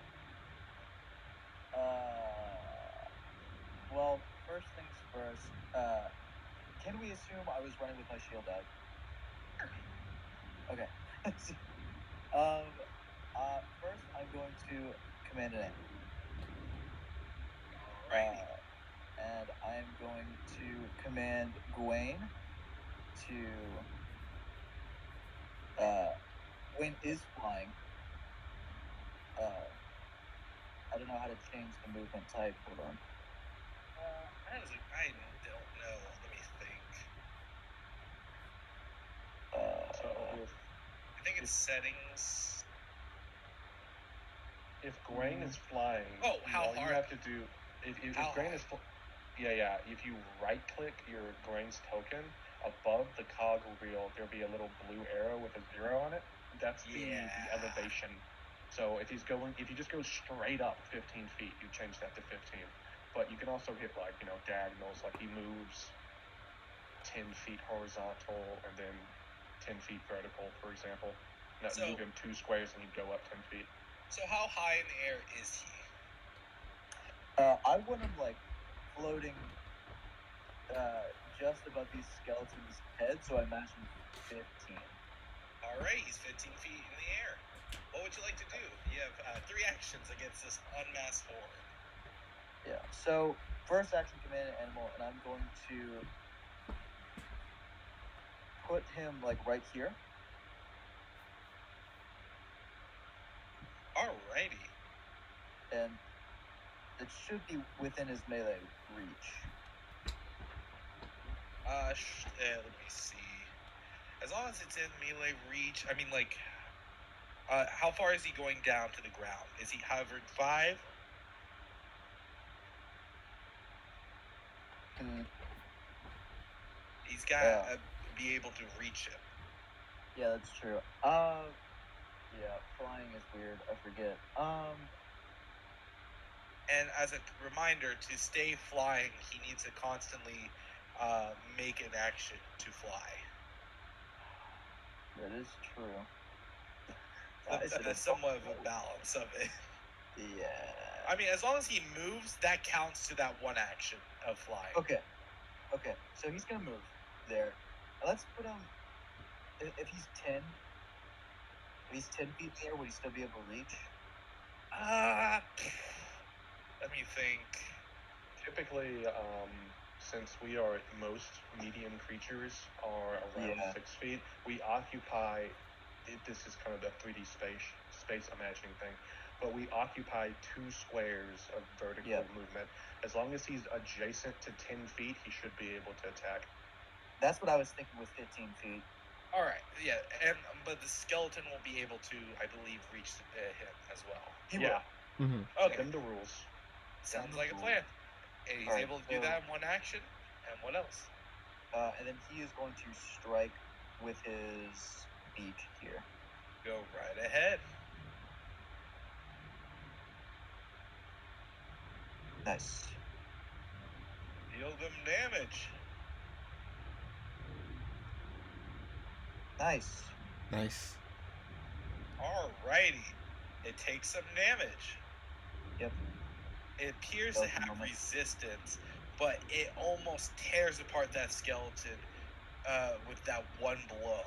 Well, first things first, can we assume I was running with my shield out? Okay. First, I'm going to command an aim. And I'm going to command Gawain to... Gawain is flying. I don't know how to change the movement type. Hold on.
I don't know. Let me think. I think it's settings.
If Grain is flying,
how
all
hard?
you have to do if Grain is if you right click your Grain's token above the cog wheel, there'll be a little blue arrow with a 0 on it. That's the elevation. So if you just go straight up 15 feet, you change that to 15. But you can also hit diagonals, like he moves 10 feet horizontal and then 10 feet vertical, for example. That move him 2 squares and he'd go up 10 feet.
So how high in the air is he?
I want him floating just above these skeletons' heads, so I imagine 15.
Alright, he's 15 feet in the air. What would you like to do? You have 3 actions against this unmasked horde.
Yeah, so first action, command an animal, and I'm going to put him right here.
Alrighty.
And it should be within his melee reach.
Let me see. As long as it's in melee reach, I mean, how far is he going down to the ground? Is he hovering 5? He's got to be able to reach it.
Yeah, that's true. Yeah, flying is weird. I forget.
And as a reminder, to stay flying, he needs to constantly make an action to fly.
That is true.
That's somewhat of a balance of it.
Yeah.
I mean, as long as he moves, that counts to that 1 action of flying.
Okay. So he's gonna move there. Let's put him. If he's 10 feet in the air, would he still be able to reach?
Let me think.
Typically, since most medium creatures are around 6 feet, we occupy. This is kind of the 3D space imagining thing, but we occupy 2 squares of vertical movement. As long as he's adjacent to 10 feet, he should be able to attack.
That's what I was thinking with 15 feet.
All right, yeah, but the skeleton will be able to, I believe, reach him as well.
He will.
Mm-hmm.
Okay.
Them the rules.
Sounds like a plan. And he's able to do that in 1 action. And what else?
And then he is going to strike with his beak here.
Go right ahead.
Nice.
Deal them damage.
Nice.
Alrighty. It takes some damage.
Yep.
It appears to have resistance, but it almost tears apart that skeleton with that 1 blow.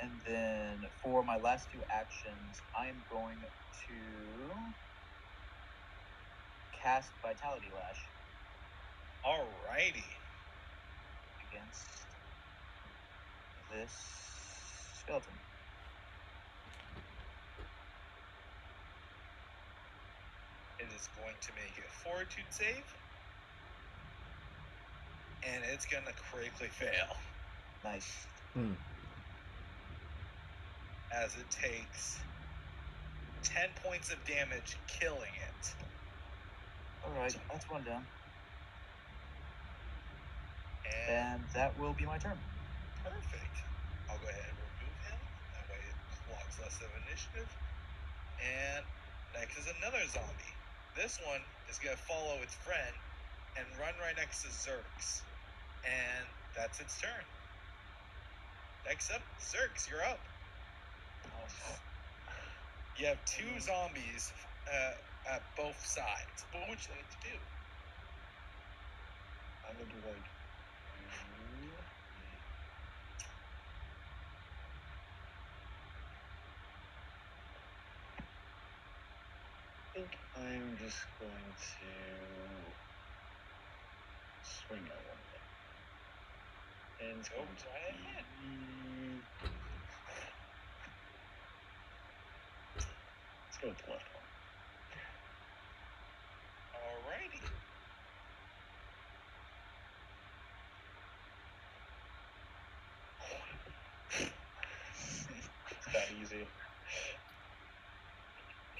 And then for my last 2 actions, I'm going to cast Vitality Lash.
Alrighty.
Against this skeleton.
It is going to make a Fortitude save. And it's going to critically fail.
Nice.
As it takes 10 points of damage, killing it.
Alright, that's 1 down. And that will be my turn.
Perfect. I'll go ahead and remove him. That way it logs less of initiative. And next is another zombie. This one is going to follow its friend and run right next to Zerx. And that's its turn. Next up, Zerx, you're up. You have 2 zombies at both sides. What would you like to do?
I'm gonna do I think I'm just going to swing at one of them. And it's going to
right ahead.
Let's go with the left one.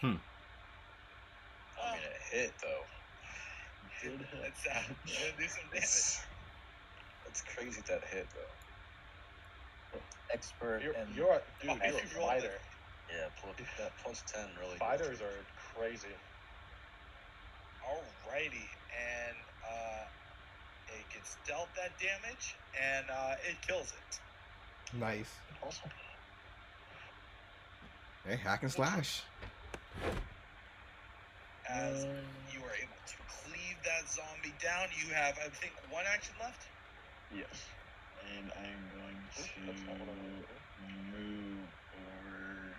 Hmm.
I mean, it hit though.
Did hit.
It's gonna do some damage.
It's crazy that hit though.
Expert
You're
and
a
Oh,
you're
you
a
rolled
fighter.
Yeah, that plus 10 really.
Fighters are crazy.
Alrighty, and it gets dealt that damage, and it kills it.
Nice.
Awesome.
Hey, hack and slash.
As you are able to cleave that zombie down, you have, I think, one action left.
Yes. And I'm going
That's not what I wanted to
to move over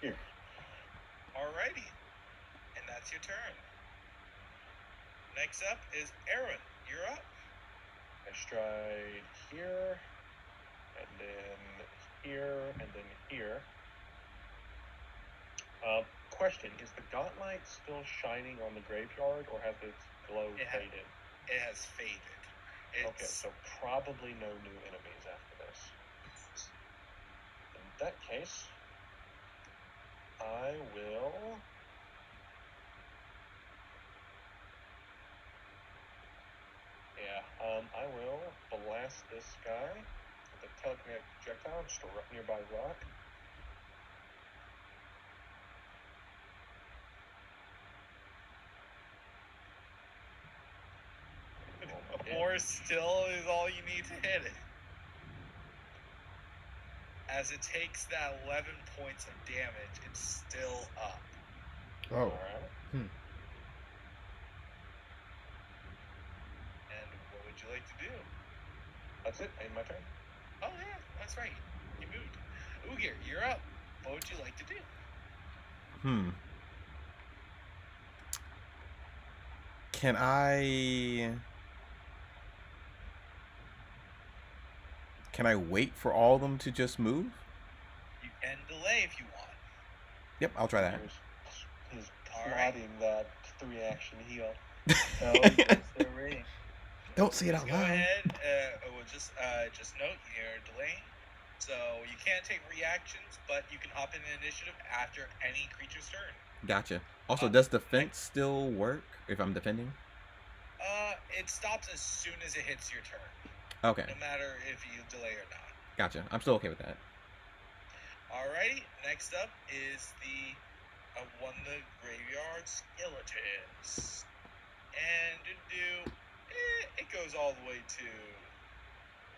here.
Alrighty, and that's your turn. Next up is Aaron. You're up.
I stride here, and then here, and then here. Question: is the gauntlet still shining on the graveyard, or has its glow faded?
It has faded.
Okay, so probably no new enemies after this. In that case, I will. Yeah, I will blast this guy with a telekinetic projectile just a nearby rock.
More still is all you need to hit it. As it takes that 11 points of damage, it's still up.
Oh.
Alright.
And what would you like to do?
That's it. Ain't my turn.
Oh yeah, that's right. You moved. Ugir, you're up. What would you like to do?
Can I wait for all of them to just move?
You can delay if you want.
Yep, I'll try that.
He's plotting that 3-action heal.
oh yes, sirree.
Don't say it out
Go
loud.
ahead. We'll just note you're delaying. So you can't take reactions, but you can hop in initiative after any creature's turn.
Gotcha. Also, does defense still work if I'm defending?
It stops as soon as it hits your turn.
Okay.
No matter if you delay or not.
Gotcha. I'm still okay with that.
Alrighty. Next up is the the graveyard skeletons, and it goes all the way to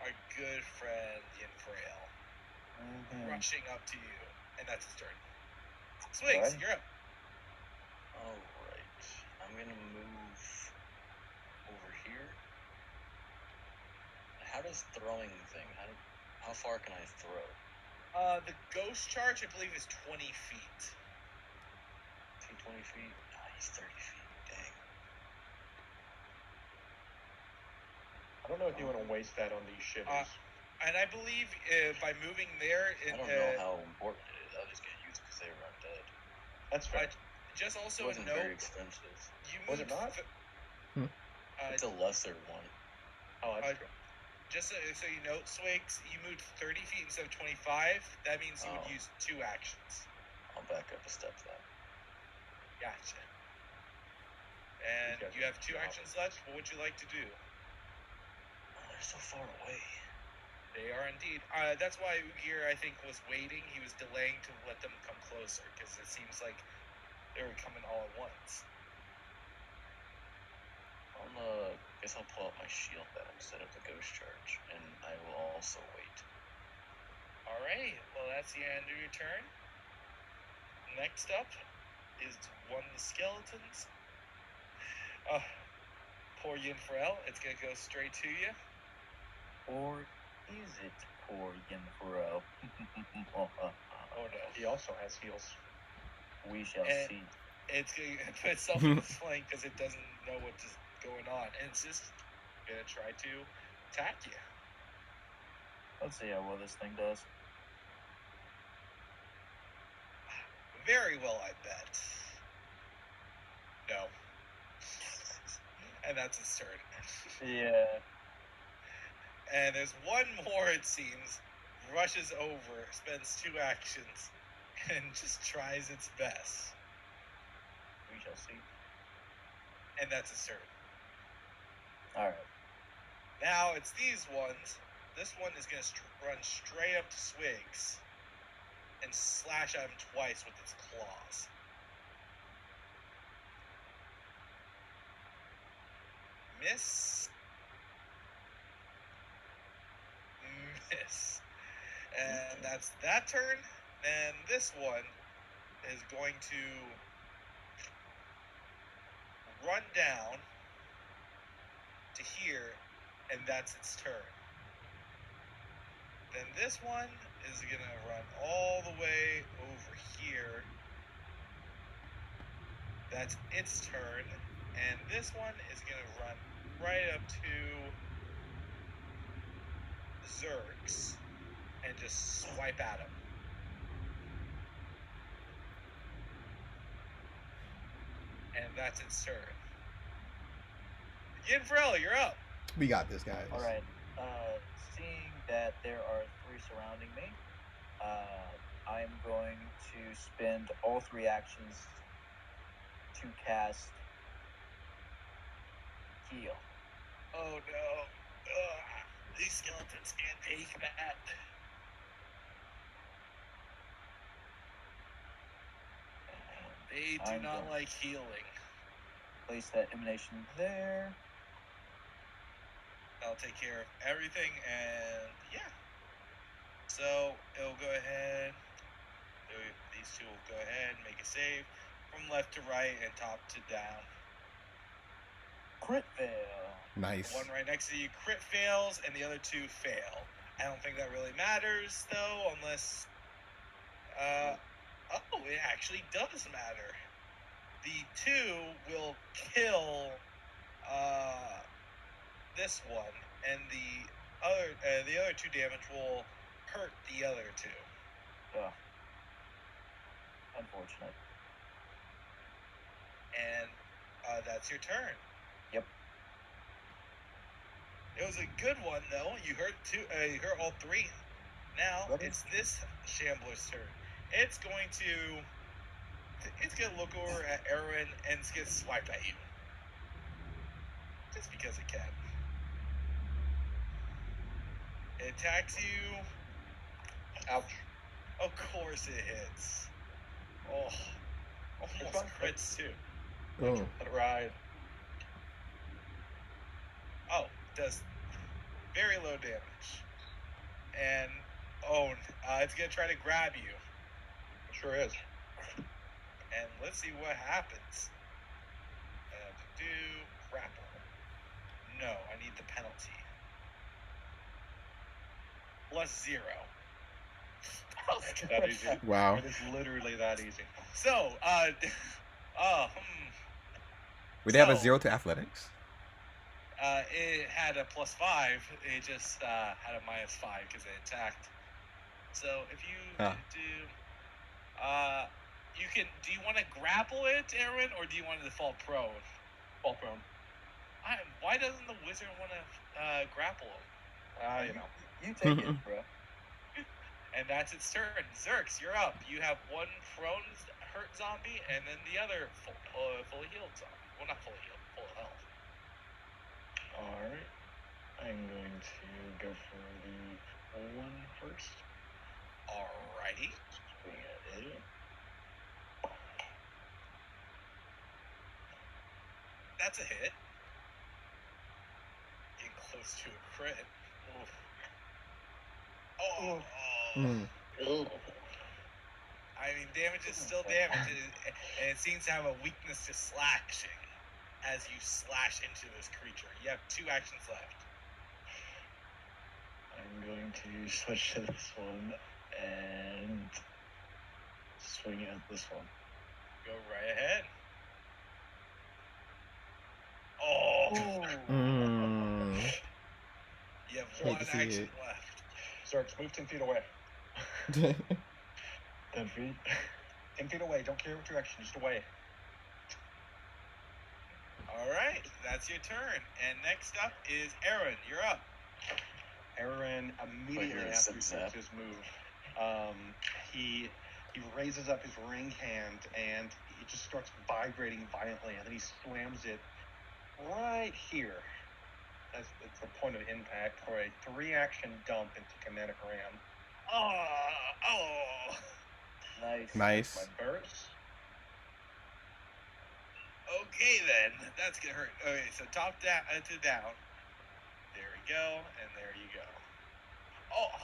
our good friend Infrail, rushing up to you, and that's his turn. Swigs, you're up.
Alright. I'm gonna move over here. How does throwing thing? How far can I throw?
The ghost charge, I believe, is 20 feet.
20 feet? Oh, he's 30 feet. Dang.
I don't know if you want to waste that on these shivers.
And I believe by moving there...
I don't know how important it is. I'll just get used because they were undead.
That's fair.
Just also
it wasn't
note...
very expensive.
Was it not?
It's a lesser one.
Oh, that's true.
Just so you know, Swigs, you moved 30 feet instead of 25. That means you would use 2 actions.
I'll back up a step then.
Gotcha. And you have 2 actions left. What would you like to do?
Oh, they're so far away.
They are indeed. That's why Ugir, I think, was waiting. He was delaying to let them come closer, because it seems like they were coming all at once.
Guess I'll pull out my shield then instead of the ghost charge, and I will also wait.
Alright, well that's the end of your turn. Next up is one of the skeletons. Poor Yinfrel, it's gonna go straight to you.
Or is it poor Yinfrel?
Oh no.
He also has heals.
We shall see.
It's gonna put itself in its flank because it doesn't know what's going on, and it's just gonna try to attack you.
Let's see how well this thing does.
Very well, I bet. No. And that's its turn.
Yeah.
And there's one more, it seems, rushes over, spends 2 actions, and just tries its best.
We shall see.
And that's its turn.
Alright.
Now it's these ones. This one is going to run straight up to Swigs and slash at him twice with its claws. Miss. Miss. And that's that turn. Then this one is going to run down to here, and that's its turn. Then this one is going to run all the way over here. That's its turn. And this one is going to run right up to Zerx and just swipe at him. And that's its turn. Yinfrella, you're up.
We got this, guys.
All right. Seeing that there are 3 surrounding me, I'm going to spend all 3 actions to cast Heal.
Oh no. These skeletons can't take that. They do not like healing.
Place that emanation there.
I'll take care of everything, and yeah. So it'll go ahead. These 2 will go ahead and make a save from left to right and top to down.
Crit fail.
Nice.
The one right next to you crit fails, and the other 2 fail. I don't think that really matters, though, unless... it actually does matter. The 2 will kill this one, and the other 2 damage will hurt the other 2.
Oh. Unfortunate.
And that's your turn.
Yep.
It was a good one, though. You hurt you hurt all 3. Now it's this Shambler's turn. It's going to look over at Erwin and it's going to swipe at you. Just because it can. It attacks you.
Ouch.
Of course it hits. Oh, almost crits too.
Oh.
Let it ride.
Oh, does very low damage. And it's gonna try to grab you.
It sure is.
And let's see what happens. Grapple. No, I need the penalty. +0.
That easy.
Wow.
It is literally that easy.
So,
Would they have a 0 to athletics?
It had a +5. It just had a -5 because it attacked. So if you do you want to grapple it, Aaron, or do you want to fall prone?
Fall prone.
Why doesn't the wizard want to grapple him?
You take it, bro.
And that's its turn. Zerx, you're up. You have 1 prone hurt zombie, and then the other fully healed zombie. Well, not fully healed, full of health.
Alright. I'm going to go for the full one first.
Alrighty.
Swing at it.
That's a hit. Getting close to a crit. Oof. Oh. I mean, damage is still damage, and it seems to have a weakness to slashing as you slash into this creature. You have 2 actions left.
I'm going to switch to this one and swing at this one.
Go right ahead. Oh! You have 1 action left.
Zerx, move 10 feet away.
10 feet?
10 feet away. Don't care what your action, just away.
Alright, that's your turn. And next up is Aaron. You're up.
Aaron immediately after he starts his move, he raises up his ring hand and it just starts vibrating violently, and then he slams it right here. It's the point of impact for a 3-action dump into Kinetic Ram.
Oh.
Nice.
My burst.
Okay then, that's gonna hurt. Okay, so top down to down. There we go, and there you go. Oh.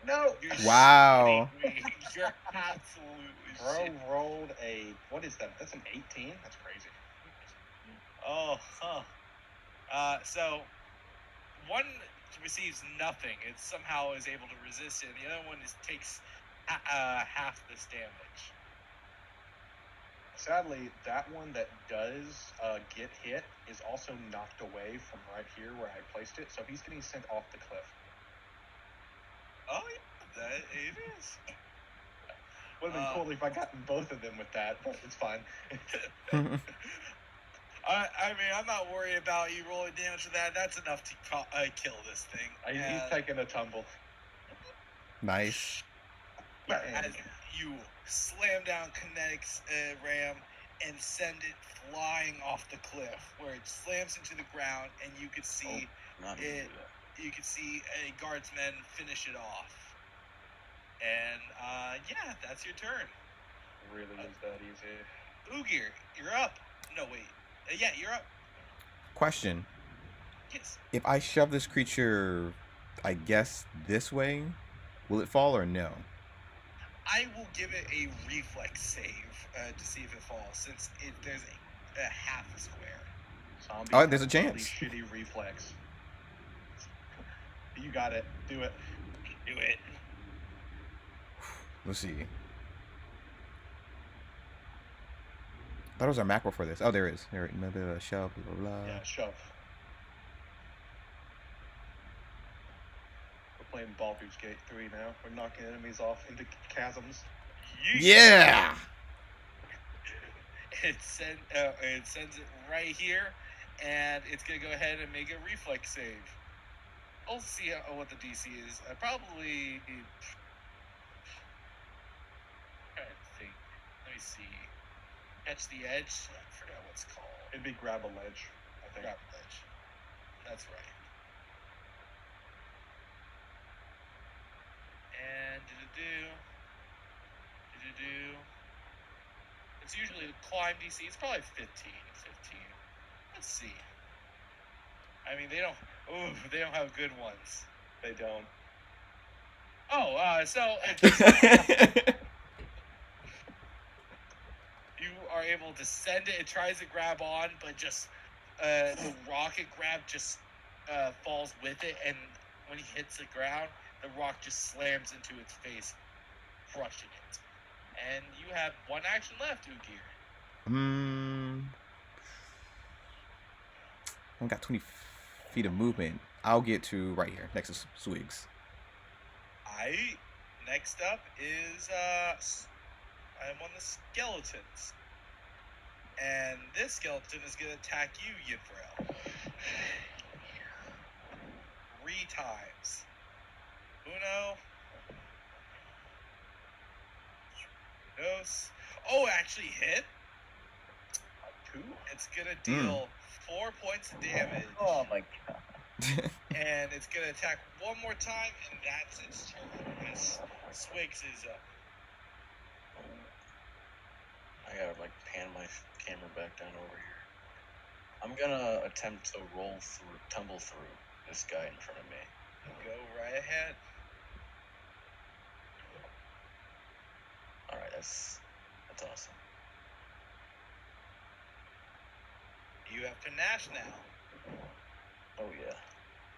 No.
Wow.
You're absolutely
Bro
shit.
rolled a, what is that? That's an 18? That's crazy.
Oh, huh. So one receives nothing. It somehow is able to resist it. And the other one takes half this damage.
Sadly, that one that does get hit is also knocked away from right here where I placed it, so he's getting sent off the cliff.
Oh, yeah, it is.
Would have been cool if I gotten both of them with that, but it's fine.
I mean, I'm not worried about you rolling damage with that. That's enough to kill this thing.
He's taking a tumble.
Nice.
As you slam down Kinetic's ram and send it flying off the cliff, where it slams into the ground, and you could see You could see a guardsman finish it off. And yeah, that's your turn.
Really is that easy.
Ugir, you're up. No, wait. Yeah, you're up.
Question.
Yes.
If I shove this creature, I guess, this way, will it fall or no?
I will give it a reflex save to see if it falls, since there's a half a square.
Zombie
there's a chance.
Really shitty reflex. You got it. Do it.
Do it.
Let's see. I thought it was our macro for this. Oh, there is. There, another shove, blah, blah, blah.
Yeah, shove. We're playing Baldur's Gate 3 now. We're knocking enemies off into chasms.
Yeah!
It sends it right here, and it's going to go ahead and make a reflex save. I'll see what the DC is. Probably... I'm trying to think. Let me see. Catch the edge? I forgot what's called.
It'd be grab a ledge, I think.
Grab a ledge. That's right. And it's usually the climb DC. It's probably 15. Let's see. I mean, they don't have good ones.
They don't.
Oh, so you are able to send it. It tries to grab on, but just the rocket grab just falls with it, and when he hits the ground, the rock just slams into its face, crushing it. And you have one action left, Ugir.
I've got 20 feet of movement. I'll get to right here, next to Swigs.
Next up is I'm on the skeletons. And this skeleton is going to attack you, Yinfrel. 3 times. Uno. Dos. Oh, actually hit. 2. It's going to deal 4 points of damage.
Oh my god.
And it's going to attack one more time, and that's its turn. As Swigs is up.
I gotta pan my camera back down over here. I'm gonna attempt to tumble through this guy in front of me.
Go right ahead.
Alright, that's awesome.
You have Panache now.
Oh yeah.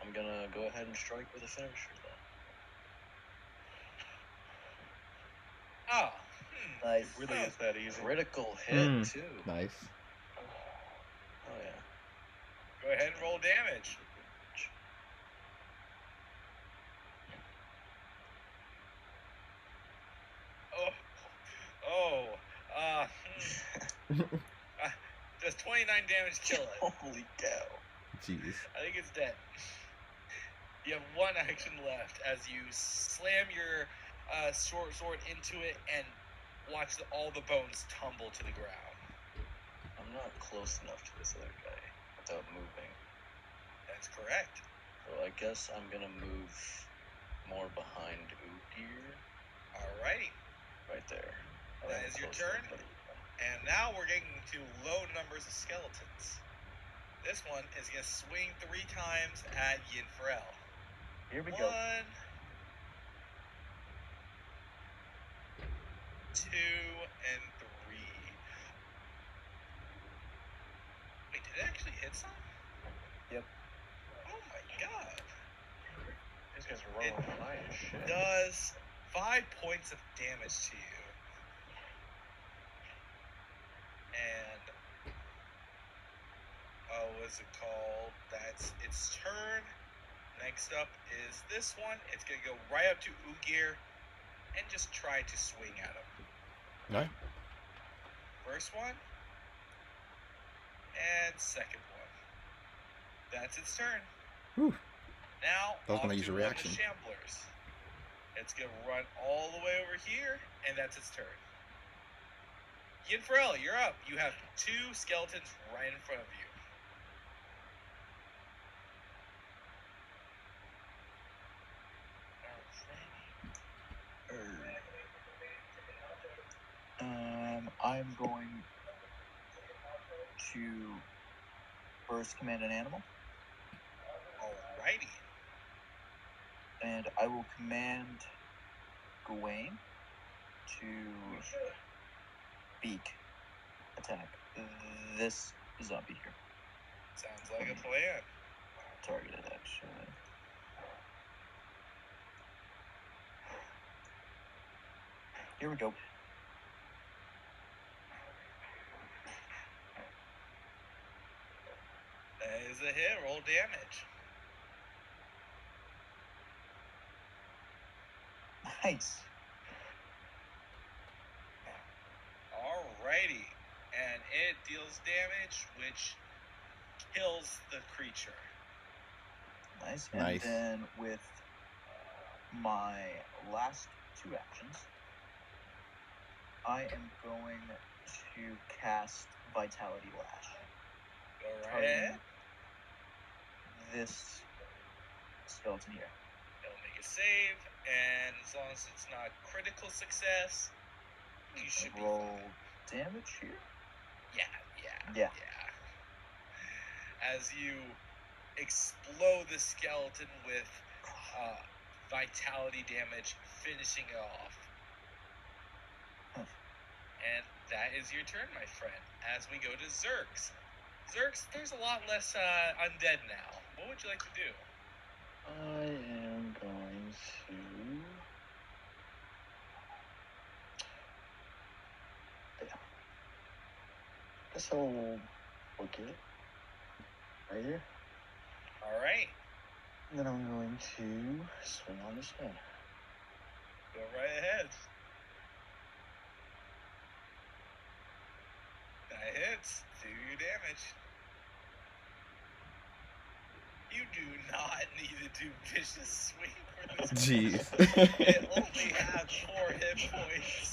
I'm gonna go ahead and strike with a finisher then.
Oh.
Nice.
It really is that easy.
Critical hit too.
Nice.
Oh yeah.
Go ahead and roll damage. Does 29 damage kill it?
Holy cow.
Jeez.
I think it's dead. You have one action left as you slam your short sword into it and watch all the bones tumble to the ground.
I'm not close enough to this other guy without moving.
That's correct.
So I guess I'm gonna move more behind Ugir.
Alrighty.
Right there.
That is your turn. And now we're getting to low numbers of skeletons. This one is going to swing 3 times at Yinfrel.
Here we go.
1, 2, and 3. Wait, did it actually hit some?
Yep.
Oh my god.
These guys are rolling high as shit.
Does 5 points of damage to you. And what's it called? That's its turn. Next up is this one. It's gonna go right up to Ugir and just try to swing at him.
Right.
First one and second one. That's its turn.
Whew.
Now
I was
off
gonna use
to
a
one of
reaction.
the shamblers. It's gonna run all the way over here, and that's its turn. Yinfrel, you're up. You have 2 skeletons right in front of you.
I'm going to first command an animal.
Alrighty.
And I will command Gawain to beak attack this zombie here.
Sounds like a plan.
Targeted action. Here we go.
That is a hit. Roll damage.
Nice.
Alrighty. And it deals damage, which kills the creature.
Nice.
Nice.
And then with my last 2 actions, I am going to cast Vitality Lash.
Go right
Targeting
ahead.
this skeleton here.
It'll make a save, and as long as it's not critical success, you should be
Roll
fine.
damage here. Yeah.
As you explode the skeleton with vitality damage, finishing it off. And that is your turn, my friend. As we go to Zerx. Zerx, there's a lot less undead now. What would you like to do?
I am going to. Yeah. Guess I'll book it right here.
All right.
And then I'm going to swing on this guy.
Go right ahead. That hits. Do your damage. You do not need to do vicious swing for this.
Jeez.
It only has 4 hit points.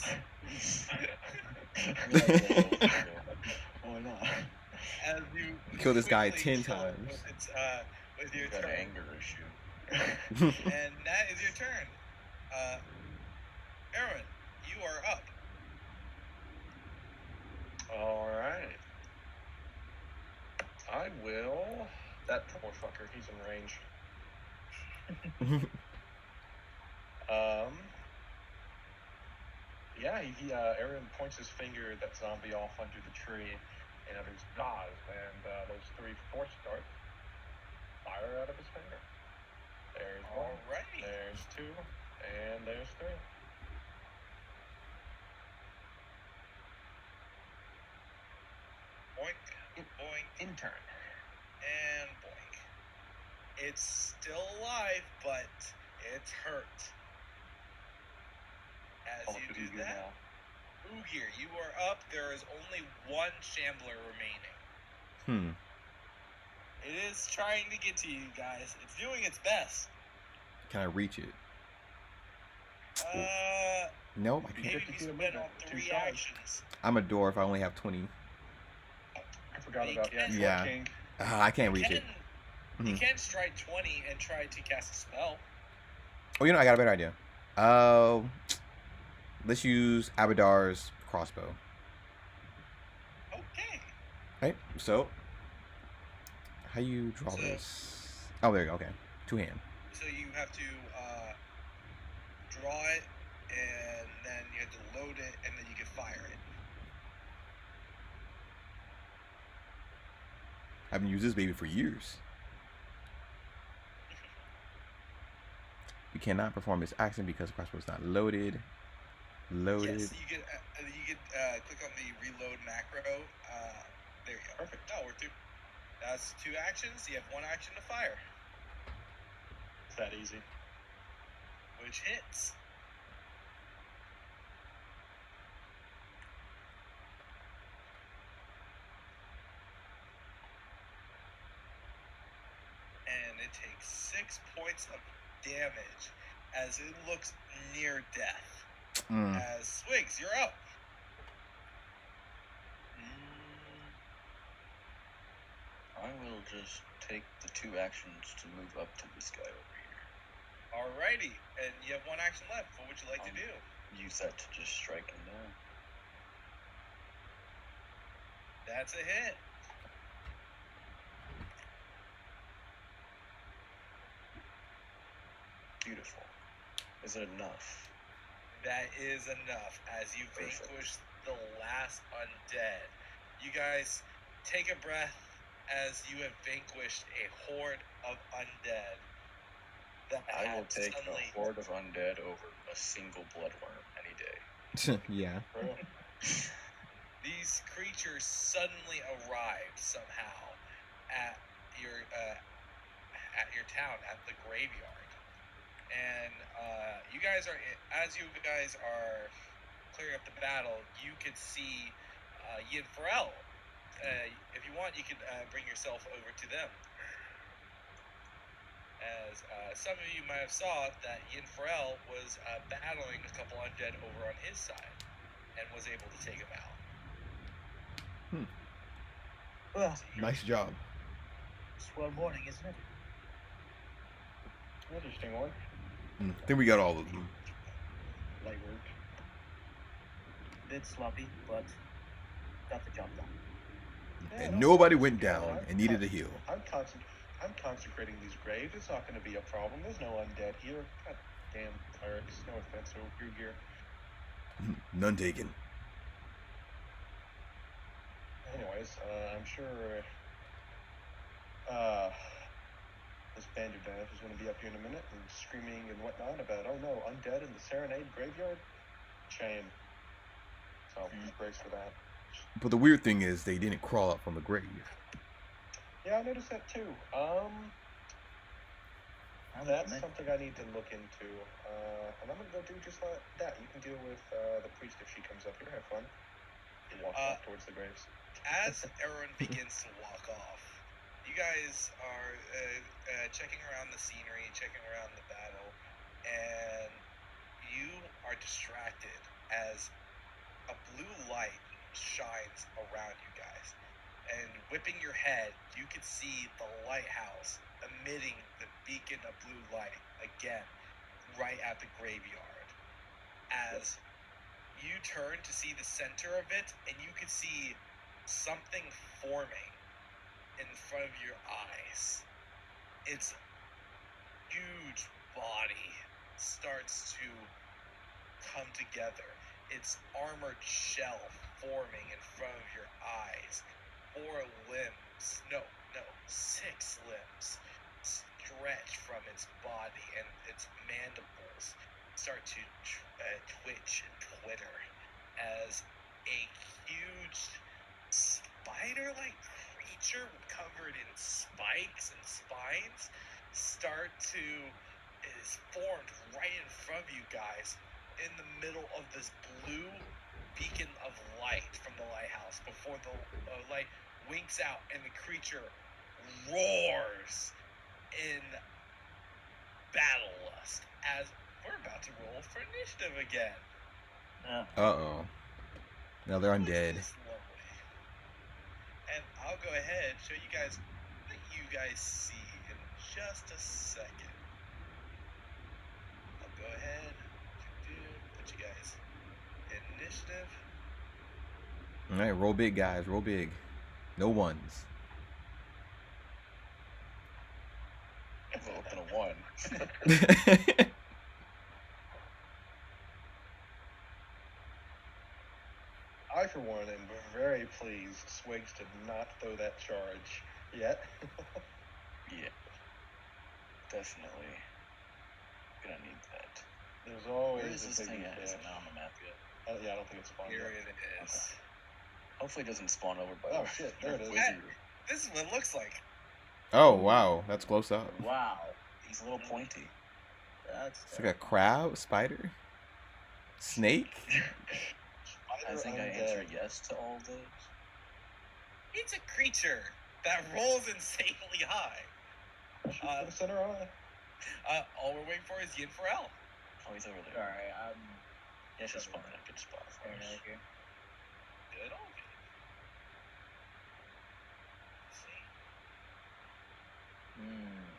Why not?
As you
Kill this guy
quickly
10
kill it
times.
with your
Got an
turn.
anger issue.
And that is your turn. Aaron, you are up.
Alright. I will. That poor fucker, he's in range. Yeah, Aaron points his finger at that zombie off under the tree and utters God, and those 3 force darts fire out of his finger. There's 1,
Alrighty.
there's 2, and there's 3.
Boink, boink,
In turn.
and boink. It's still alive, but it's hurt. As you do that, Ugir, you are up. There is only 1 shambler remaining. It is trying to get to you guys. It's doing its best.
Can I reach it?
Uh,
Nope, I
maybe
can't.
if you spend all 3 actions.
I'm a dwarf. I only have 20.
I forgot
You
about
can-
the
Yeah.
King.
I can't reach it.
You can strike 20 and try to cast a spell.
Oh, you know, I got a better idea. Let's use Abadar's crossbow.
Okay.
Right. So, how you draw this? Oh, there you go. Okay, 2-hand.
So you have to draw it, and then you have to load it, and then you can fire it.
I haven't used this baby for years. You cannot perform this action because the crossbow is not loaded. Loaded.
Yes, you can click on the reload macro. There you go.
Perfect.
No, that's 2 actions. You have 1 action to fire,
It's that easy.
which hits. And it takes 6 points of damage as it looks near death. As Swigs, you're up.
I will just take the 2 actions to move up to this guy over here.
Alrighty, and you have 1 action left. What would you like to do?
Use that to just strike him down.
That's a hit.
Beautiful. Is it enough?
That is enough as you
Perfect.
vanquish the last undead. You guys take a breath as you have vanquished a horde of undead.
I will take a horde of undead over a single bloodworm any day.
Yeah.
These creatures suddenly arrived somehow at your town, at the graveyard, and you guys are clearing up the battle. You could see Yin Pharrell. If you want, you could bring yourself over to them. As some of you might have saw that Yin Pharrell was battling a couple undead over on his side and was able to take him out.
Well,
Nice job.
swell morning, isn't it?
Interesting one.
I think we got all of them.
Light work.
Bit sloppy, but got the job done.
Yeah,
And
no,
nobody
once
went
again,
down and needed a heal.
I'm consecrating these graves. It's not going to be a problem. There's no undead here. God damn clerics. No offense to your gear.
None taken.
Anyways, I'm sure this Banderband is going to be up here in a minute and screaming and whatnot about, oh no, undead in the Serenade graveyard? Shame. So, just brace for that.
But the weird thing is they didn't crawl up from the grave.
Yeah, I noticed that too. That's something I need to look into. And I'm going to go do just like that. You can deal with the priest if she comes up here. Have fun. He walks off towards the graves.
As Erwin begins to walk off, you guys are checking around the scenery, checking around the battle, and you are distracted as a blue light shines around you guys. And whipping your head, you can see the lighthouse emitting the beacon of blue light again, right at the graveyard. As you turn to see the center of it, and you can see something forming in front of your eyes. Its huge body starts to come together. Its armored shell forming in front of your eyes. 6 limbs stretch from its body, and its mandibles start to twitch and twitter as a huge spider-like creature covered in spikes and spines is formed right in front of you guys in the middle of this blue beacon of light from the lighthouse before the light winks out and the creature roars in Battle Lust, as we're about to roll for initiative again.
Uh-oh. Now they're undead.
And I'll go ahead and show you guys what you guys see in just a second. I'll go ahead, put you guys in initiative.
Alright, roll big, guys. Roll big. No ones.
Roll up in a 1.
I, for one, am very pleased Swigs did not throw that charge yet.
Yeah. Definitely. Gonna need that.
There's always
Where is
a
this
big
thing at? Is
fish.
it not on the map yet?
Yeah, I don't think it's spawned
Here
yet.
it is.
Okay. Hopefully it doesn't spawn over by
Oh,
the
shit, there it is.
wizard.
This is what it looks like.
Oh, wow. That's close up.
Wow.
He's a little pointy.
That's
It's like a crab, spider, snake.
I think I answered yes to all those.
It's a creature that rolls insanely high.
Shoot for the center eye.
All we're waiting for is Yin for L.
Oh, he's over there.
Sorry,
Yeah, she's fine. A good spot for
staring
us.
at you.
Good old good. See?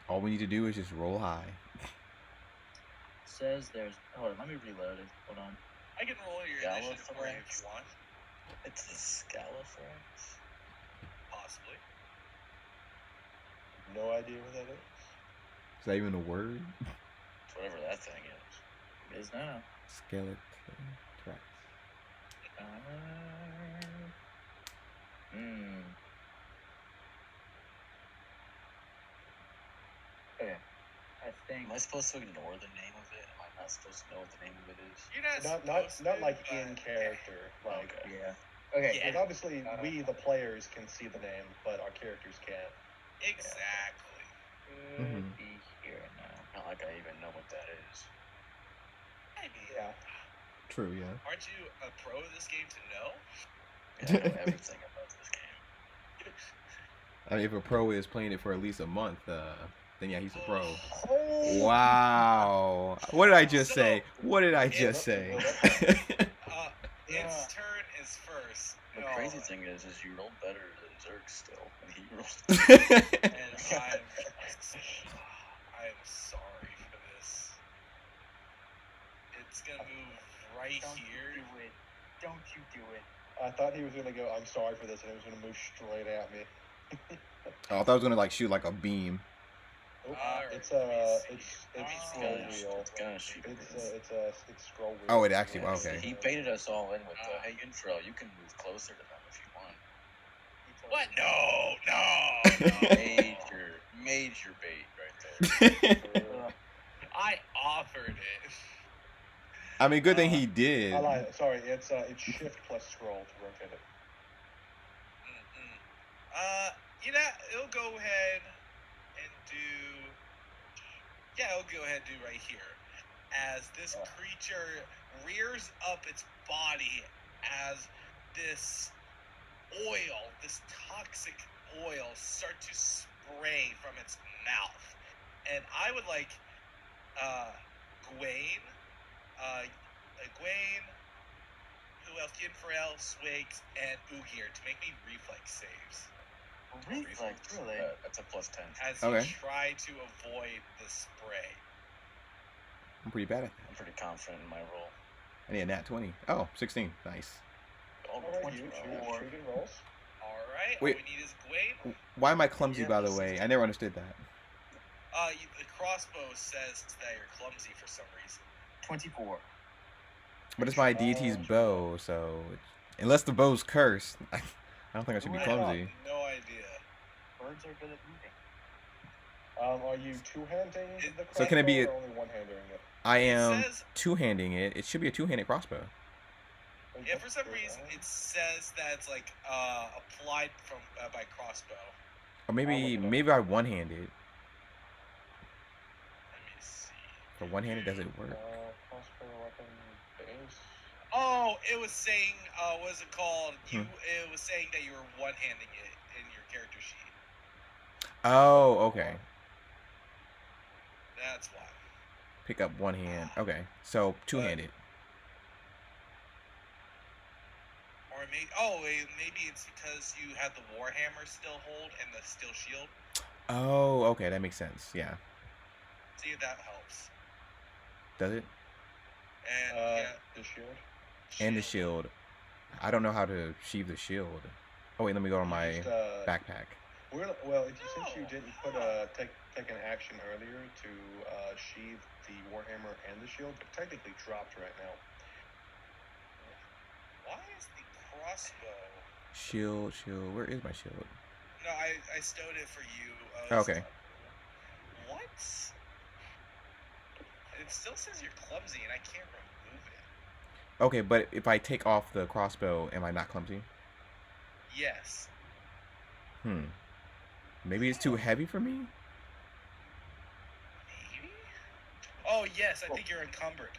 All we need to do is just roll high.
Says there's. Hold on, let me reload it. Hold on.
I can roll your initiative for you if you want.
It's a Scalathrax?
Possibly.
No idea what that is.
Is that even a word?
It's whatever that thing is.
It is now.
Skeleton tracks.
Okay. I think.
Am I supposed to ignore the name of it? Am I not supposed to know what the name of it is?
You're not
Not
supposed
not
to,
like
but-
in character. Like,
Okay.
Yeah. Okay.
Yeah.
like obviously we the players can see the name, but our characters can't.
Exactly.
Could be here now.
Not like I even know what that is.
I mean,
Yeah.
True, yeah.
aren't you a pro of this game to know?
Yeah, I know everything about this game.
I mean, if a pro is playing it for at least a month, then yeah, he's a pro.
Oh.
Wow. What did I just say? What did I just say?
Its turn is first.
The
Oh,
crazy thing is you rolled better than Zerg still, and he rolled.
And I'm sorry for this. It's gonna move right
Don't
here.
you do it. Don't you do it.
I thought he was gonna go, I'm sorry for this, and he was gonna move straight at me.
Oh, I thought it was gonna like shoot like a beam.
Oh,
Alright,
it's
let me
it's
see.
scroll
It's
wheel.
gonna shoot a beam.
It's scroll wheel.
Oh, it actually.
Yeah,
Okay.
He baited us all in with, hey, Infrail, you can move closer to them if you want.
What? No.
Major bait right there.
I offered it.
I mean, good thing he did.
I lied. Sorry, it's shift plus scroll to rotate it.
You know, it'll go ahead and do. Yeah, it'll go ahead and do right here, as this creature rears up its body as this oil, this toxic oil, start to spray from its mouth. And I would like Gwaine, who else? Yinfarel, Swigs, and Ugir to make me reflex saves.
Reflex, really?
That's a plus 10.
As
Okay.
you try to avoid the spray.
I'm pretty bad at
I'm pretty confident in my roll.
that. I need a nat 20. Oh, 16. Nice.
Oh,
Alright, you shoot and rolls.
Alright,
Wait.
all we need is Gwaine.
Why am I clumsy,
Yeah,
by the
this
way?
is-
I never understood that.
The crossbow says that you're clumsy for some reason.
24.
But it's my deity's bow, so unless the bow's cursed, I don't think I should be clumsy.
No idea.
Birds are good at moving.
Are you two-handing the crossbow
So can it be
or only one-handing it?
I am
says-
two-handing it. It should be a two-handed crossbow.
Yeah, for some reason it says that it's like applied from by crossbow.
Or maybe I one-handed.
Let me see.
For one-handed, does it work?
Crossbow weapon base.
Oh, it was saying what is it called? It was saying that you were one-handing it in your character sheet.
Oh, okay.
That's why.
Pick up one hand. Okay, so two-handed.
Or maybe it's because you have the Warhammer still hold and the steel shield.
Oh, okay, that makes sense. Yeah.
See if that helps.
Does it?
And
the shield.
And the shield. I don't know how to sheathe the shield. Oh wait, let me go to my backpack.
Since you didn't take an action earlier to sheathe the Warhammer and the shield, they're technically dropped right now.
Why is the crossbow?
Shield. Where is my shield?
No, I stowed it for you.
Okay.
What? It still says you're clumsy, and I can't remove it.
Okay, but if I take off the crossbow, am I not clumsy?
Yes.
Maybe it's too heavy for me?
Maybe? Oh, yes, I think you're encumbered.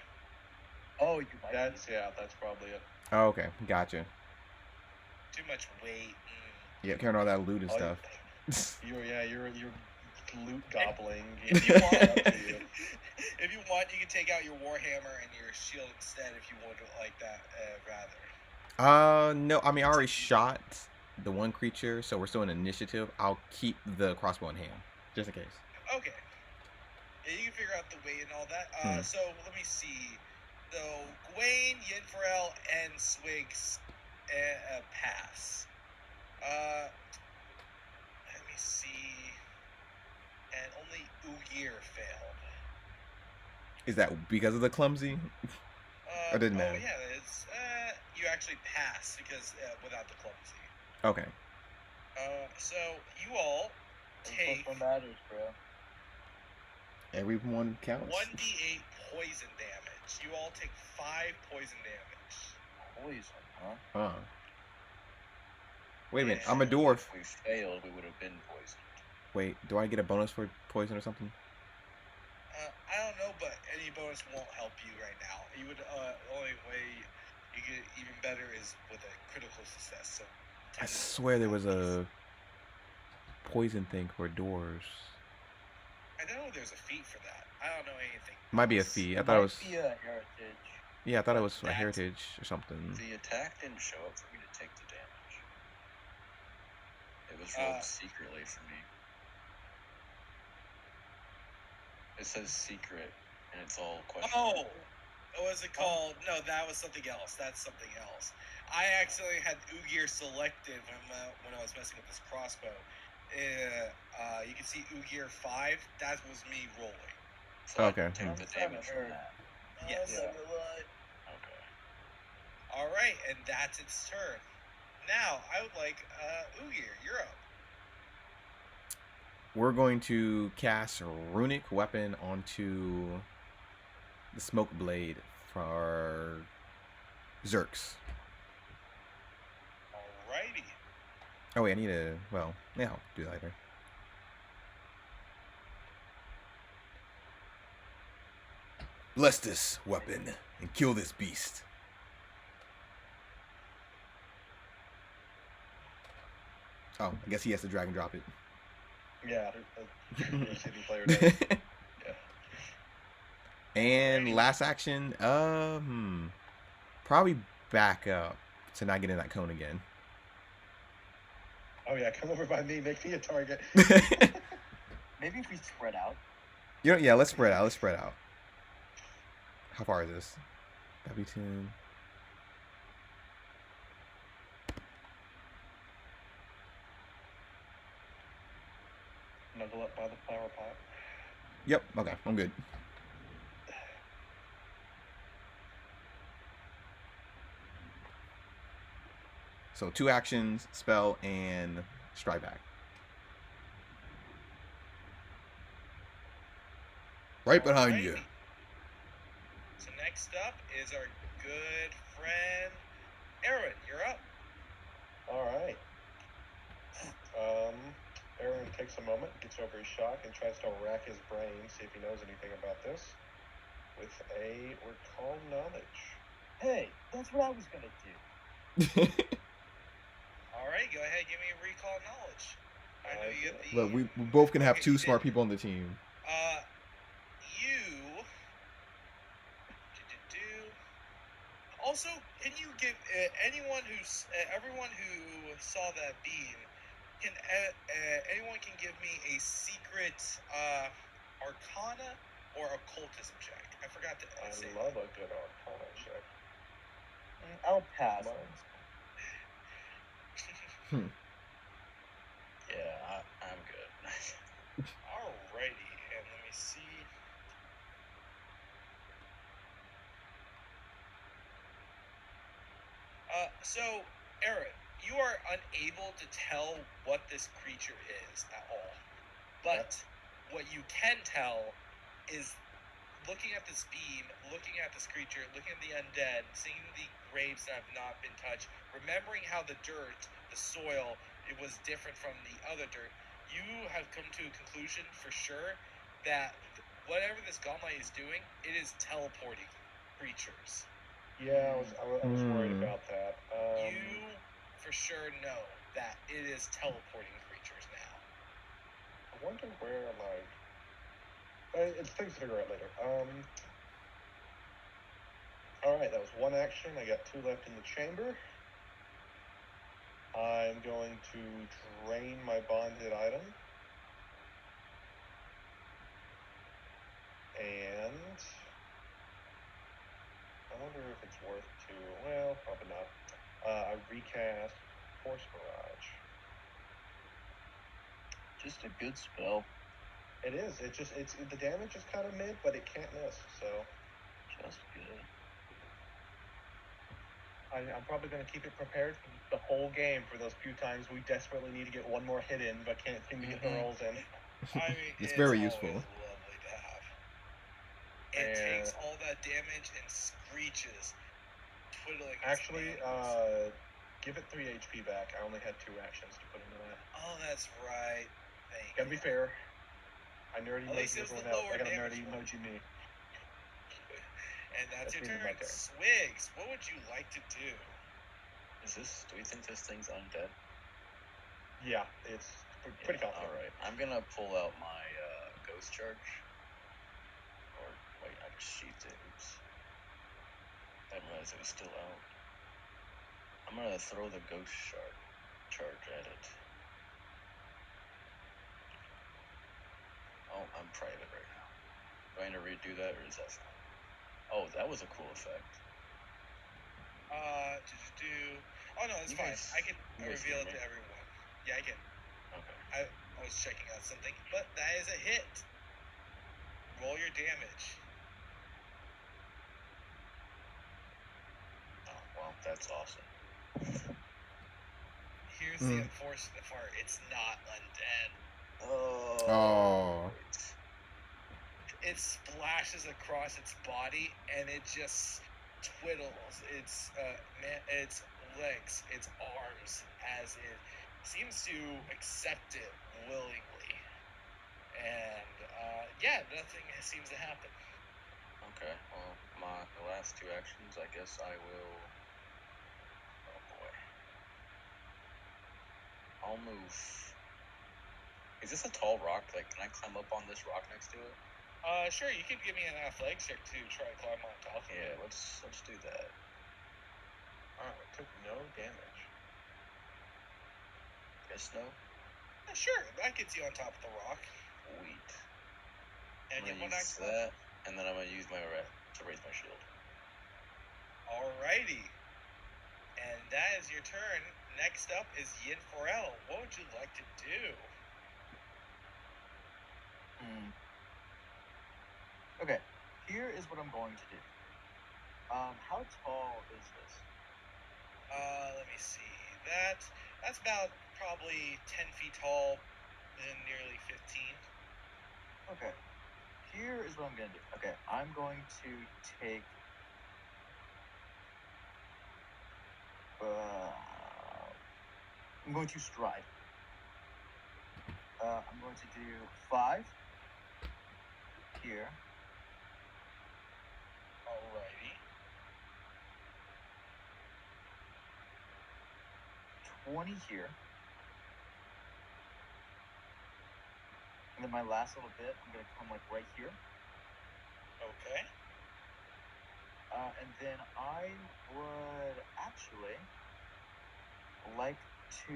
Oh, you might.
That's probably it.
Oh, okay, gotcha.
Too much weight.
Yeah, carrying all that loot and stuff.
You're loot gobbling.
If you want, you can take out your Warhammer and your shield instead if you would like that rather.
No, I mean, I already shot the one creature, so we're still in initiative. I'll keep the crossbow in hand, just in case.
Okay. Yeah, you can figure out the weight and all that. So, let me see. So, Gawain, Yinfarel, and Swigs pass. Let me see. And only Ugir failed.
Is that because of the clumsy? Or didn't matter?
Oh, yeah, it's, you actually pass because, without the clumsy.
Okay.
So, you all take...
What matters, bro?
Everyone counts.
1d8 poison damage. You all take 5 poison damage.
Poison, huh?
Wait a minute, I'm a dwarf.
If we failed, we would have been poisoned.
Wait, do I get a bonus for poison or something?
I don't know, but any bonus won't help you right now. You would only way you get even better is with a critical success. So
I swear there was a poison thing for dwarves.
I know there's a feat for that. I don't know anything.
Might be a feat. I thought it was.
Be a heritage.
Yeah, I thought it was a heritage or something.
The attack didn't show up for me to take the damage. It was rolled secretly for me. It says secret, and it's all questionable.
What was it called? No, that was something else. That's something else. I accidentally had Ugir selected when I was messing with this crossbow. You can see Ugir 5. That was me rolling.
So
okay.
I take the damage from that.
Yes.
Yeah.
Okay.
All right, and that's its turn. Now, I would like Ugir. You're up.
We're going to cast a runic weapon onto the smoke blade for Zerks.
Alrighty.
Oh wait, I need to. Well, yeah, I'll do that later. Bless this weapon and kill this beast. Oh, I guess he has to drag and drop it.
Yeah, city player does. Yeah.
And last action, probably back up to not get in that cone again.
Oh yeah, come over by me, make me a target.
Maybe if we spread out.
Yeah, let's spread out. How far is this? That'd be 10.
Snuggle up by the flower pot.
Yep, okay, I'm good. So 2 actions, spell, and strike back. Right behind you.
So next up is our good friend Aaron. You're up.
All right. Aaron takes a moment, gets over his shock, and tries to rack his brain, see if he knows anything about this, with a recall knowledge.
Hey, that's what I was gonna do.
All right, go ahead, give me a recall knowledge. I know you get the.
Look, we both can have 2 smart people on the team.
You Also, can you give everyone who saw that beam? Can anyone can give me a secret Arcana or Occultism check? I forgot to say.
I love a good Arcana check.
I'll pass.
Yeah, I'm good.
Alrighty, and let me see. So, Aaron, you are unable to tell what this creature is at all. But what you can tell is looking at this beam, looking at this creature, looking at the undead, seeing the graves that have not been touched, remembering how the dirt, the soil, it was different from the other dirt, you have come to a conclusion for sure that whatever this Gomlite is doing, it is teleporting creatures.
Yeah, I was worried about that.
You for sure know that it is teleporting creatures now.
I wonder where it's things to figure out later. Alright, that was one action. I got 2 left in the chamber. I'm going to drain my bonded item. And I wonder if it's worth to, well, probably not. I recast Force Barrage.
Just a good spell.
It is. It's the damage is kind of mid, but it can't miss. So
just good.
I'm probably going to keep it prepared for the whole game for those few times we desperately need to get one more hit in, but can't seem to get the rolls in.
I mean,
it's very
always
useful.
Lovely to have. It takes all that damage and screeches, twiddling.
Actually, give it 3 HP back. I only had 2 actions to put into that.
Oh, that's right.
Gotta be fair. I nerdy emoji
everyone
else. I got a nerdy emoji me.
And that's your turn. Swigs, what would you like to do?
Do we think this thing's undead?
Yeah, it's pretty confident.
Alright, I'm gonna pull out my ghost charge. Or, wait, I just sheathed it. Oops. I didn't realize it was still out. I'm gonna throw the ghost charge at it. Oh, I'm private right now. Do I need to redo that, or is that fine? Oh, that was a cool effect.
Oh no, it's fine. I can reveal it to everyone. Yeah, I can.
Okay.
I was checking out something, but that is a hit. Roll your damage.
Oh, well, that's awesome.
Here's the unfortunate part. It's not undead.
Oh.
It splashes across its body, and it just twiddles its legs, its arms, as it seems to accept it willingly. And nothing seems to happen.
Okay, well, the last 2 actions, I guess I will. Oh boy. I'll move. Is this a tall rock? Like, can I climb up on this rock next to it?
Sure. You could give me an athletics check to try to climb on top.
Yeah, let's do that.
Alright, took no damage.
Guess no.
Sure, that gets you on top of the rock.
Sweet.
And
I'm gonna use that, and then I'm gonna use my rat to raise my shield.
Alrighty. And that is your turn. Next up is Yin Forel. What would you like to do?
Okay, here is what I'm going to do. How tall is this?
Let me see. That's about probably 10 feet tall and nearly 15.
Okay. Here is what I'm going to do. Okay, I'm going to take... I'm going to stride. I'm going to do 5 here.
Alrighty.
20 here. And then my last little bit, I'm going to come like right here.
Okay.
And then I would actually like to.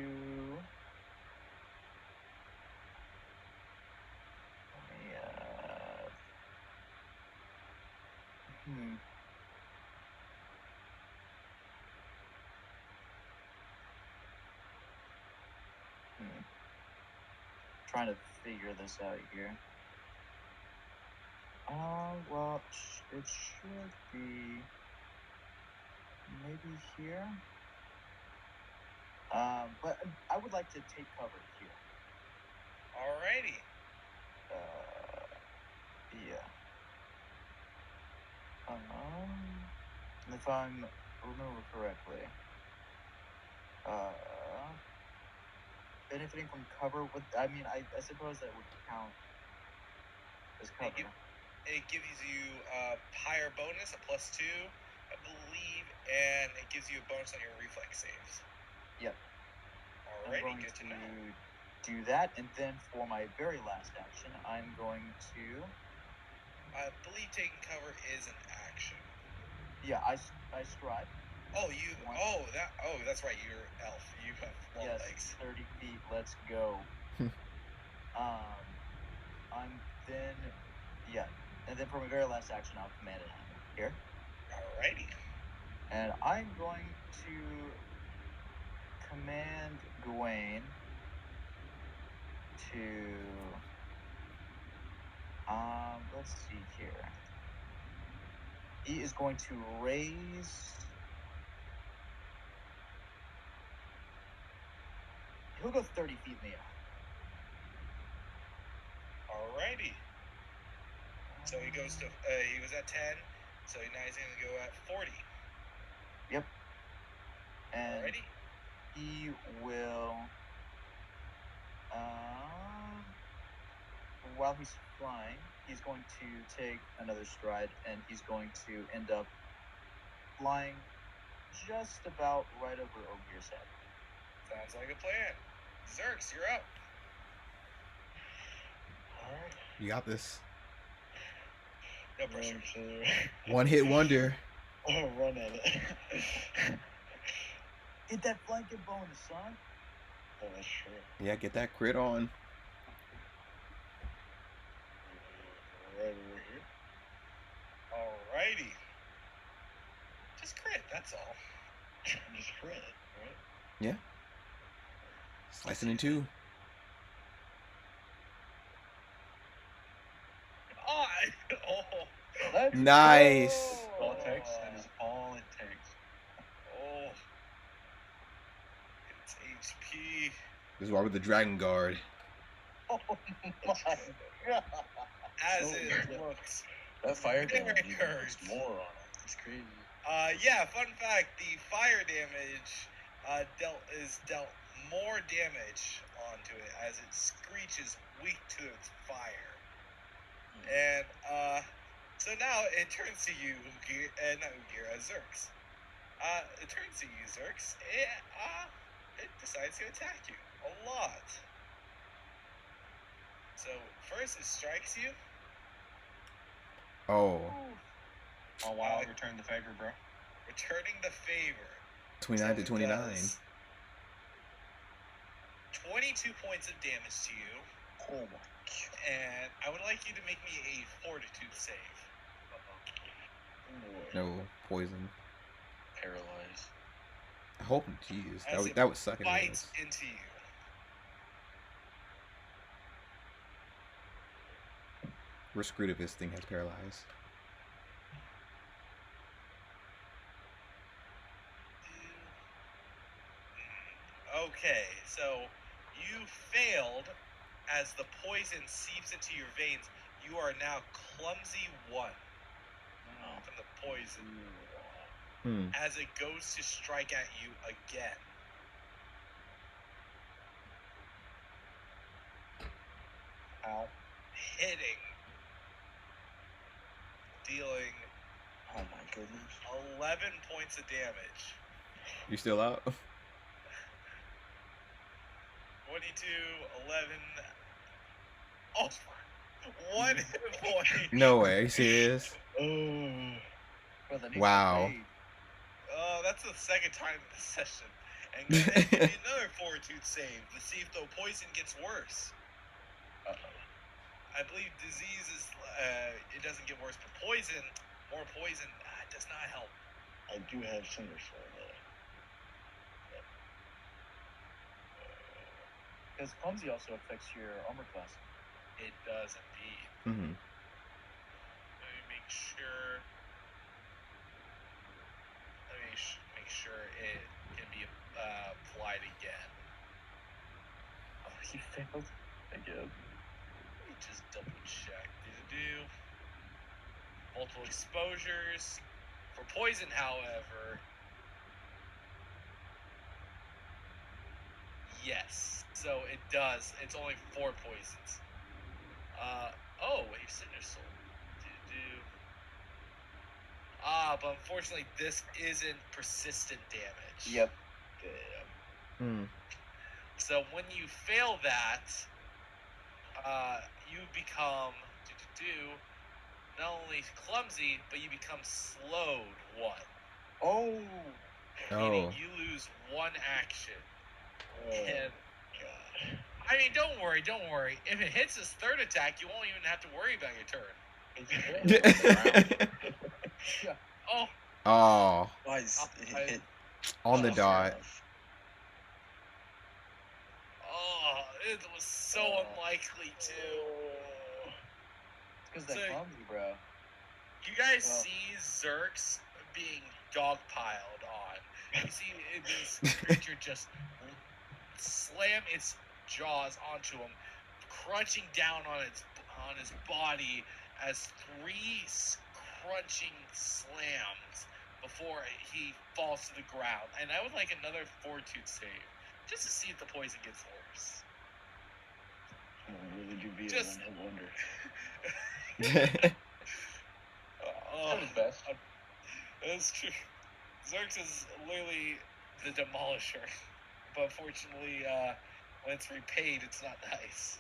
Let me, Trying to figure this out here. Well, it should be maybe here. But I would like to take cover here.
Alrighty.
Yeah. If I'm remember correctly, benefiting from cover would, I suppose that would count as cover.
It gives you a higher bonus, a +2, I believe, and it gives you a bonus on your reflex saves.
Yep.
Alrighty, good to know.
Do that, and then for my very last action, I'm going to.
I believe taking cover is an action.
Yeah, I stride.
Oh, that's right. You're elf. You have long legs.
30 feet. Let's go. And then for my very last action, I'll command it here.
Alrighty.
And I'm going to command Gawain to. Let's see here. He is going to raise. He'll go 30 feet in the air.
Alrighty. So he goes to. He was at 10. So now he's going to go at 40.
Yep. And
alrighty.
He will. While he's flying, he's going to take another stride, and he's going to end up flying just about right over Ogier's head.
Sounds like a plan. Zerx, you're up.
Alright.
You got this.
No pressure.
One hit wonder.
Oh, run at it.
Get that flanking bonus, son.
Oh, that's true.
Yeah, get that crit on.
Right over here.
Alrighty. Just crit, that's all.
Just crit, right?
Yeah. Slice it in two. Nice.
All it takes. That is all it takes.
Oh. It's HP.
This is why we're the Dragon Guard.
Oh my god.
As it looks.
That fire
Very
damage even
hurts.
puts more on it. It's crazy.
Yeah, fun fact, the fire damage is dealt more damage onto it as it screeches weak to its fire. And so now it turns to you, Zerx. It turns to you, Zerx. It decides to attack you a lot. So first it strikes you.
Oh.
Oh wow, return the favor, bro.
Returning the favor.
29 to 29.
22 points of damage to you.
Oh my god.
And I would like you to make me a fortitude save.
No, poison.
Paralyzed.
I hope, jeez, that would suck.
Bites into you.
We're screwed if this thing has paralyzed.
Okay, so you failed as the poison seeps into your veins. You are now clumsy 1 from the poison. As it goes to strike at you again.
Ow.
Hitting. Dealing.
Oh my goodness.
11 points of damage.
You still out?
22, 11. Oh, 1 hit point.
No way. Are you serious?
Oh.
Wow.
Oh, that's the second time in this session. And go ahead and give me another fortitude save to see if the poison gets worse. I believe disease is, it doesn't get worse, but poison, more poison, does not help.
I do have Cinder Soul, though.
Because Clumsy also affects your armor class.
It does indeed.
Mm-hmm.
Let me make sure. Make sure it can be applied again.
Oh, you failed again.
Let me just double check. Do multiple exposures. For poison, however, yes. So it does. It's only 4 poisons. Oh, a Cinder Soul. But unfortunately, this isn't persistent damage.
Yep.
Mm.
So when you fail that, you become not only clumsy, but you become slowed 1.
Oh.
Meaning you lose 1 action. And
God.
I mean, don't worry. If it hits his 3rd attack, you won't even have to worry about your turn.
Yeah.
Oh.
Oh.
Hit
on the dot.
Oh, it was so unlikely too.
Because that clumsy, bro.
You guys see Zerx being dogpiled on. You see this creature just slam its jaws onto him, crunching down on his body as 3 crunching slams before he falls to the ground. And I would like another fortitude save, just to see if the poison gets worse.
Really do be a one-hit wonder.
Best.
That's true. Zerx is literally the demolisher. But unfortunately, when it's repaid, it's not nice.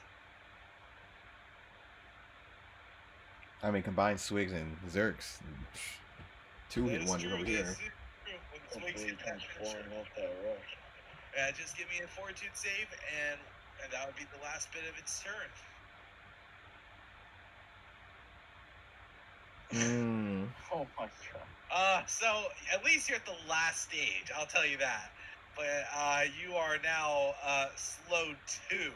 I mean, combine Swigs and Zerx. 2-hit wonder over here.
Hopefully comes flying off that rush.
Just give me a fortitude save, and that would be the last bit of its turn.
Oh my god.
So at least you're at the last stage, I'll tell you that. But you are now slowed 2.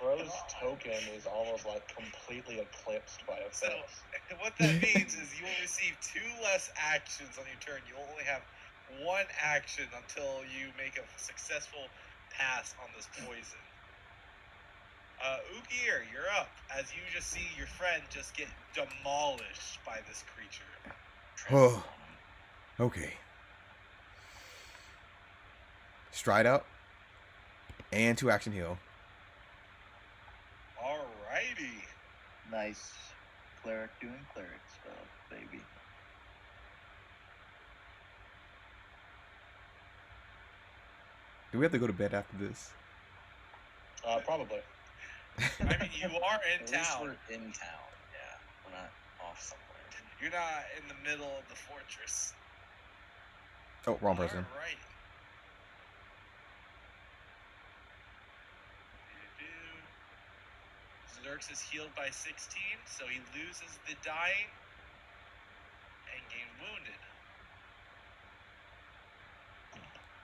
Bro's token is almost like completely eclipsed by effects.
So what that means is you will receive 2 less actions on your turn. You'll only have 1 action until you make a successful pass on this poison. Ukir, you're up, as you just see your friend just get demolished by this creature.
Oh. Okay. Stride up. And 2 action heal.
Alrighty.
Nice. Cleric doing cleric stuff, baby.
Do we have to go to bed after this?
Probably.
I mean, you are in
At
town.
least we're in town. Yeah, we're not off somewhere.
You're not in the middle of the fortress.
Oh, wrong person.
Alright. Zerx is healed by 16, so he loses the dying and gain wounded.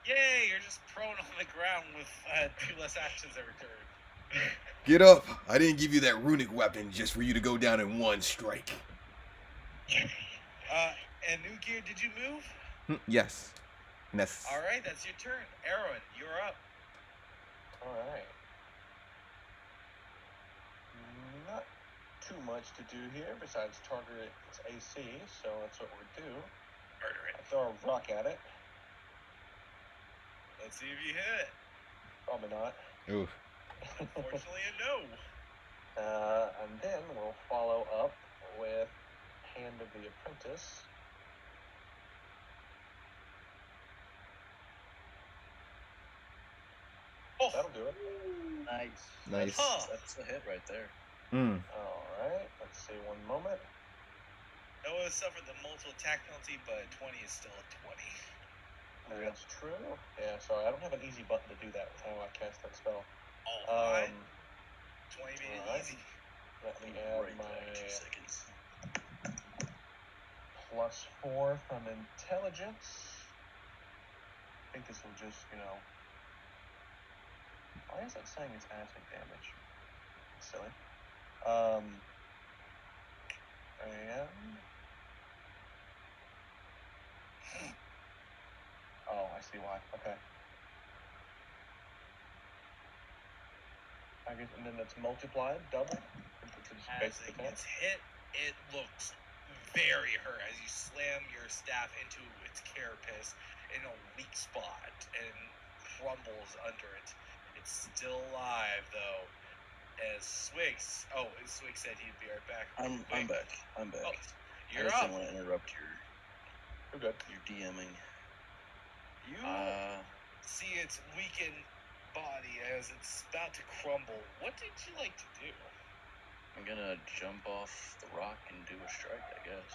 Yay, you're just prone on the ground with 2 less actions every turn.
Get up! I didn't give you that runic weapon just for you to go down in 1 strike.
And Ukir, did you move?
Yes. And that's...
Alright, that's your turn. Aaron, you're up.
Alright. Not too much to do here besides target its AC, so that's what we're do.
Murder it.
I throw a rock at it.
Let's see if you hit it.
Probably not.
Oof.
Unfortunately, a no.
And then we'll follow up with Hand of the Apprentice.
Oh,
that'll do it.
Nice.
Huh.
That's a hit right there.
Mm.
Alright, let's see, one moment.
No one has suffered the multiple attack penalty, but 20 is still a 20.
That's true. Yeah, sorry, I don't have an easy button to do that with how I cast that spell.
Alright. 20 made it easy.
Let me add my +4 from intelligence. I think this will just, why is it saying it's acid damage? It's silly. Oh, I see why. Okay. I guess, and then that's multiplied, double.
As it gets hit, it looks very hurt as you slam your staff into its carapace in a weak spot and crumbles under it. It's still alive though. As Swigs said he'd be right back.
I'm back.
Oh,
you're up. I didn't want to interrupt
You're good.
Your DMing.
You see its weakened body as it's about to crumble. What did you like to do?
I'm gonna jump off the rock and do a strike, I guess.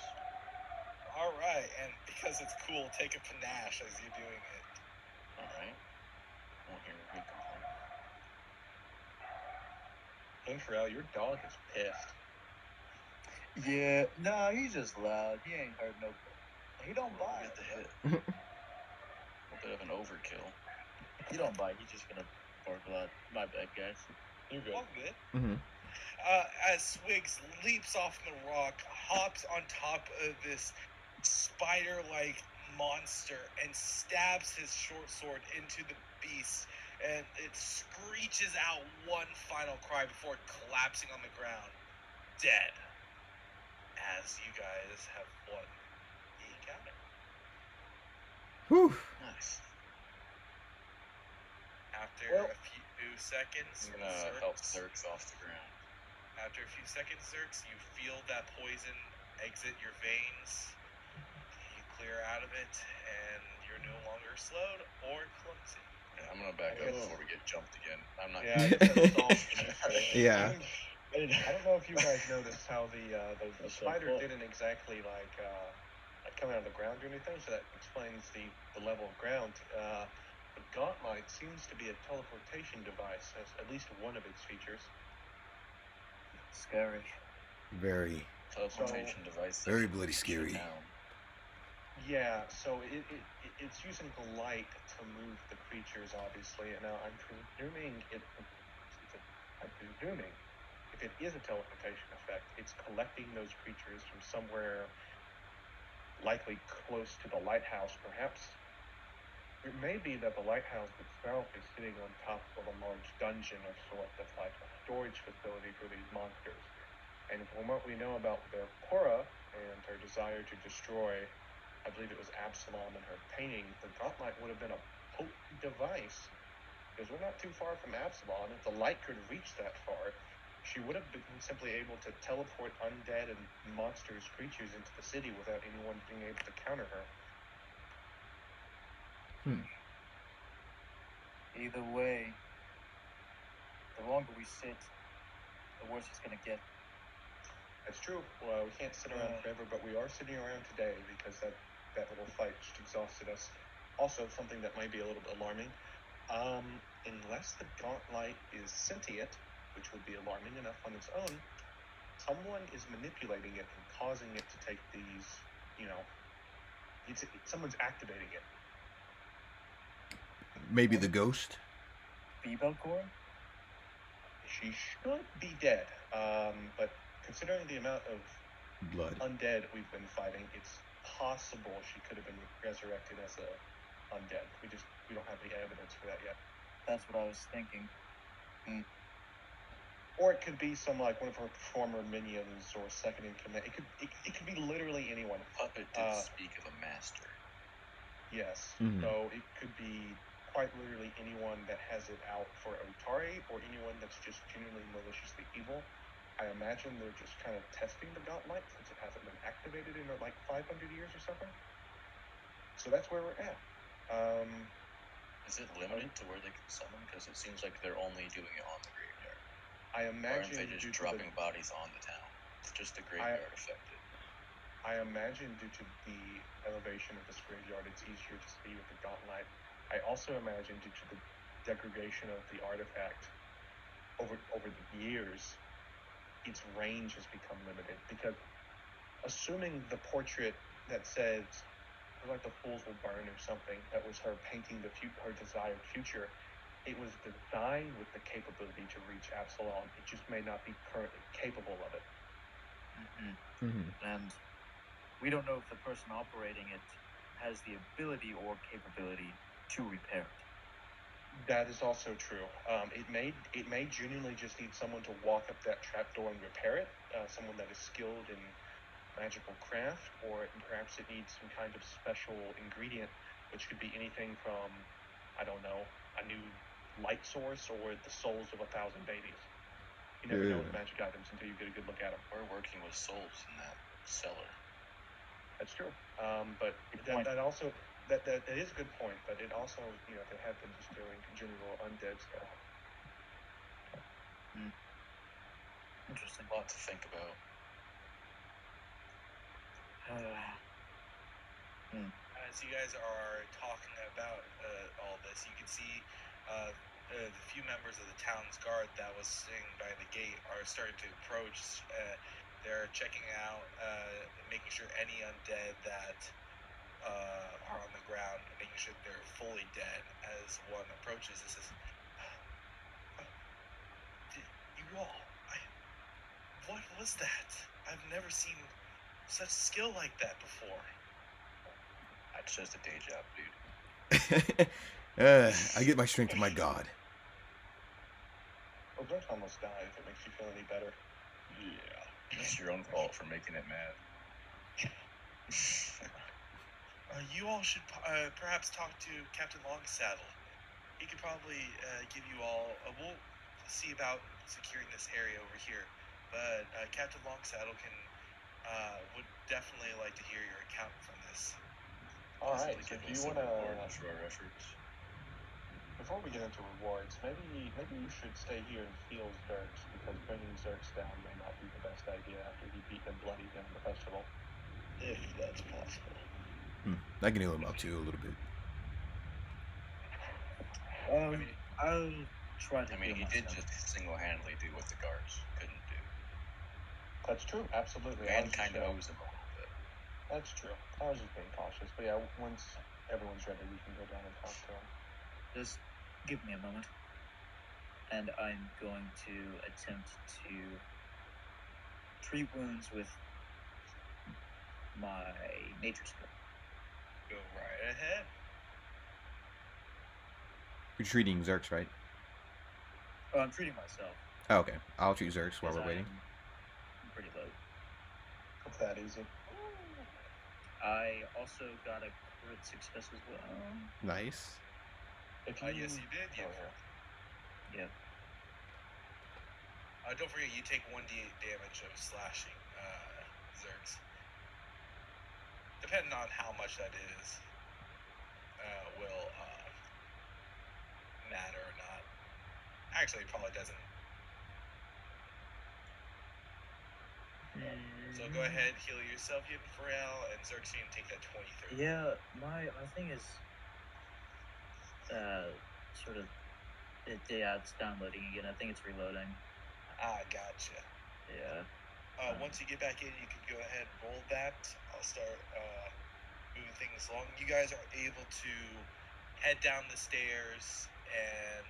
Alright, and because it's cool, take a panache as you're doing it.
Alright. Won't hear me complain.
Infrared, your dog is pissed.
Yeah, nah, he's just loud. He ain't hurt nobody. He don't bite.
Get the hit. A bit of an overkill.
He don't bite. He's just gonna bark a lot. My bad, guys.
You're good.
Oh, good.
Mm-hmm.
As Swigs leaps off the rock, hops on top of this spider-like monster and stabs his short sword into the beast, and it screeches out one final cry before collapsing on the ground, dead. As you guys have won the encounter.
Whew.
Nice.
After a few seconds,
I'm gonna help Zerx off the ground.
After a few seconds, Zerx, you feel that poison exit your veins. You clear out of it, and you're no longer slowed or clumsy.
Yeah, I'm gonna back up before we get jumped again. I'm not.
Yeah, I guess that's all.
Yeah.
I don't know if you guys noticed how the spider didn't exactly like come out of the ground or anything, so that explains the level of ground. The gauntlet seems to be a teleportation device, as at least one of its features.
Scary.
Very.
Teleportation device.
Very bloody scary.
Yeah, so it's using the light to move the creatures, obviously. And now I'm presuming if it is a teleportation effect, it's collecting those creatures from somewhere likely close to the lighthouse, perhaps. It may be that the lighthouse itself is sitting on top of a large dungeon of sort that's like a storage facility for these monsters. And from what we know about their aura and her desire to destroy, I believe it was Absalom and her painting, the gauntlet would have been a potent device. Because we're not too far from Absalom. If the light could reach that far, she would have been simply able to teleport undead and monsters, creatures into the city without anyone being able to counter her.
Either way, the longer we sit, the worse it's gonna get.
That's true. Well, we can't sit around forever, but we are sitting around today because that little fight just exhausted us. Also, something that might be a little bit alarming. Unless the gauntlet is sentient, which would be alarming enough on its own, someone is manipulating it and causing it to take these, someone's activating it.
Maybe the ghost?
Belcor?
She should be dead, but considering the amount of
blood
undead we've been fighting, it's possible she could have been resurrected as a undead. We don't have any evidence for that yet.
That's what I was thinking.
Or it could be one of her former minions or second in command. It could be literally anyone.
Puppet did speak of a master.
Yes.
Mm-hmm.
So it could be quite literally anyone that has it out for Otari or anyone that's just genuinely maliciously evil. I imagine they're just kind of testing the gauntlet since it hasn't been activated in 500 years or something. So that's where we're at.
Is it limited to where they can summon? Because it seems like they're only doing it on the graveyard.
I imagine.
Or aren't they just dropping bodies on the town? It's just the graveyard affected.
I imagine due to the elevation of this graveyard, it's easier to see with the gauntlet. I also imagine due to the degradation of the artifact over the years, its range has become limited. Because assuming the portrait that says like the fools will burn or something, that was her painting her desired future, it was designed with the capability to reach Absalom. It just may not be currently capable of it.
And we don't know if the person operating it has the ability or capability to repair it.
That is also true. It may genuinely just need someone to walk up that trapdoor and repair it. Someone that is skilled in magical craft, or perhaps it needs some kind of special ingredient, which could be anything from, I don't know, a new light source or the souls of 1,000 babies. You never know with magic items until you get a good look at them.
We're working with souls in that cellar.
That's true. But that also that is a good point. But it also, they have been just doing general undead stuff.
Interesting.
A lot to think about.
As you guys are talking about all this, you can see the few members of the town's guard that was sitting by the gate are starting to approach. They're checking out, making sure any undead that are on the ground, making sure they're fully dead. As one approaches and says, "You all, what was that? I've never seen such skill like that before."
That's just a day job, dude.
I get my strength from my god.
Well, don't almost die if it makes you feel any better.
Yeah. It's your own fault for making it mad.
You all should perhaps talk to Captain Longsaddle. He could probably give you all. We'll see about securing this area over here, but Captain Longsaddle would definitely like to hear your account from this.
All right. So do you want to
reward for our efforts?
Before we get into rewards, maybe you should stay here and heal Zerks, because bringing Zerks down may not be the best idea after he beat and bloodied them in the festival.
If that's possible.
I can heal him up too a little bit.
I'll try to.
He did just single-handedly do what the guards couldn't do.
That's true, absolutely.
And kind of owes him a little bit.
That's true. I was just being cautious, but yeah, once everyone's ready, we can go down and talk to him.
Just give me a moment, and I'm going to attempt to treat wounds with my nature skill.
Go right ahead.
You're treating Zerks, right?
Oh, I'm treating myself.
Oh, okay. I'll treat Zerks while we're waiting.
I'm pretty low.
It's that easy.
I also got a crit success as well.
Nice.
Yes, you did.
Yeah.
Don't forget, you take 1d8 damage of slashing, Zergs. Depending on how much that is, will matter or not. Actually, it probably doesn't. So go ahead, heal yourself, you have Pharrell, and Zergs, you can take that 23.
Yeah, my thing is sort of it's downloading again. I think it's reloading.
Gotcha.
Yeah.
Once you get back in, you can go ahead and roll that. I'll start moving things along. You guys are able to head down the stairs and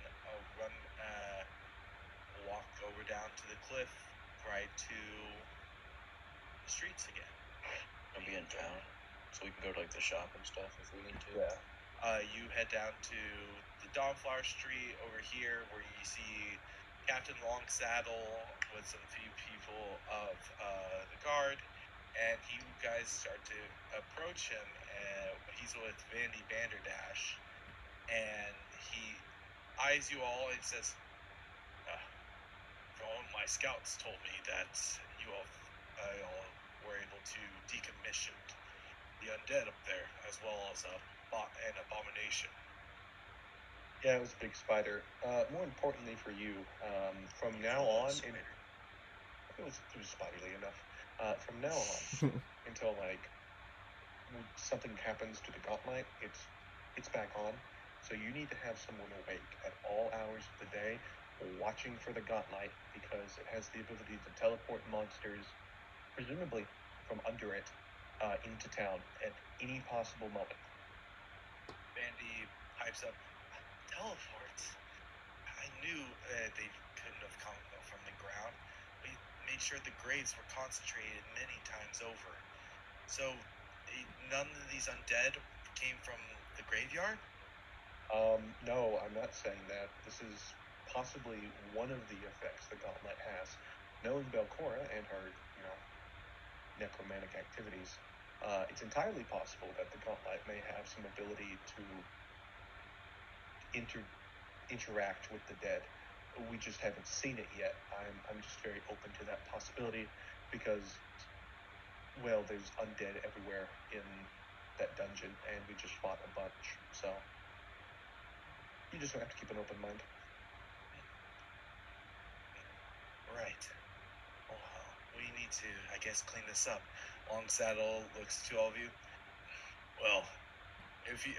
walk over down to the cliff, right to the streets again.
I'll be in town, so we can go to the shop and stuff if we need to.
Yeah.
You head down to the Dawnflower Street over here, where you see Captain Longsaddle with some few people of the guard, and you guys start to approach him. He's with Vandy Vanderdash, and he eyes you all and says, "My scouts told me that you all were able to decommission the undead up there, as well as an abomination."
Yeah, it was a big spider. More importantly for you, from now on, it was spiderly enough. From now on, until like something happens to the gauntlet. It's back on. So you need to have someone awake at all hours of the day, watching for the gauntlet, because it has the ability to teleport monsters, presumably from under it, into town at any possible moment.
Bandy pipes up, teleports? I knew they couldn't have come from the ground. We made sure the graves were concentrated many times over. So, none of these undead came from the graveyard?
No, I'm not saying that. This is possibly one of the effects the gauntlet has. Knowing Belcora and her, necromantic activities, it's entirely possible that the gauntlet may have some ability to interact with the dead. We just haven't seen it yet. I'm just very open to that possibility because, well, there's undead everywhere in that dungeon, and we just fought a bunch, so you just have to keep an open mind.
Right. Well, we need to, I guess, clean this up. Long Saddle looks to all of you. Well, if you,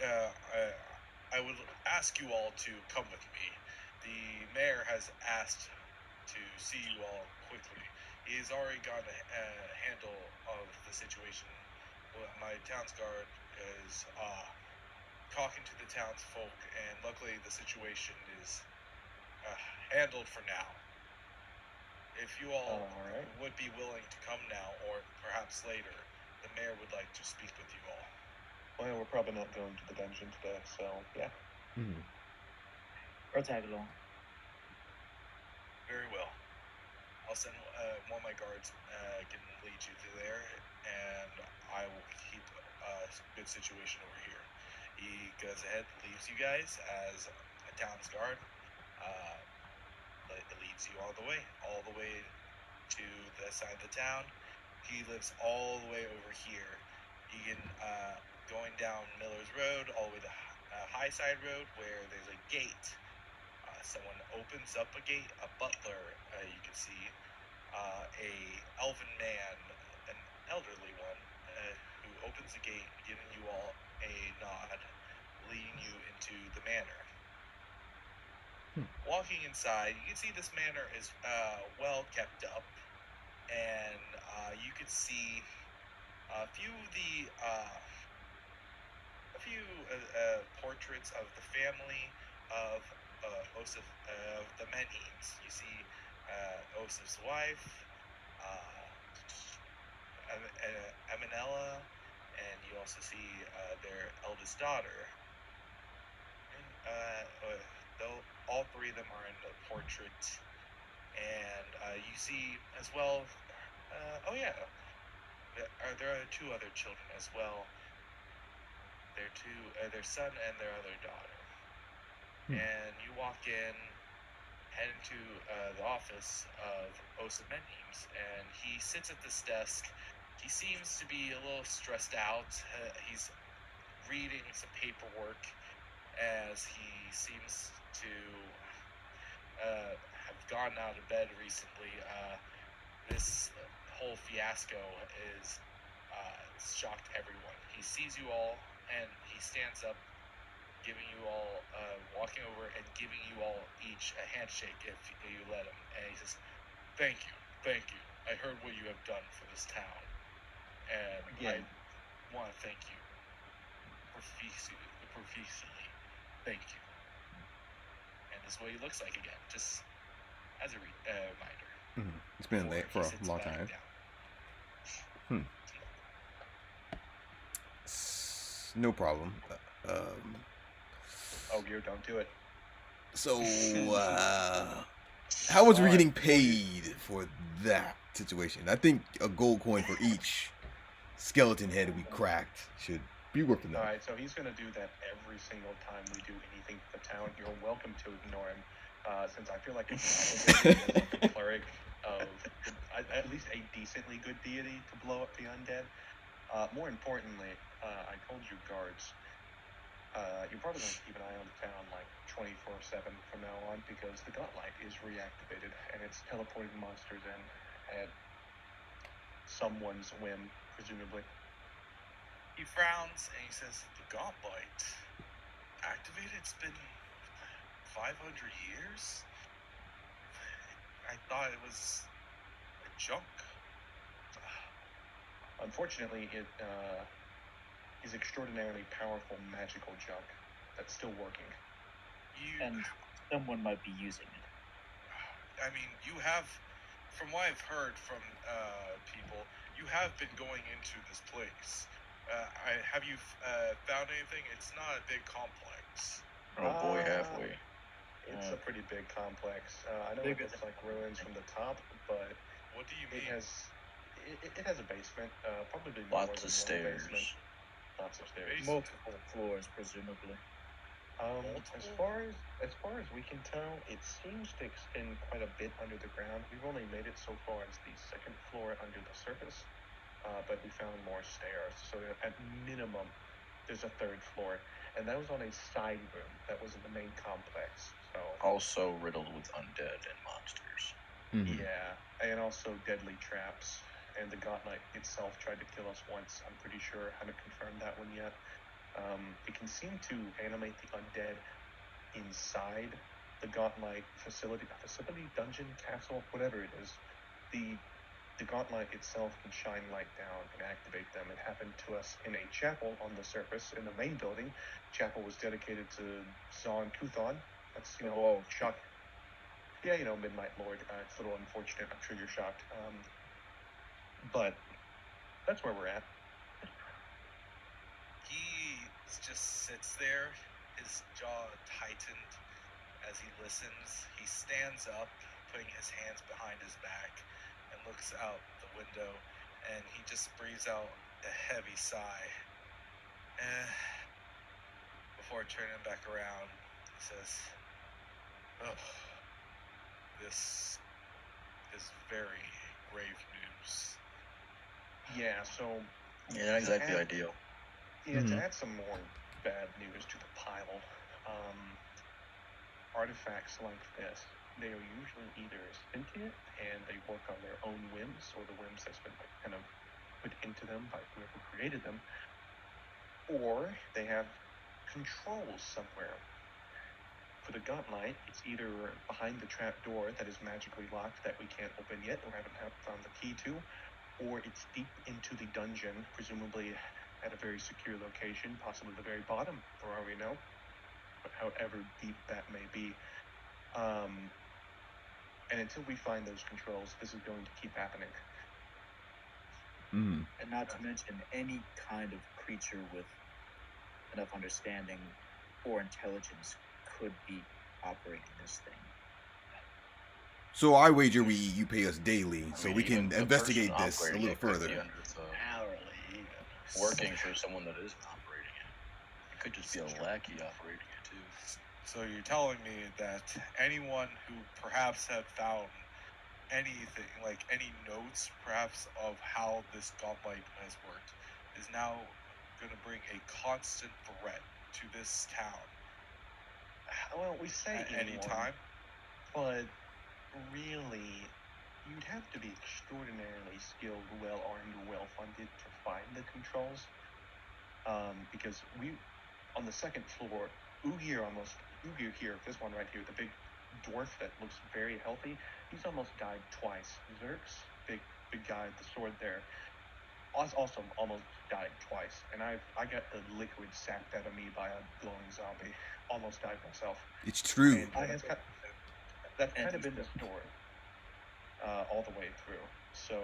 I would ask you all to come with me. The mayor has asked to see you all quickly. He's already got a handle of the situation. My town's guard is talking to the townsfolk, and luckily the situation is handled for now. If you all would be willing to come now, or perhaps later, the mayor would like to speak with you all.
Well, we're probably not going to the dungeon today, so yeah.
Mm-hmm.
I'll tag along.
Very well. I'll send one of my guards can lead you to there, and I will keep a good situation over here. He goes ahead, leaves you guys as a town's guard. It leads you all the way to the side of the town. He lives all the way over here. You can going down Miller's Road all the way to High Side Road, where there's a gate. Someone opens up a gate. A butler, you can see, a elven man, an elderly one, who opens the gate, giving you all a nod, leading you into the manor. Walking inside, you can see this manor is well kept up, and you can see a few portraits of the family of Osif, of the Menhims. You see Osif's wife, Aminella, and you also see their eldest daughter. And all three of them are in the portrait, and you see as well. There are two other children as well. Their son and their other daughter. And you walk in, head into the office of Osif Menhims, and he sits at this desk. He seems to be a little stressed out. He's reading some paperwork, as he seems to have gone out of bed recently. This whole fiasco is shocked everyone. He sees you all, and he stands up, giving you all, walking over and giving you all each a handshake if you let him. And he says, thank you. I heard what you have done for this town, and I want to thank you profusely. Thank you. And this is what he looks like again, just as a reminder.
Mm-hmm. It's been late for a long time. No problem.
Gear, don't do it.
So, how much are we getting paid for that situation? I think a gold coin for each skeleton head we cracked should be worth enough.
Alright, so he's going to do that every single time we do anything for the town. You're welcome to ignore him, since I feel like it's probably like a cleric of at least a decently good deity to blow up the undead. More importantly, I told you guards, you're probably going to keep an eye on the town like 24/7 from now on, because the gauntlet is reactivated and it's teleporting monsters in at someone's whim, presumably.
He frowns and he says, "The Gauntlet activated? It's been 500 years? I thought it was a junk."
Unfortunately, it is extraordinarily powerful magical junk that's still working.
And someone might be using it.
I mean, you have, from what I've heard from people, you have been going into this place. Have you found anything? It's not a big complex.
Oh boy, halfway.
It's a pretty big complex. I know it looks like ruins from the top, but
what do you mean?
It has a basement, probably more
Lots
than
of
one
stairs.
basement. Lots of stairs.
Multiple floors, presumably.
As far as we can tell, it seems to extend quite a bit under the ground. We've only made it so far as the second floor under the surface, but we found more stairs. So at minimum, there's a third floor, and that was on a side room. That wasn't the main complex. So
also riddled with undead and monsters.
Mm-hmm.
Yeah, and also deadly traps. And the Gauntlet itself tried to kill us once. I'm pretty sure. I haven't confirmed that one yet. It can seem to animate the undead inside the Gauntlet facility, dungeon, castle, whatever it is. The Gauntlet itself can shine light down and activate them. It happened to us in a chapel on the surface in the main building. Chapel was dedicated to Zon Kuthon. That's, shock. Yeah, Midnight Lord. It's a little unfortunate. I'm sure you're shocked. But that's where we're at.
He just sits there, his jaw tightened as he listens. He stands up, putting his hands behind his back, and looks out the window, and he just breathes out a heavy sigh. Before turning back around, he says, "Oh, this is very grave news."
Yeah, so...
Yeah, not exactly ideal.
Yeah, to add some more bad news to the pile, artifacts like this, they are usually either sentient and they work on their own whims, or the whims that's been kind of put into them by whoever created them, or they have controls somewhere. For the Gauntlet, it's either behind the trap door that is magically locked that we can't open yet or haven't found the key to, or it's deep into the dungeon, presumably at a very secure location, possibly the very bottom, for all we know, but however deep that may be. And until we find those controls, this is going to keep happening.
Mm-hmm.
And not to mention, any kind of creature with enough understanding or intelligence could be operating this thing.
So I wager you pay us daily, so we can investigate this a little further.
Hourly.
Working for someone that isn't operating it. It could just be a lackey operating it too.
So you're telling me that anyone who perhaps had found anything, like any notes perhaps of how this Gauntlet has worked, is now going to bring a constant threat to this town?
Well, we say
at any time,
but really, you'd have to be extraordinarily skilled, well-armed, well-funded to find the controls. Because we, on the second floor, Ugir here, this one right here, the big dwarf that looks very healthy, he's almost died twice. Zerx, big guy with the sword there, also almost died twice. And I got the liquid sapped out of me by a glowing zombie. Almost died myself.
It's true.
And that's kind of been the story all the way through. So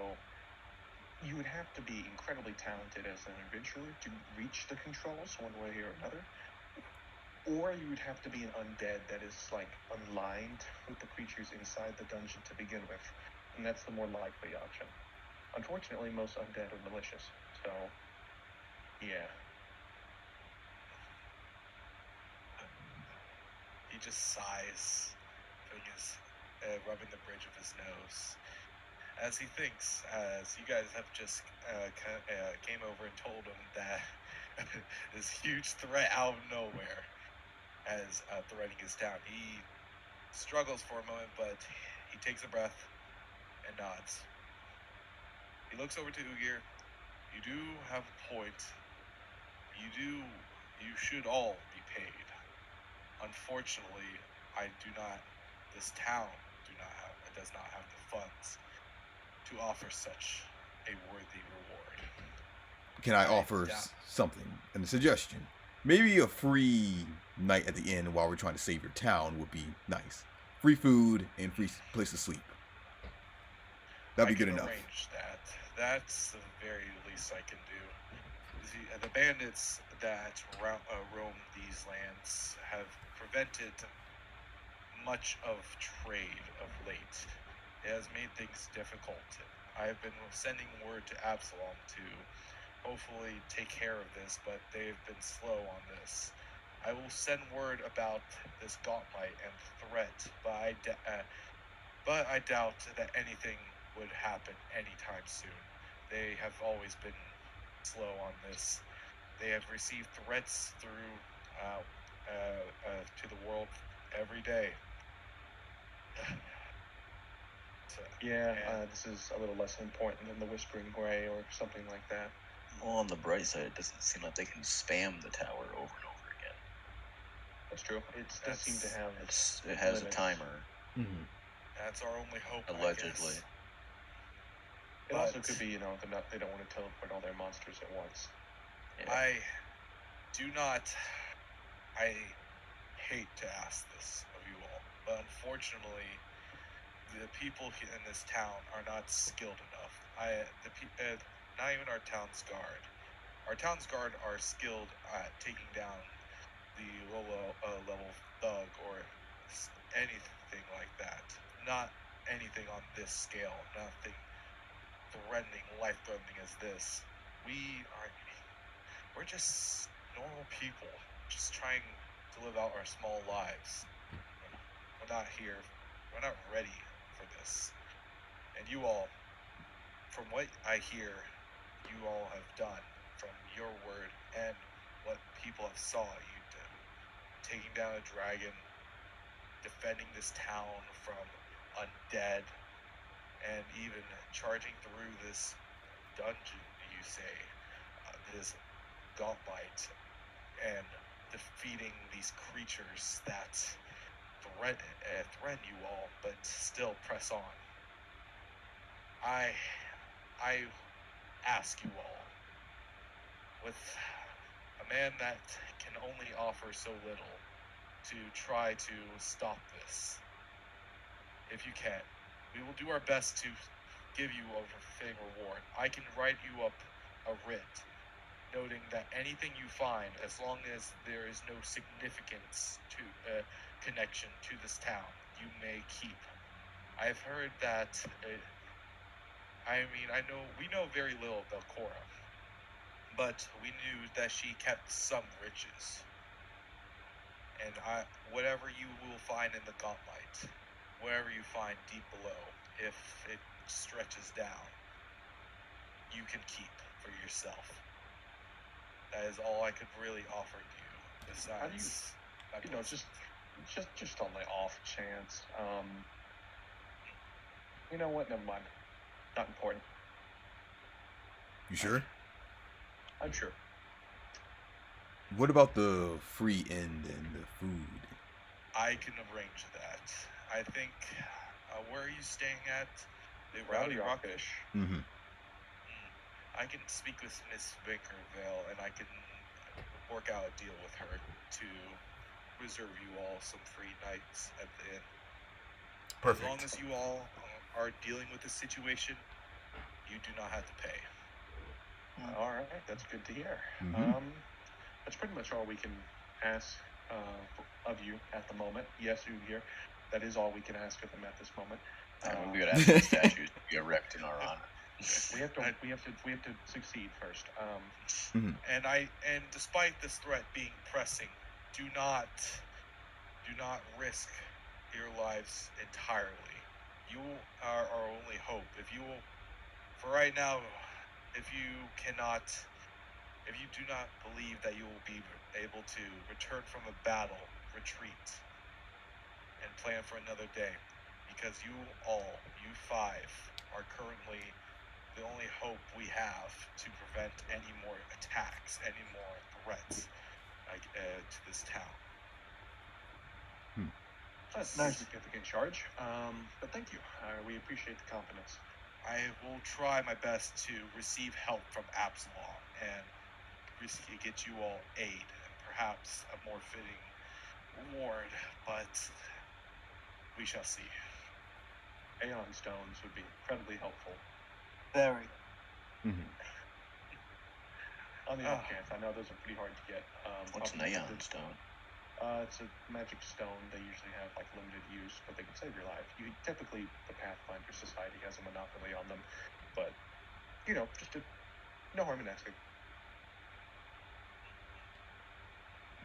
you would have to be incredibly talented as an adventurer to reach the controls one way or another. Or you would have to be an undead that is like unlined with the creatures inside the dungeon to begin with. And that's the more likely option. Unfortunately, most undead are malicious. So, yeah.
he just sighs, rubbing the bridge of his nose, as he thinks, as you guys have just came over and told him that this huge threat out of nowhere as threatening his town. He struggles for a moment, but he takes a breath and nods. He looks over to Ugir. He You do have a point. You should all be paid. Unfortunately, this town does not have the funds to offer such a worthy reward.
Can I offer something and a suggestion? Maybe a free night at the inn while we're trying to save your town would be nice. Free food and free place to sleep. That'd be good enough.
Arrange that. That's the very least I can do. The bandits that roam these lands have prevented much of trade of late. It has made things difficult. I have been sending word to Absalom to hopefully take care of this, but they've been slow on this. I will send word about this gauntlet and threat, but I doubt that anything would happen anytime soon. They have always been slow on this. They have received threats through to the world every day.
This is a little less important than the Whispering Gray or something like that.
Well, on the bright side, it doesn't seem like they can spam the tower over and over again.
That's true. It does seem to have.
It has
limits.
a timer.
Mm-hmm.
That's our only hope.
Allegedly.
It also could be, they don't want to teleport all their monsters at once.
Yeah.
I hate to ask this of you all, but unfortunately, the people in this town are not skilled enough. Not even our town's guard. Our town's guard are skilled at taking down the low level thug or anything like that. Not anything on this scale. Nothing life-threatening as this. We're just normal people, just trying to live out our small lives. We're not ready for this. And you all, from what I hear, you all have done, from your word and what people have saw you do, taking down a dragon, defending this town from undead, and even charging through this dungeon, you say, this gauntlet, and defeating these creatures that threaten you all, but still press on. I ask you all, with a man that can only offer so little, to try to stop this. If you can, we will do our best to give you a fitting reward. I can write you up a writ noting that anything you find, as long as there is no significance to connection to this town, you may keep. I've heard that. We know very little about Cora, but we knew that she kept some riches. And whatever you will find in the gauntlet, whatever you find deep below, if it stretches down, you can keep for yourself. That is all I could really offer you. Besides,
just on the off chance. You know what? Never mind. Not important.
You sure?
I'm sure.
What about the free inn and the food?
I can arrange that. I think. Where are you staying at? The Rowdy Rockfish.
Mm-hmm.
I can speak with Miss Bakerville, and I can work out a deal with her to reserve you all some free nights at the inn.
Perfect.
As long as you all are dealing with the situation, you do not have to pay.
All right, that's good to hear.
Mm-hmm.
That's pretty much all we can ask of you at the moment. Yes, you hear. That is all we can ask of them at this moment.
We would ask the statues to be erect in our honor.
We have to succeed first.
And despite this threat being pressing, do not risk your lives entirely. You are our only hope. For right now, if you do not believe that you will be able to return from a battle, retreat, and plan for another day, because you 5 are currently the only hope we have to prevent any more attacks, any more threats to this town.
That's a significant charge, but thank you. We appreciate the confidence.
I will try my best to receive help from Absalom and get you all aid and perhaps a more fitting reward, but we shall see.
Aeon stones would be incredibly helpful.
Very.
On the off chance, I know those are pretty hard to get.
What's an Aeon stone?
It's a magic stone. They usually have like limited use, but they can save your life. Typically, the Pathfinder Society has a monopoly on them, but just no harm in asking.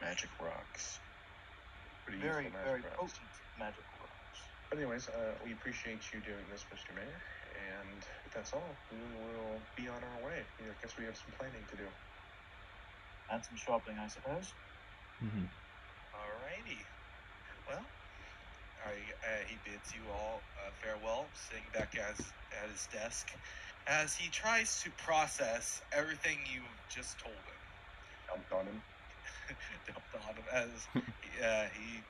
Magic rocks.
Pretty
very,
useful
very
magic rocks.
potent magical rocks.
But anyways, we appreciate you doing this, Mr. Mayor, and if that's all, we will be on our way. I guess we have some planning to do.
And some shopping, I suppose.
Alrighty. Well, he bids you all farewell, sitting back at his desk, as he tries to process everything you've just told him.
Dumped on him.
Dumped on him as he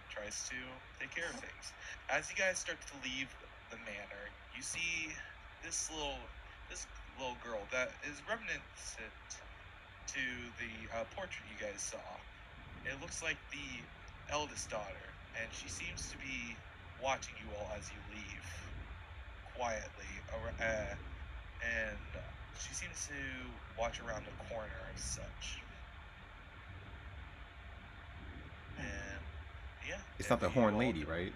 tries to take care of things. As you guys start to leave the manor, you see this little girl that is reminiscent to the portrait you guys saw. It looks like the eldest daughter, and she seems to be watching you all as you leave quietly, and she seems to watch around the corner as such. And yeah,
it's not the horn lady, right?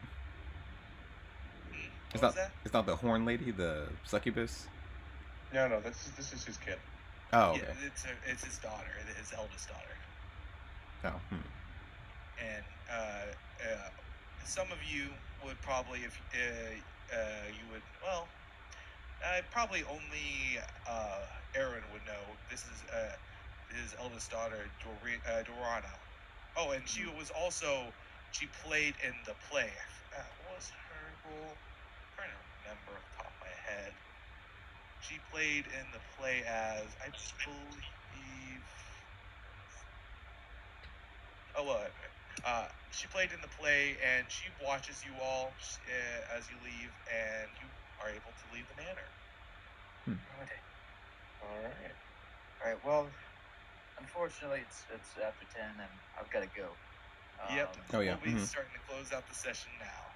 It's not the horn lady, the succubus.
No, this is his kid.
Oh, okay.
Yeah, it's his daughter, his eldest daughter.
Oh.
And some of you would probably, if you would, well, probably only Aaron would know. This is his eldest daughter, Dorana. Oh, and she played in the play. What was her role? I'm trying to remember off the top of my head. She played in the play as, I believe... she played in the play, and she watches you all as you leave, and you are able to leave the manor.
Okay.
All right.
Well, unfortunately, it's after 10, and I've got to go.
Yep.
Oh, yeah.
We'll be starting to close out the session now.